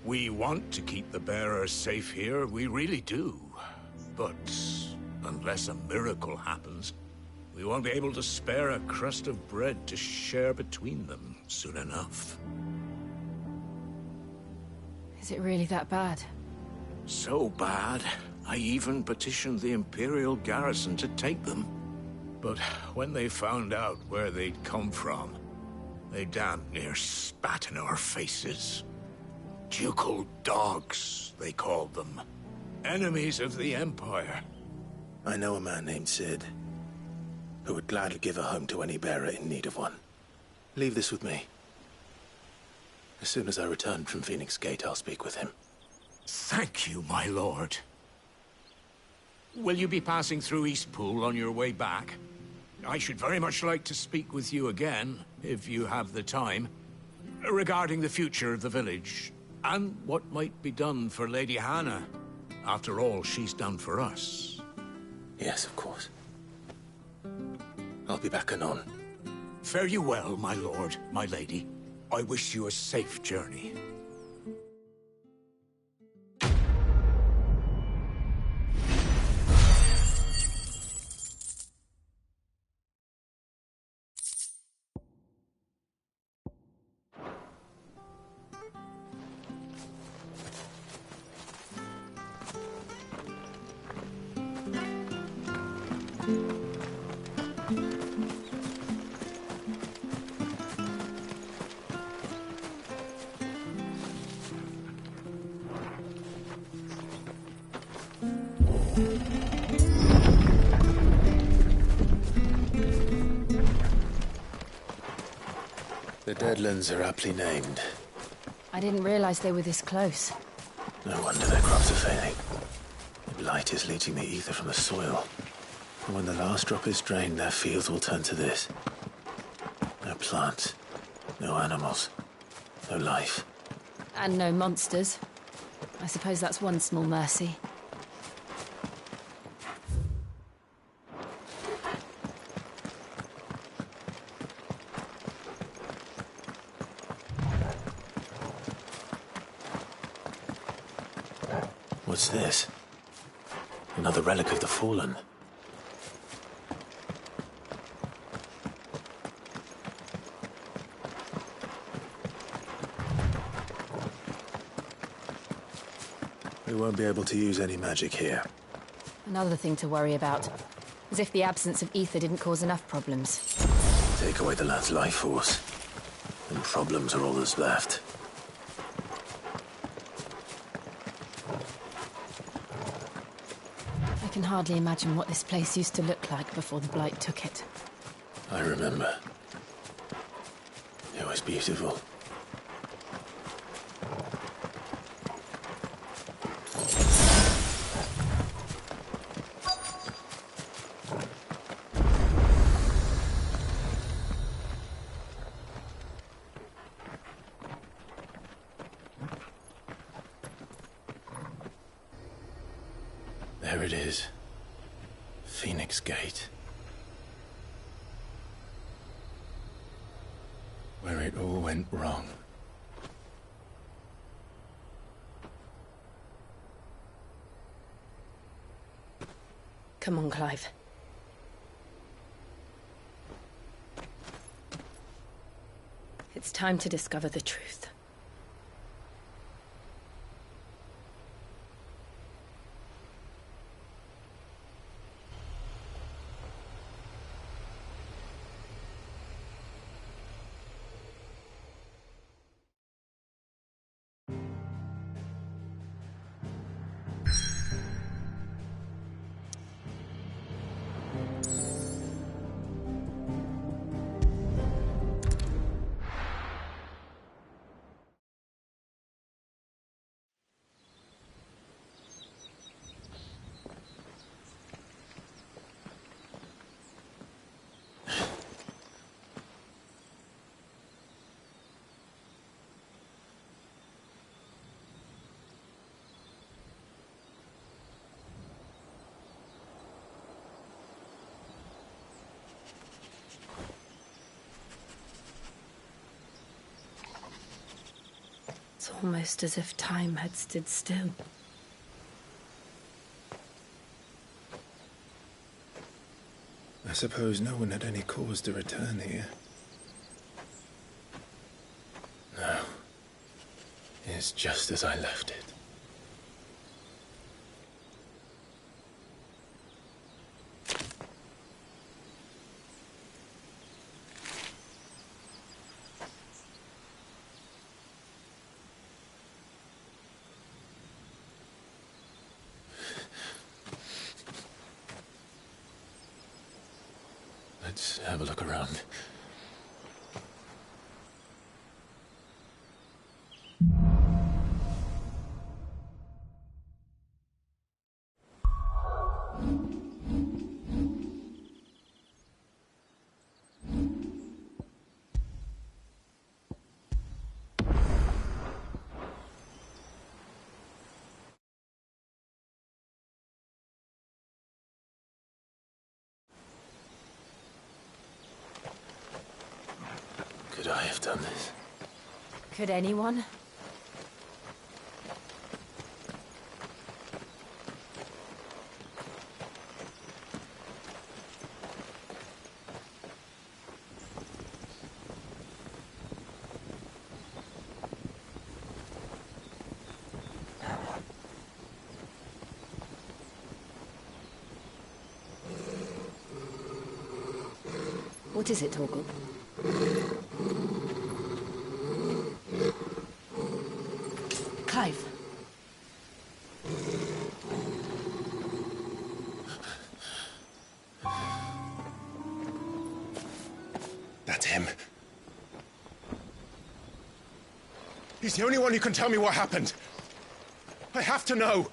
We want to keep the bearers safe here, we really do. But unless a miracle happens, we won't be able to spare a crust of bread to share between them soon enough. Is it really that bad? So bad, I even petitioned the Imperial garrison to take them. But when they found out where they'd come from, they damn near spat in our faces. Ducal dogs, they called them. Enemies of the Empire. I know a man named Sid, who would gladly give a home to any bearer in need of one. Leave this with me. As soon as I return from Phoenix Gate, I'll speak with him. Thank you, my lord. Will you be passing through Eastpool on your way back? I should very much like to speak with you again, if you have the time, regarding the future of the village, and what might be done for Lady Hannah, after all she's done for us. Yes, of course. I'll be back anon. Fare you well, my lord, my lady. I wish you a safe journey. The Deadlands are aptly named. I didn't realize they were this close. No wonder their crops are failing. The blight is leaching the ether from the soil. And when the last drop is drained, their fields will turn to this. No plants, no animals, no life. And no monsters. I suppose that's one small mercy. What's this? Another relic of the Fallen. We won't be able to use any magic here. Another thing to worry about. As if the absence of ether didn't cause enough problems. Take away the lad's life force, and problems are all that's left. I can hardly imagine what this place used to look like before the Blight took it. I remember. It was beautiful. There it is. Phoenix Gate. Where it all went wrong. Come on, Clive. It's time to discover the truth. It's almost as if time had stood still. I suppose no one had any cause to return here. No. It's just as I left it. Let's have a look around. Could I have done this? Could anyone? What is it, Torgal? Clive. That's him. He's the only one who can tell me what happened. I have to know.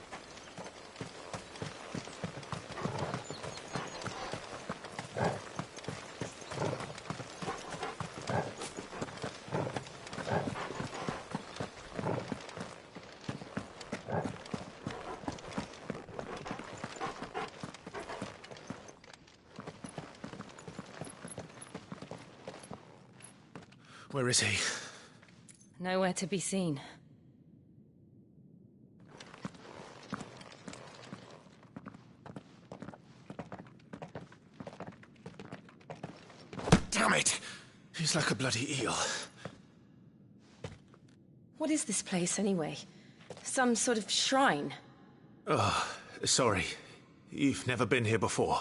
Where is he? Nowhere to be seen. Damn it! He's like a bloody eel. What is this place, anyway? Some sort of shrine? Oh, sorry. You've never been here before.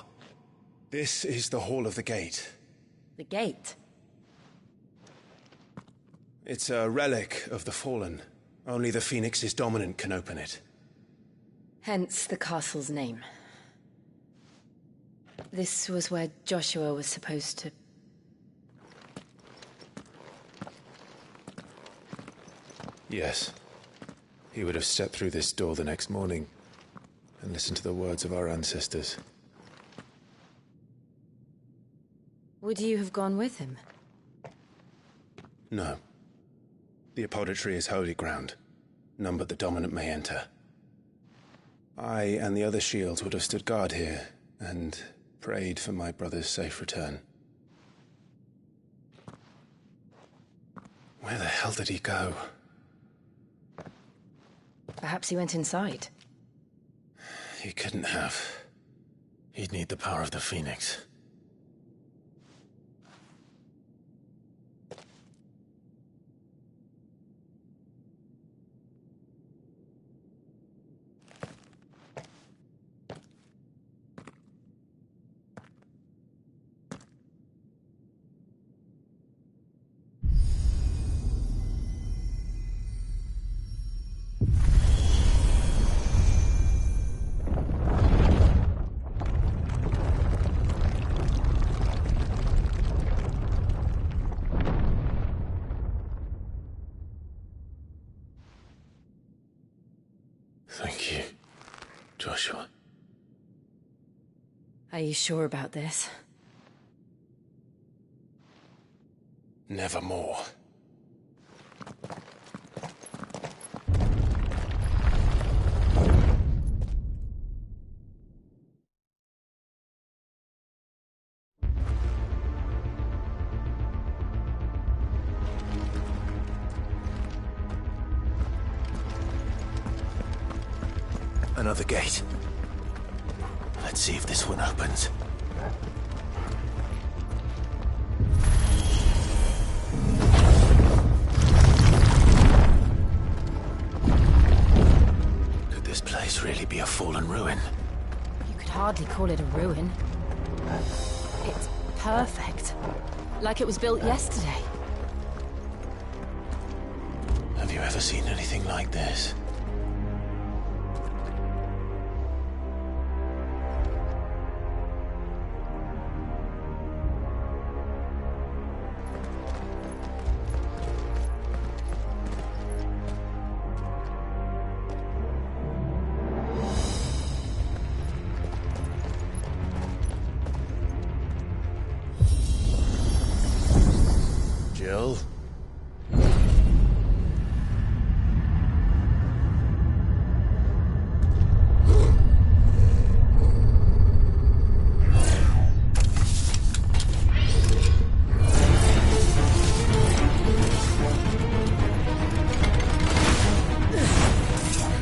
This is the Hall of the Gate. The gate? It's a relic of the Fallen. Only the Phoenix's dominant can open it. Hence the castle's name. This was where Joshua was supposed to... Yes. He would have stepped through this door the next morning and listened to the words of our ancestors. Would you have gone with him? No. The apodatory is holy ground. None but the dominant may enter. I and the other shields would have stood guard here and prayed for my brother's safe return. Where the hell did he go? Perhaps he went inside. He couldn't have. He'd need the power of the Phoenix. Thank you, Joshua. Are you sure about this? Nevermore. Another gate. Let's see if this one opens. Could this place really be a fallen ruin? You could hardly call it a ruin. It's perfect. Like it was built yesterday. Have you ever seen anything like this? Jill?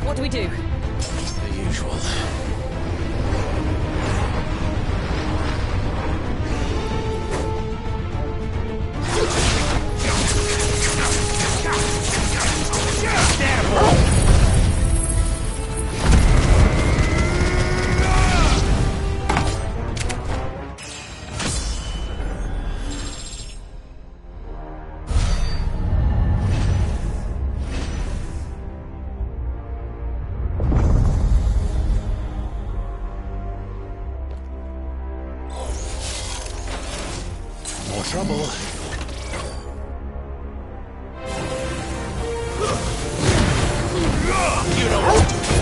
What do we do? The usual. More trouble. You know what to do.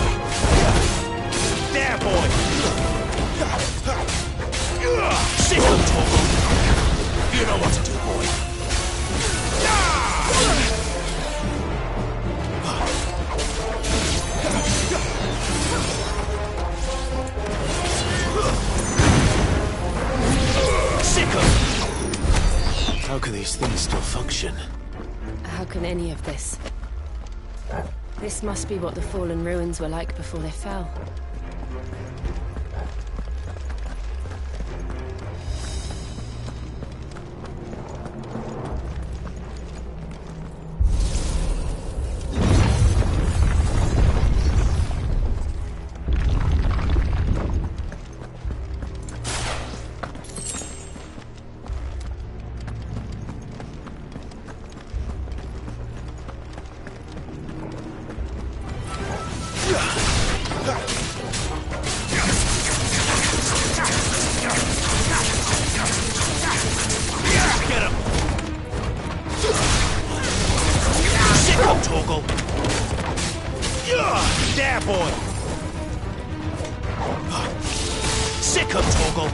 There, boy. Sick of talk. You know what to do, boy. Sick of. How can these things still function? How can any of this? This must be what the fallen ruins were like before they fell. Torgal. There, boy. Sick him, Torgal.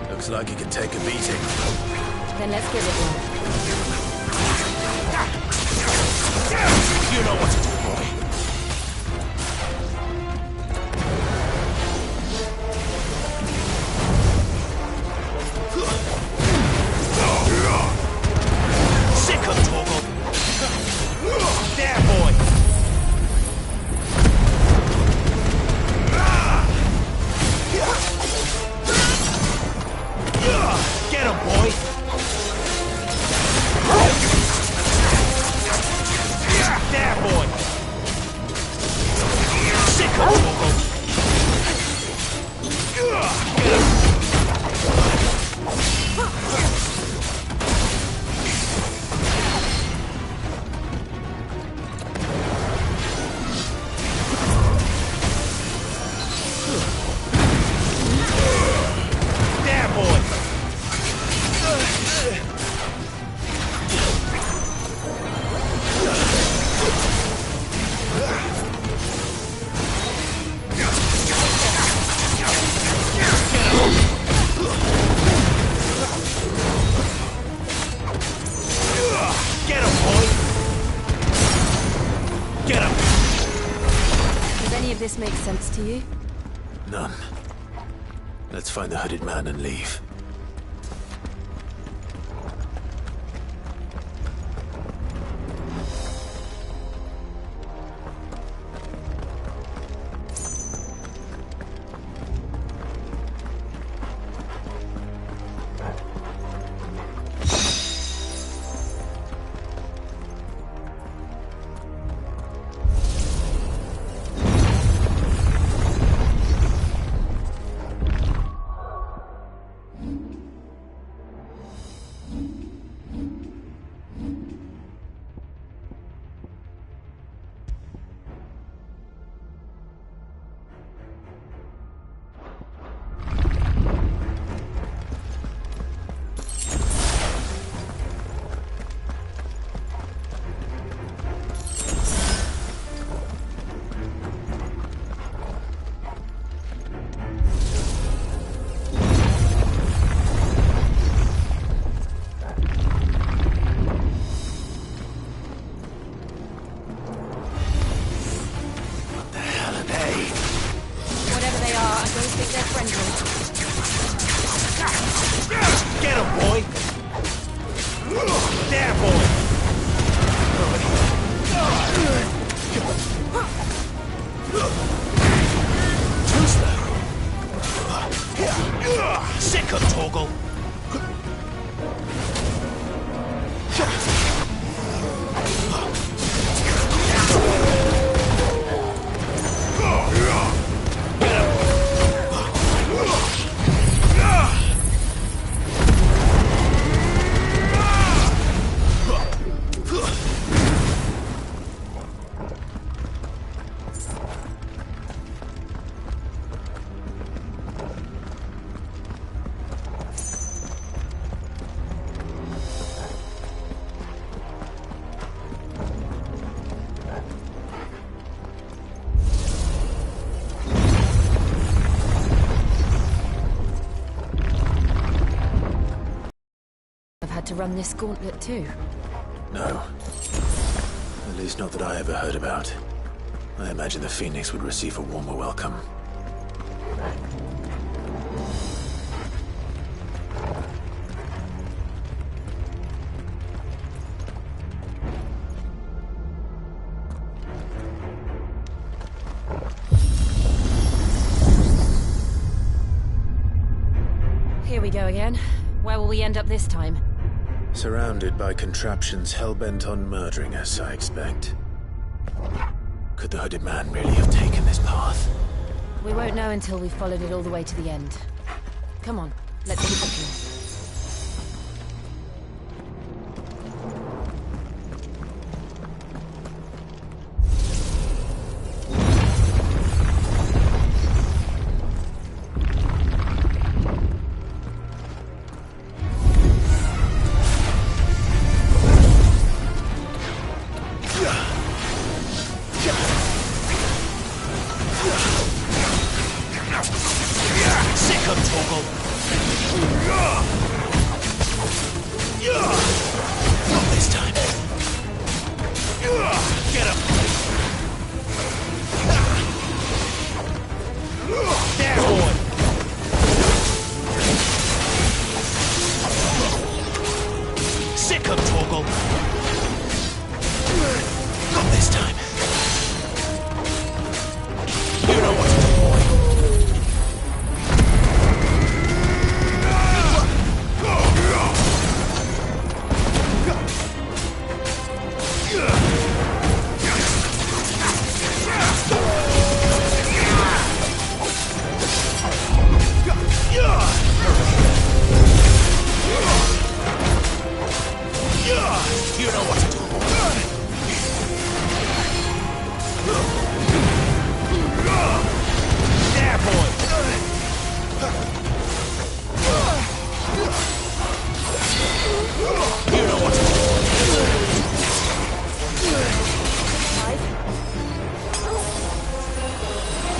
Looks like he can take a beating. Then let's give it one. You know what to do, boy. Sick him, Torgal. There, boy. Get him, boy! There, boy! Sick him, Torgal! There, boy! Get him, boy! Get him! Does any of this make sense to you? None. Let's find the hooded man and leave. Whatever they are, I don't think they're friendly. Get him, boy! There, boy! Too slow. Sick him, Torgal! To run this gauntlet too? No. At least not that I ever heard about. I imagine the Phoenix would receive a warmer welcome. Here we go again. Where will we end up this time? Surrounded by contraptions hell-bent on murdering us, I expect. Could the hooded man really have taken this path? We won't know until we've followed it all the way to the end. Come on, let's keep looking.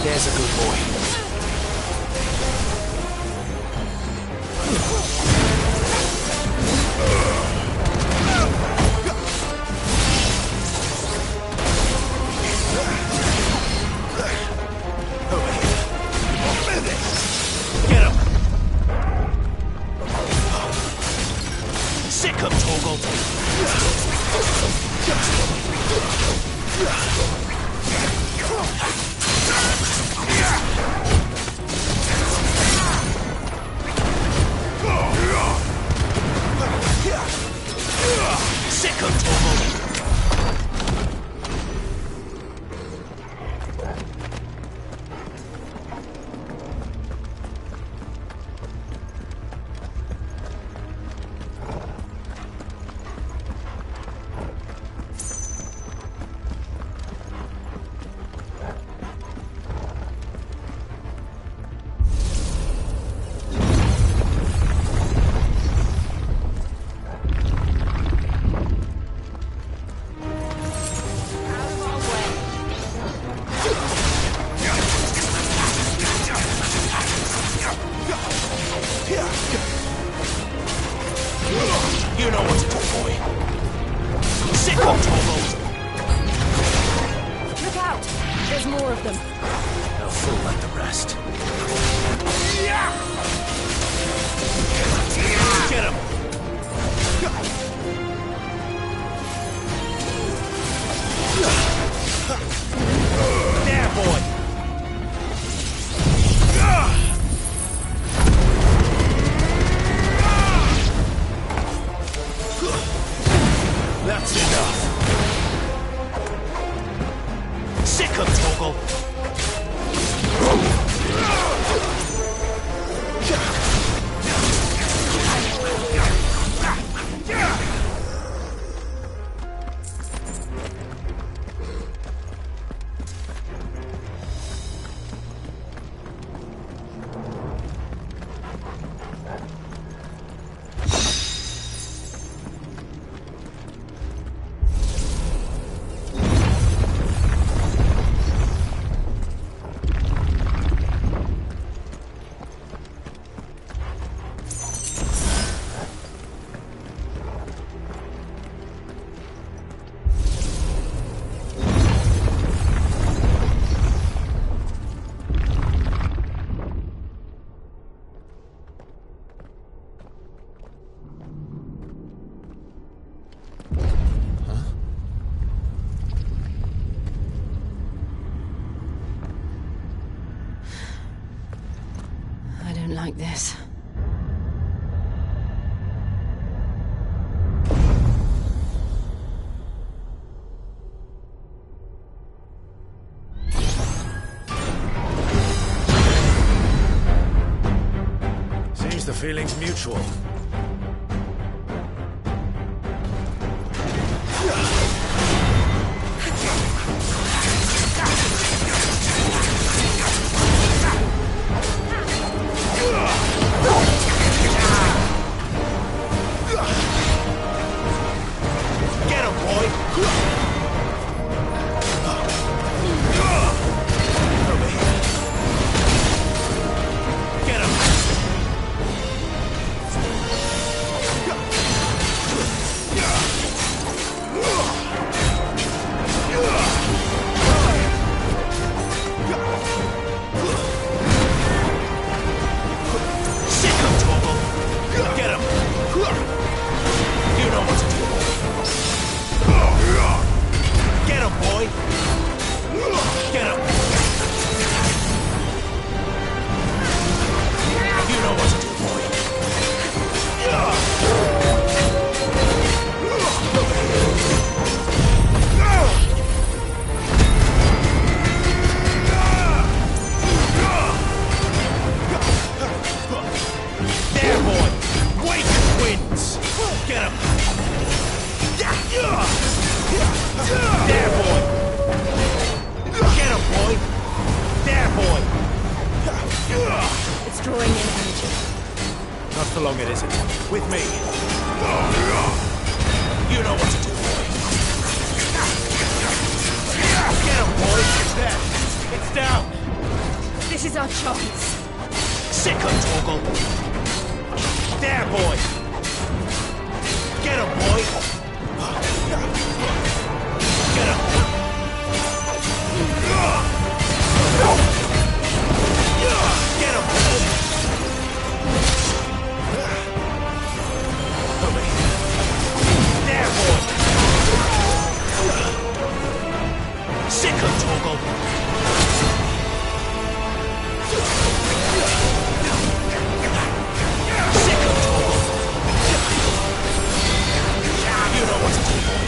There's a good boy. Get him! Sick him, Torgal! Sick him, Torgal! You know what to do, boy. Sick on Torgal! Look out! There's more of them. They'll fall like the rest. Get him! There, boy! That's enough. Sick of Torgal. I don't like this. feeling's mutual. Get him, boy! Get him! Sick of trouble! Get him! You know what to do. Get him, boy! Get him! You know what to do, boy. There, boy! Wake wins! Get him! There, boy! Get him, boy! There, boy! It's drawing in energy. Not for long it isn't. With me. You know what to do, boy. Get him, boy! There! It's down! This is our chance. Sick of Torgal! There, boy! Get him, boy! Get him! Get him, boy! There, boy! Sick of Torgal! You know what to do, boy.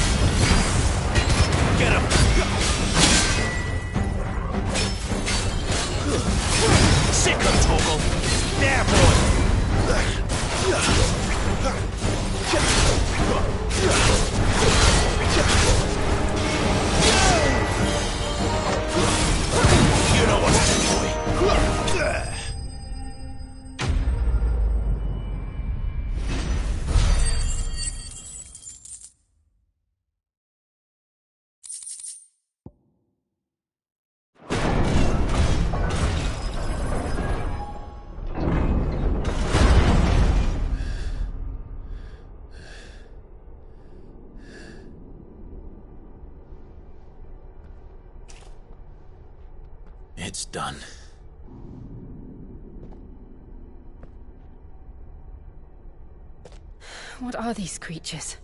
Get him. Sick of Torgal. There, boy. You know what to do, boy. It's done. What are these creatures?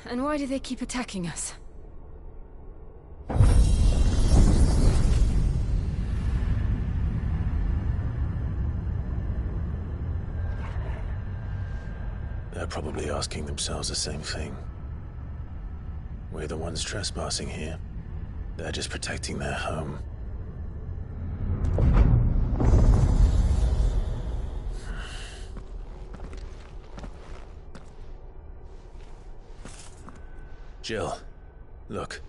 And why do they keep attacking us? They're probably asking themselves the same thing. We're the ones trespassing here. They're just protecting their home. Jill, look.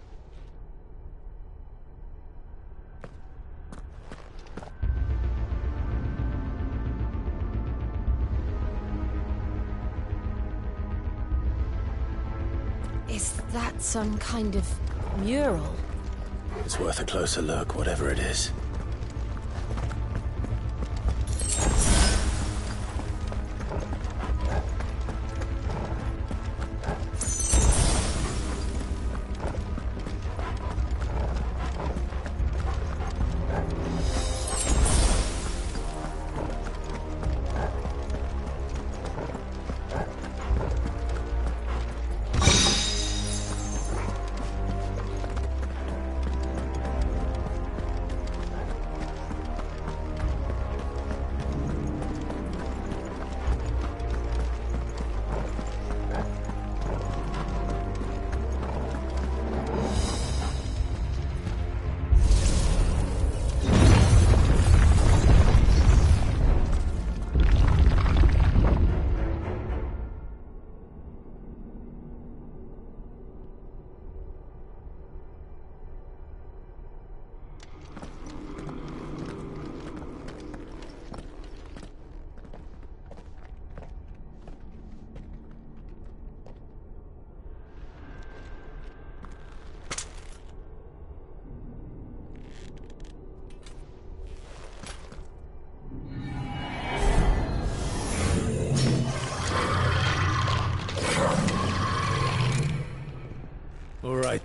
Is that some kind of mural? It's worth a closer look, whatever it is.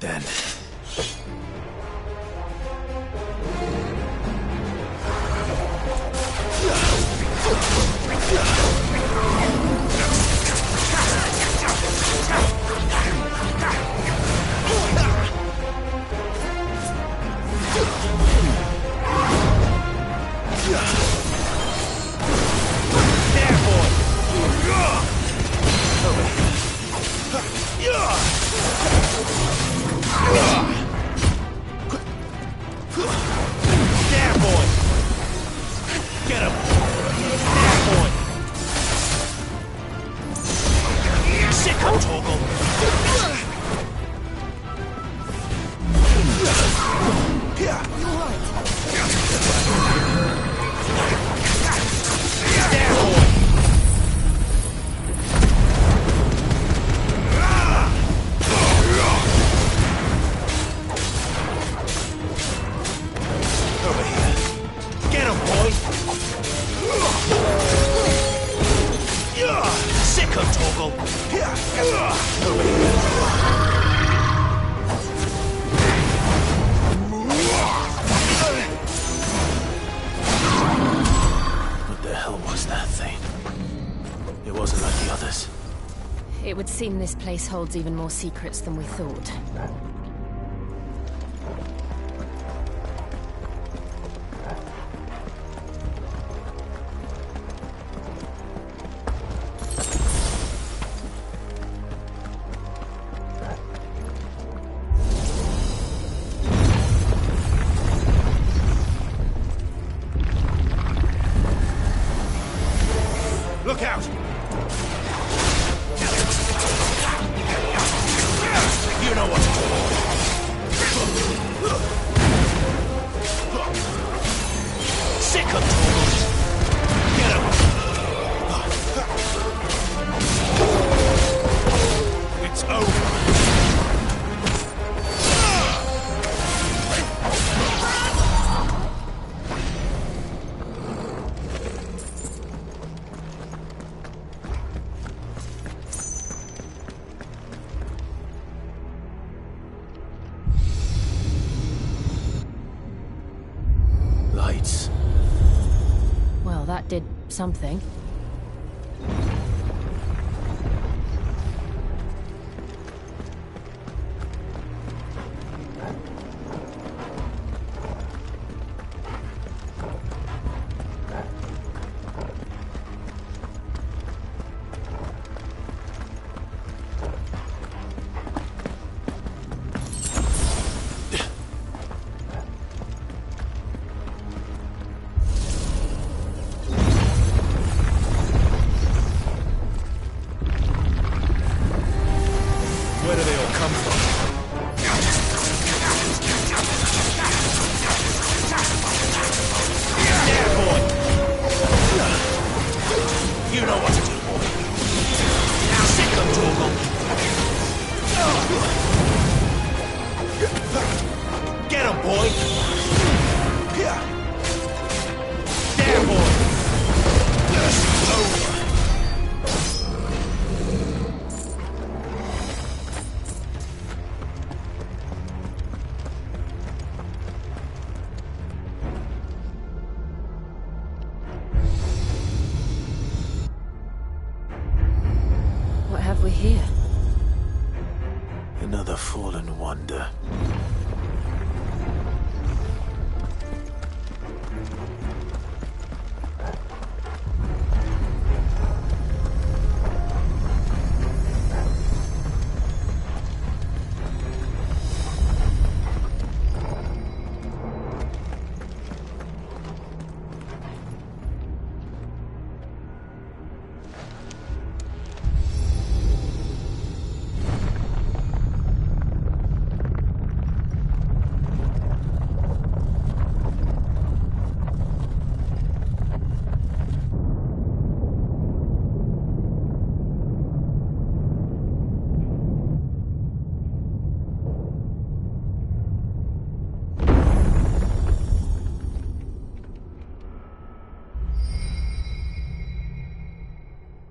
right then. It would seem this place holds even more secrets than we thought. Look out! You know what to do. Sick of tools. Get him. It's over. Lights. Well, that did something. Where do they all come from? Yeah, boy. You know what to do, boy. Now sick of Torgal. Get him, boy. There, boy. This is over. What have we here? Another fallen wonder.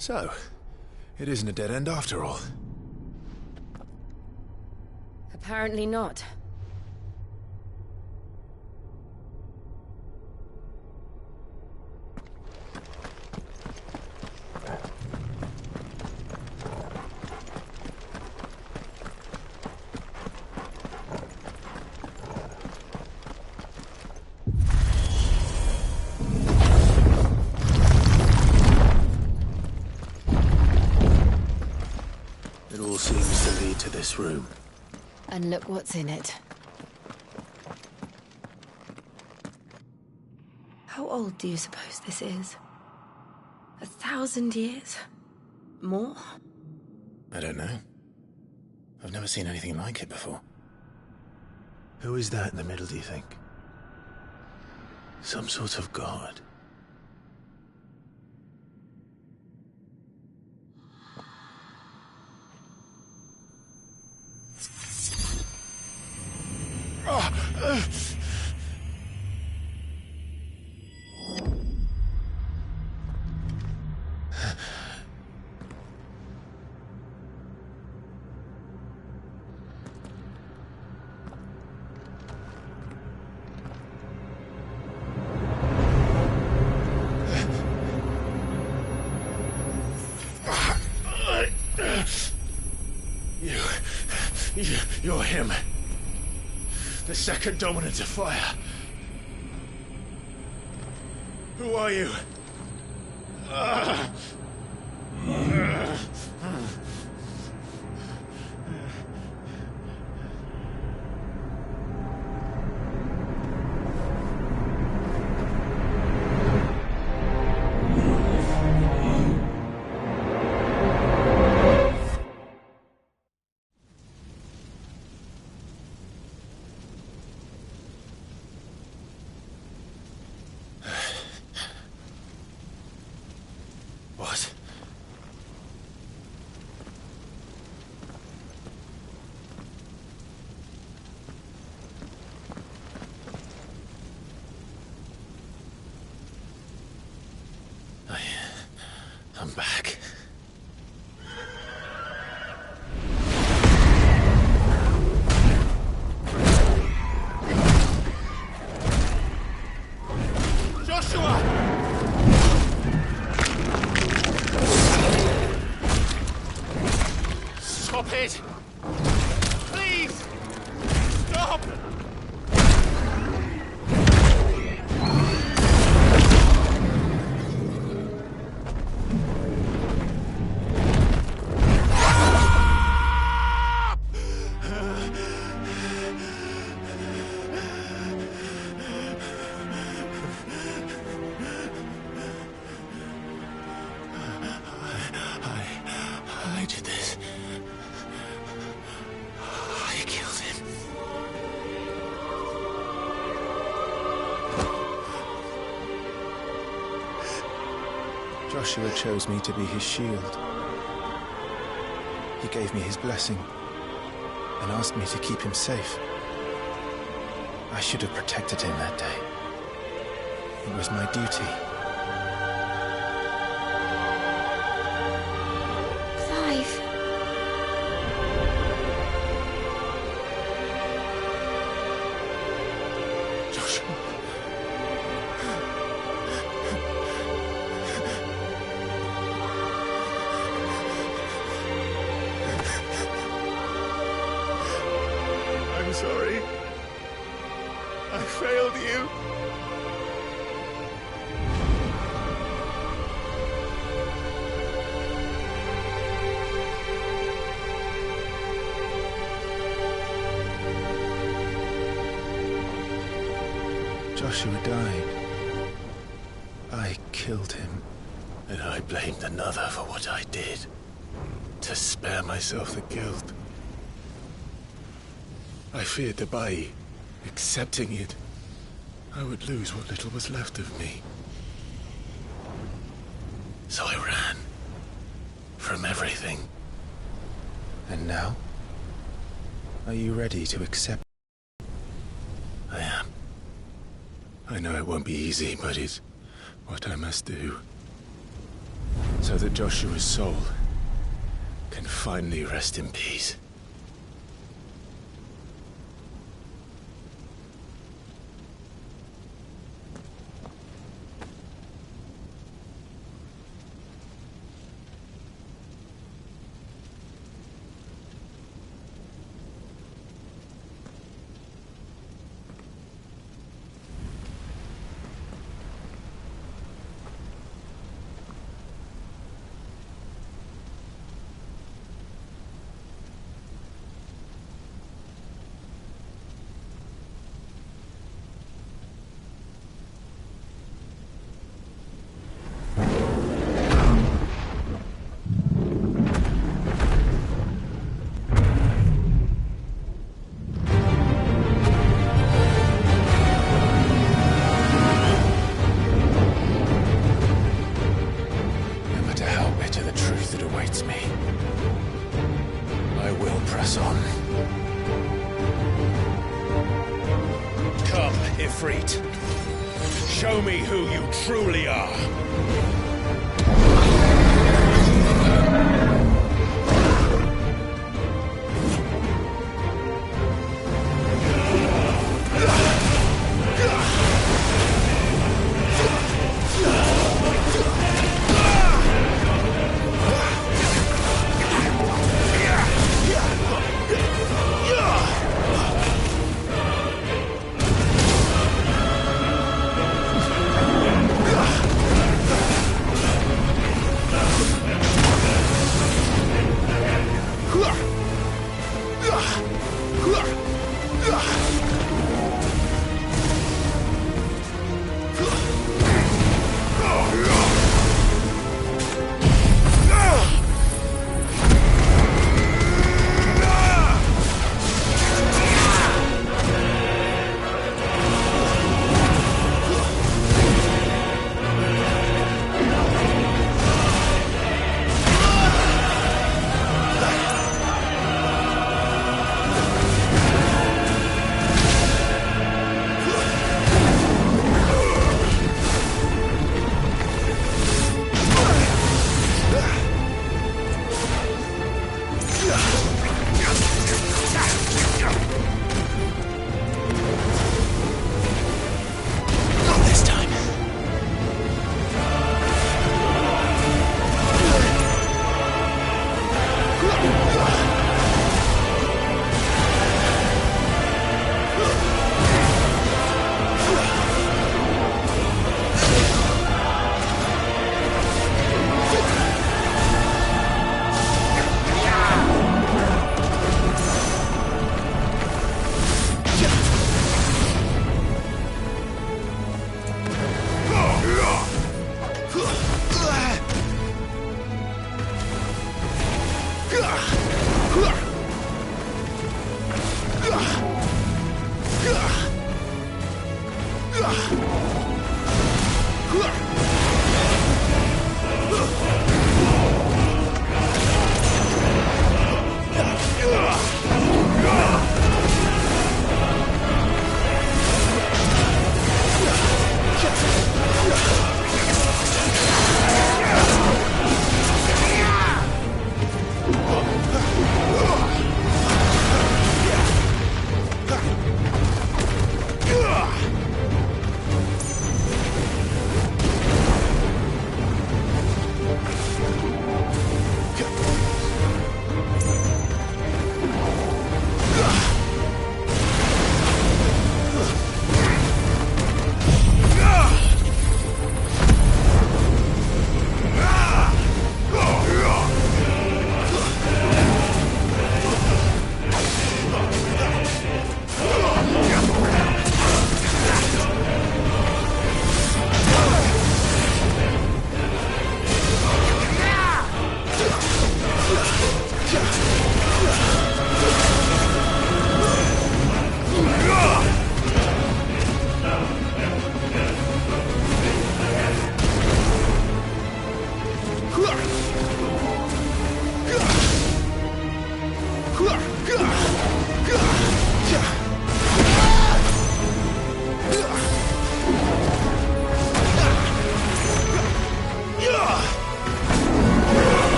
So, it isn't a dead end after all. A Apparently not. It all seems to lead to this room. And look what's in it. How old do you suppose this is? 1,000 years? More? I don't know. I've never seen anything like it before. Who is that in the middle, do you think? Some sort of god? You're him. The second dominant of fire. Who are you? What? I'm back. Joshua! Stop it! Please! Stop! I did this. I killed him. Joshua chose me to be his shield. He gave me his blessing and asked me to keep him safe. I should have protected him that day. It was my duty. Clive. Joshua. I'm sorry. I failed you. Joshua died. I killed him. And I blamed another for what I did. To spare myself the guilt. I feared that by accepting it, I would lose what little was left of me. So I ran. From everything. And now? Are you ready to accept? I am. I know it won't be easy, but it's what I must do. So that Joshua's soul can finally rest in peace. to the truth that awaits me. I will press on. Come, Ifrit. Show me who you truly are.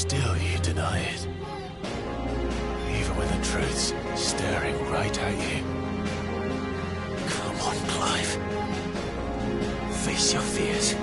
still you deny it. Even when the truth's staring right at you. Come on, Clive. Face your fears.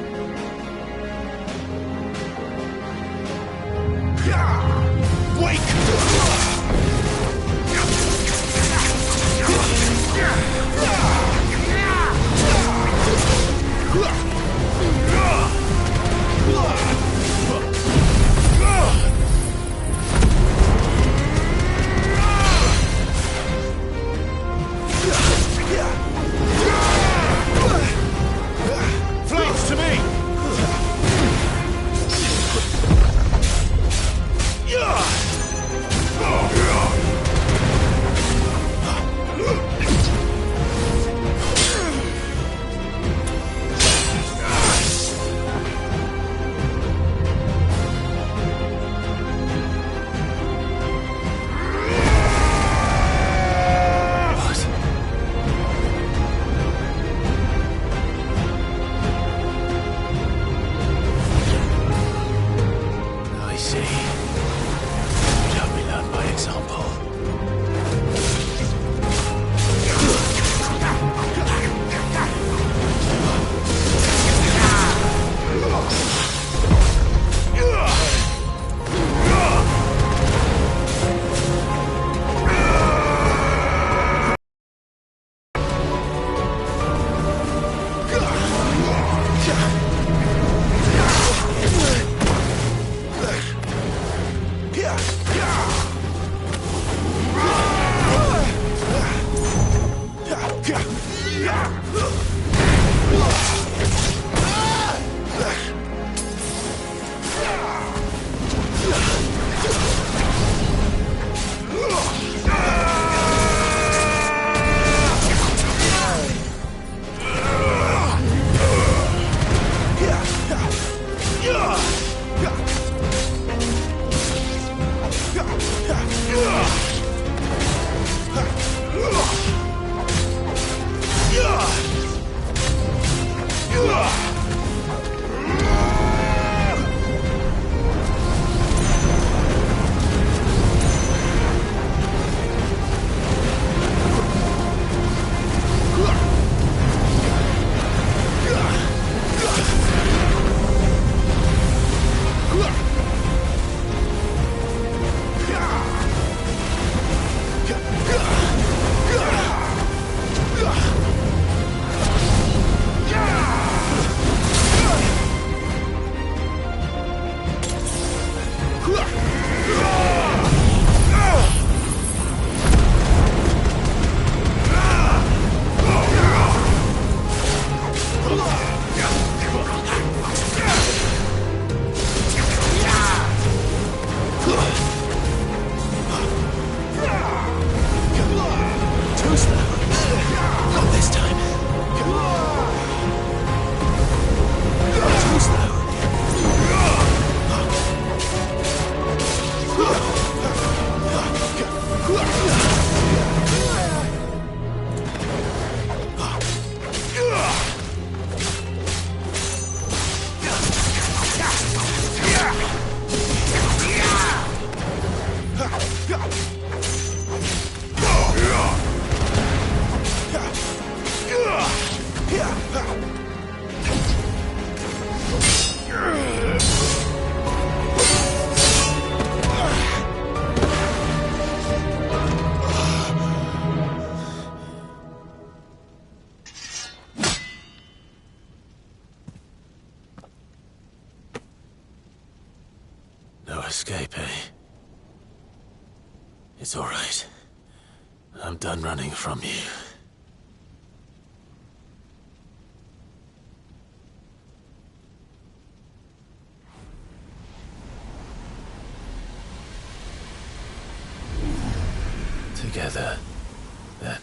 Flames to me! I see. You'd have me learn by example. No escape, eh? It's all right. I'm done running from you. Together, then.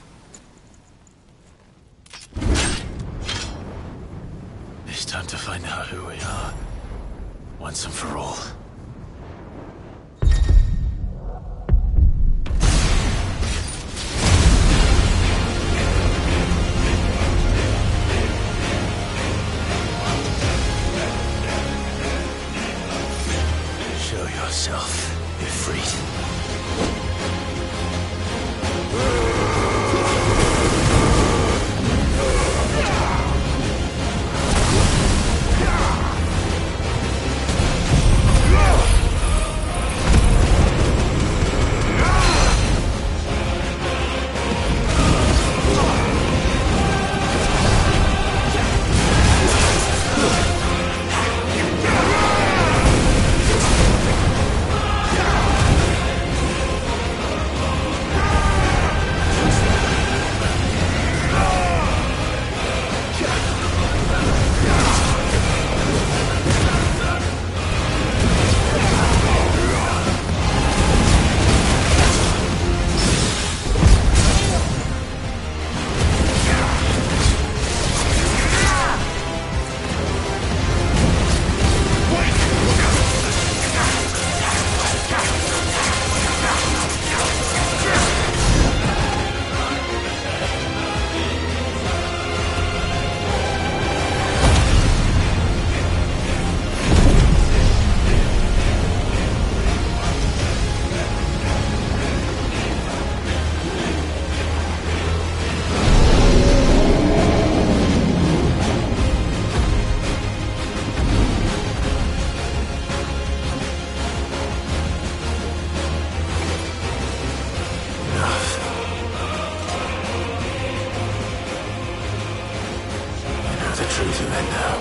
It's time to find out who we are, once and for all. Show yourself. yourself, Ifrit. Truth of it now.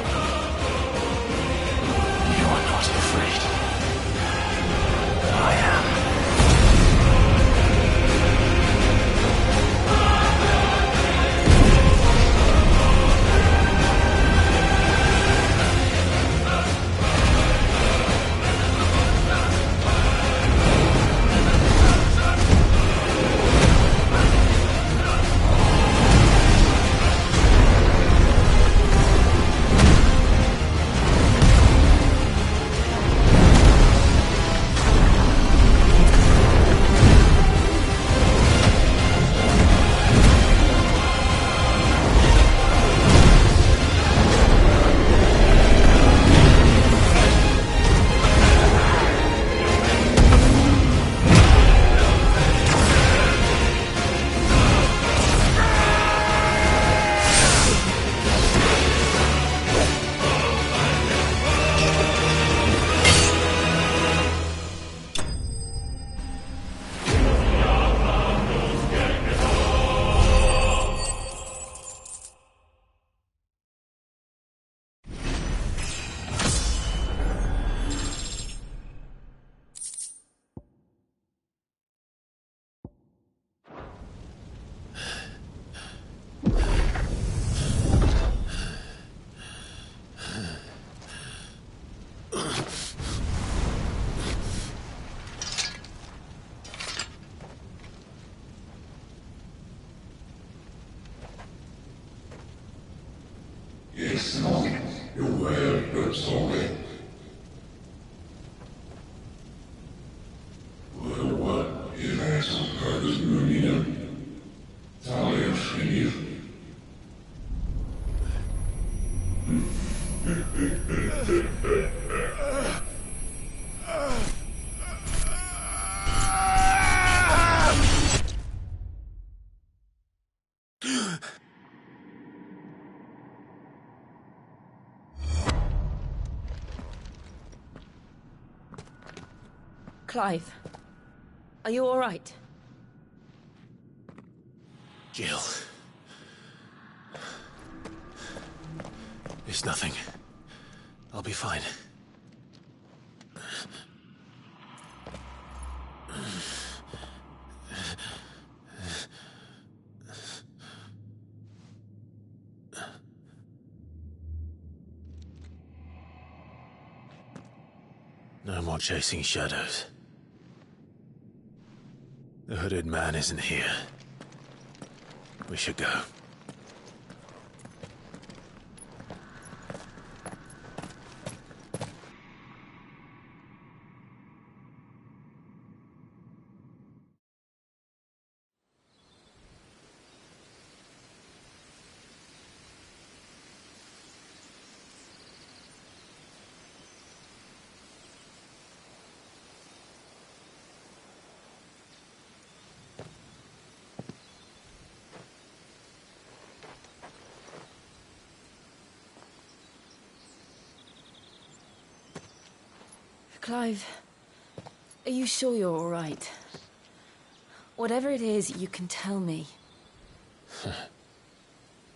You are not afraid. I am. Clive, are you all right? Jill. It's nothing. I'll be fine. No more chasing shadows. The hooded man isn't here. We should go. Clive, are you sure you're all right? Whatever it is, you can tell me.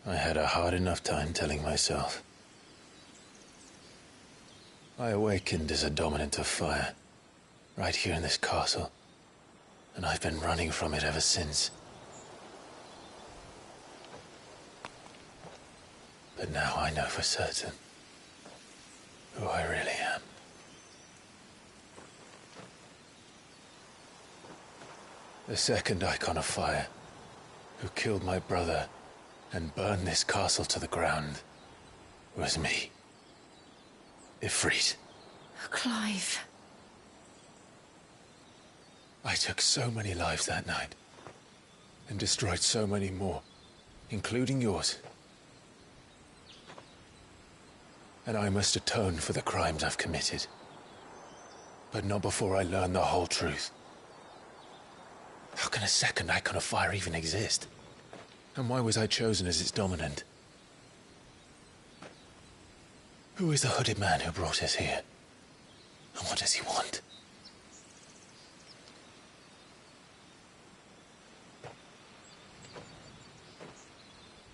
I had a hard enough time telling myself. I awakened as a dominant of fire, right here in this castle, and I've been running from it ever since. But now I know for certain who I really am. The second icon of fire, who killed my brother and burned this castle to the ground, was me. Ifrit. Clive. I took so many lives that night, and destroyed so many more, including yours. And I must atone for the crimes I've committed. But not before I learn the whole truth. How can a second icon of fire even exist? And why was I chosen as its dominant? Who is the hooded man who brought us here? And what does he want?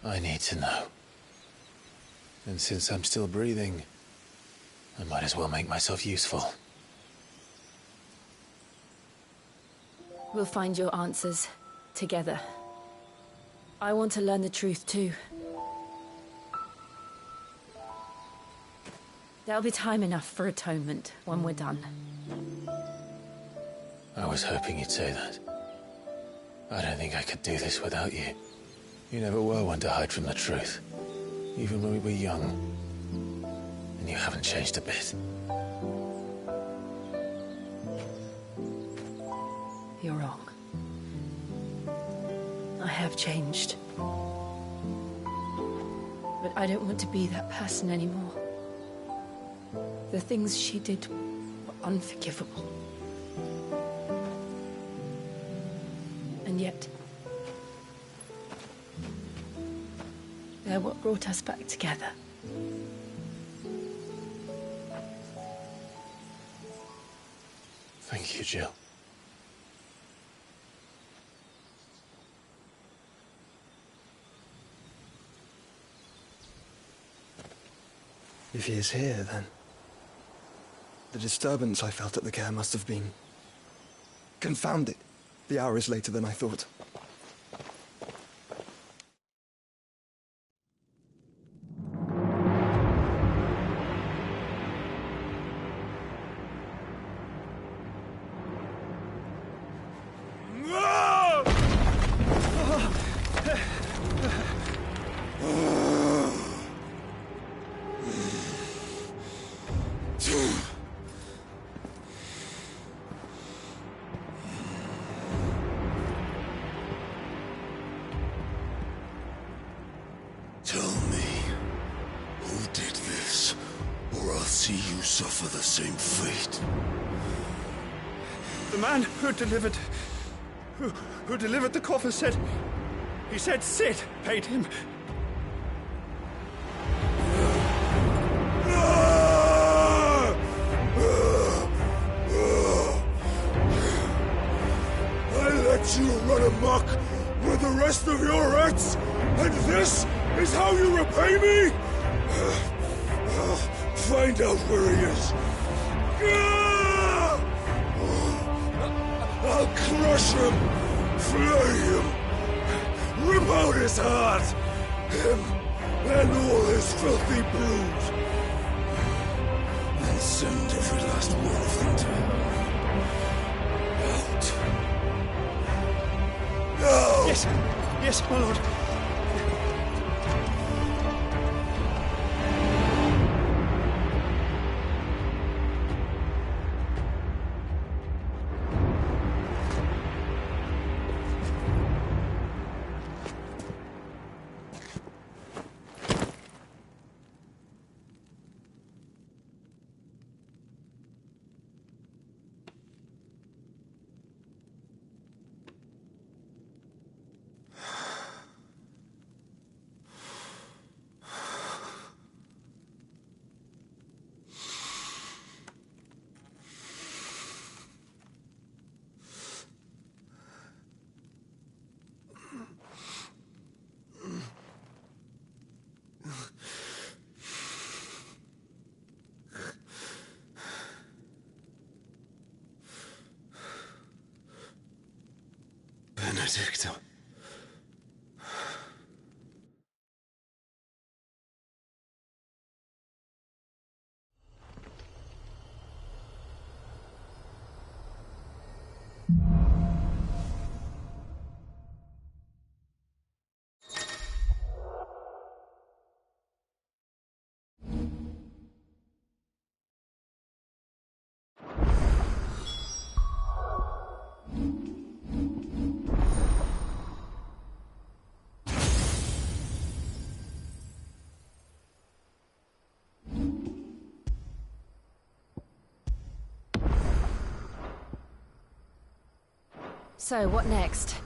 I need to know. And since I'm still breathing, I might as well make myself useful. We'll find your answers together. I want to learn the truth too. There'll be time enough for atonement when we're done. I was hoping you'd say that. I don't think I could do this without you. You never were one to hide from the truth, even when we were young. And you haven't changed a bit. You're wrong. I have changed. But I don't want to be that person anymore. The things she did were unforgivable. And yet, they're what brought us back together. Thank you, Jill. If he is here, then the disturbance I felt at the care must have been confounded. The hour is later than I thought. Tell me, who did this, or I'll see you suffer the same fate. The man who delivered the coffer said... He said Sid paid him. I let you run amok with the rest of your acts, and this is how you repay me? Find out where he is. I'll crush him, flay him, rip out his heart, him and all his filthy brood, and send every last one of them to hell. Out. Now! Yes, yes, my lord. Benedicto. So, what next?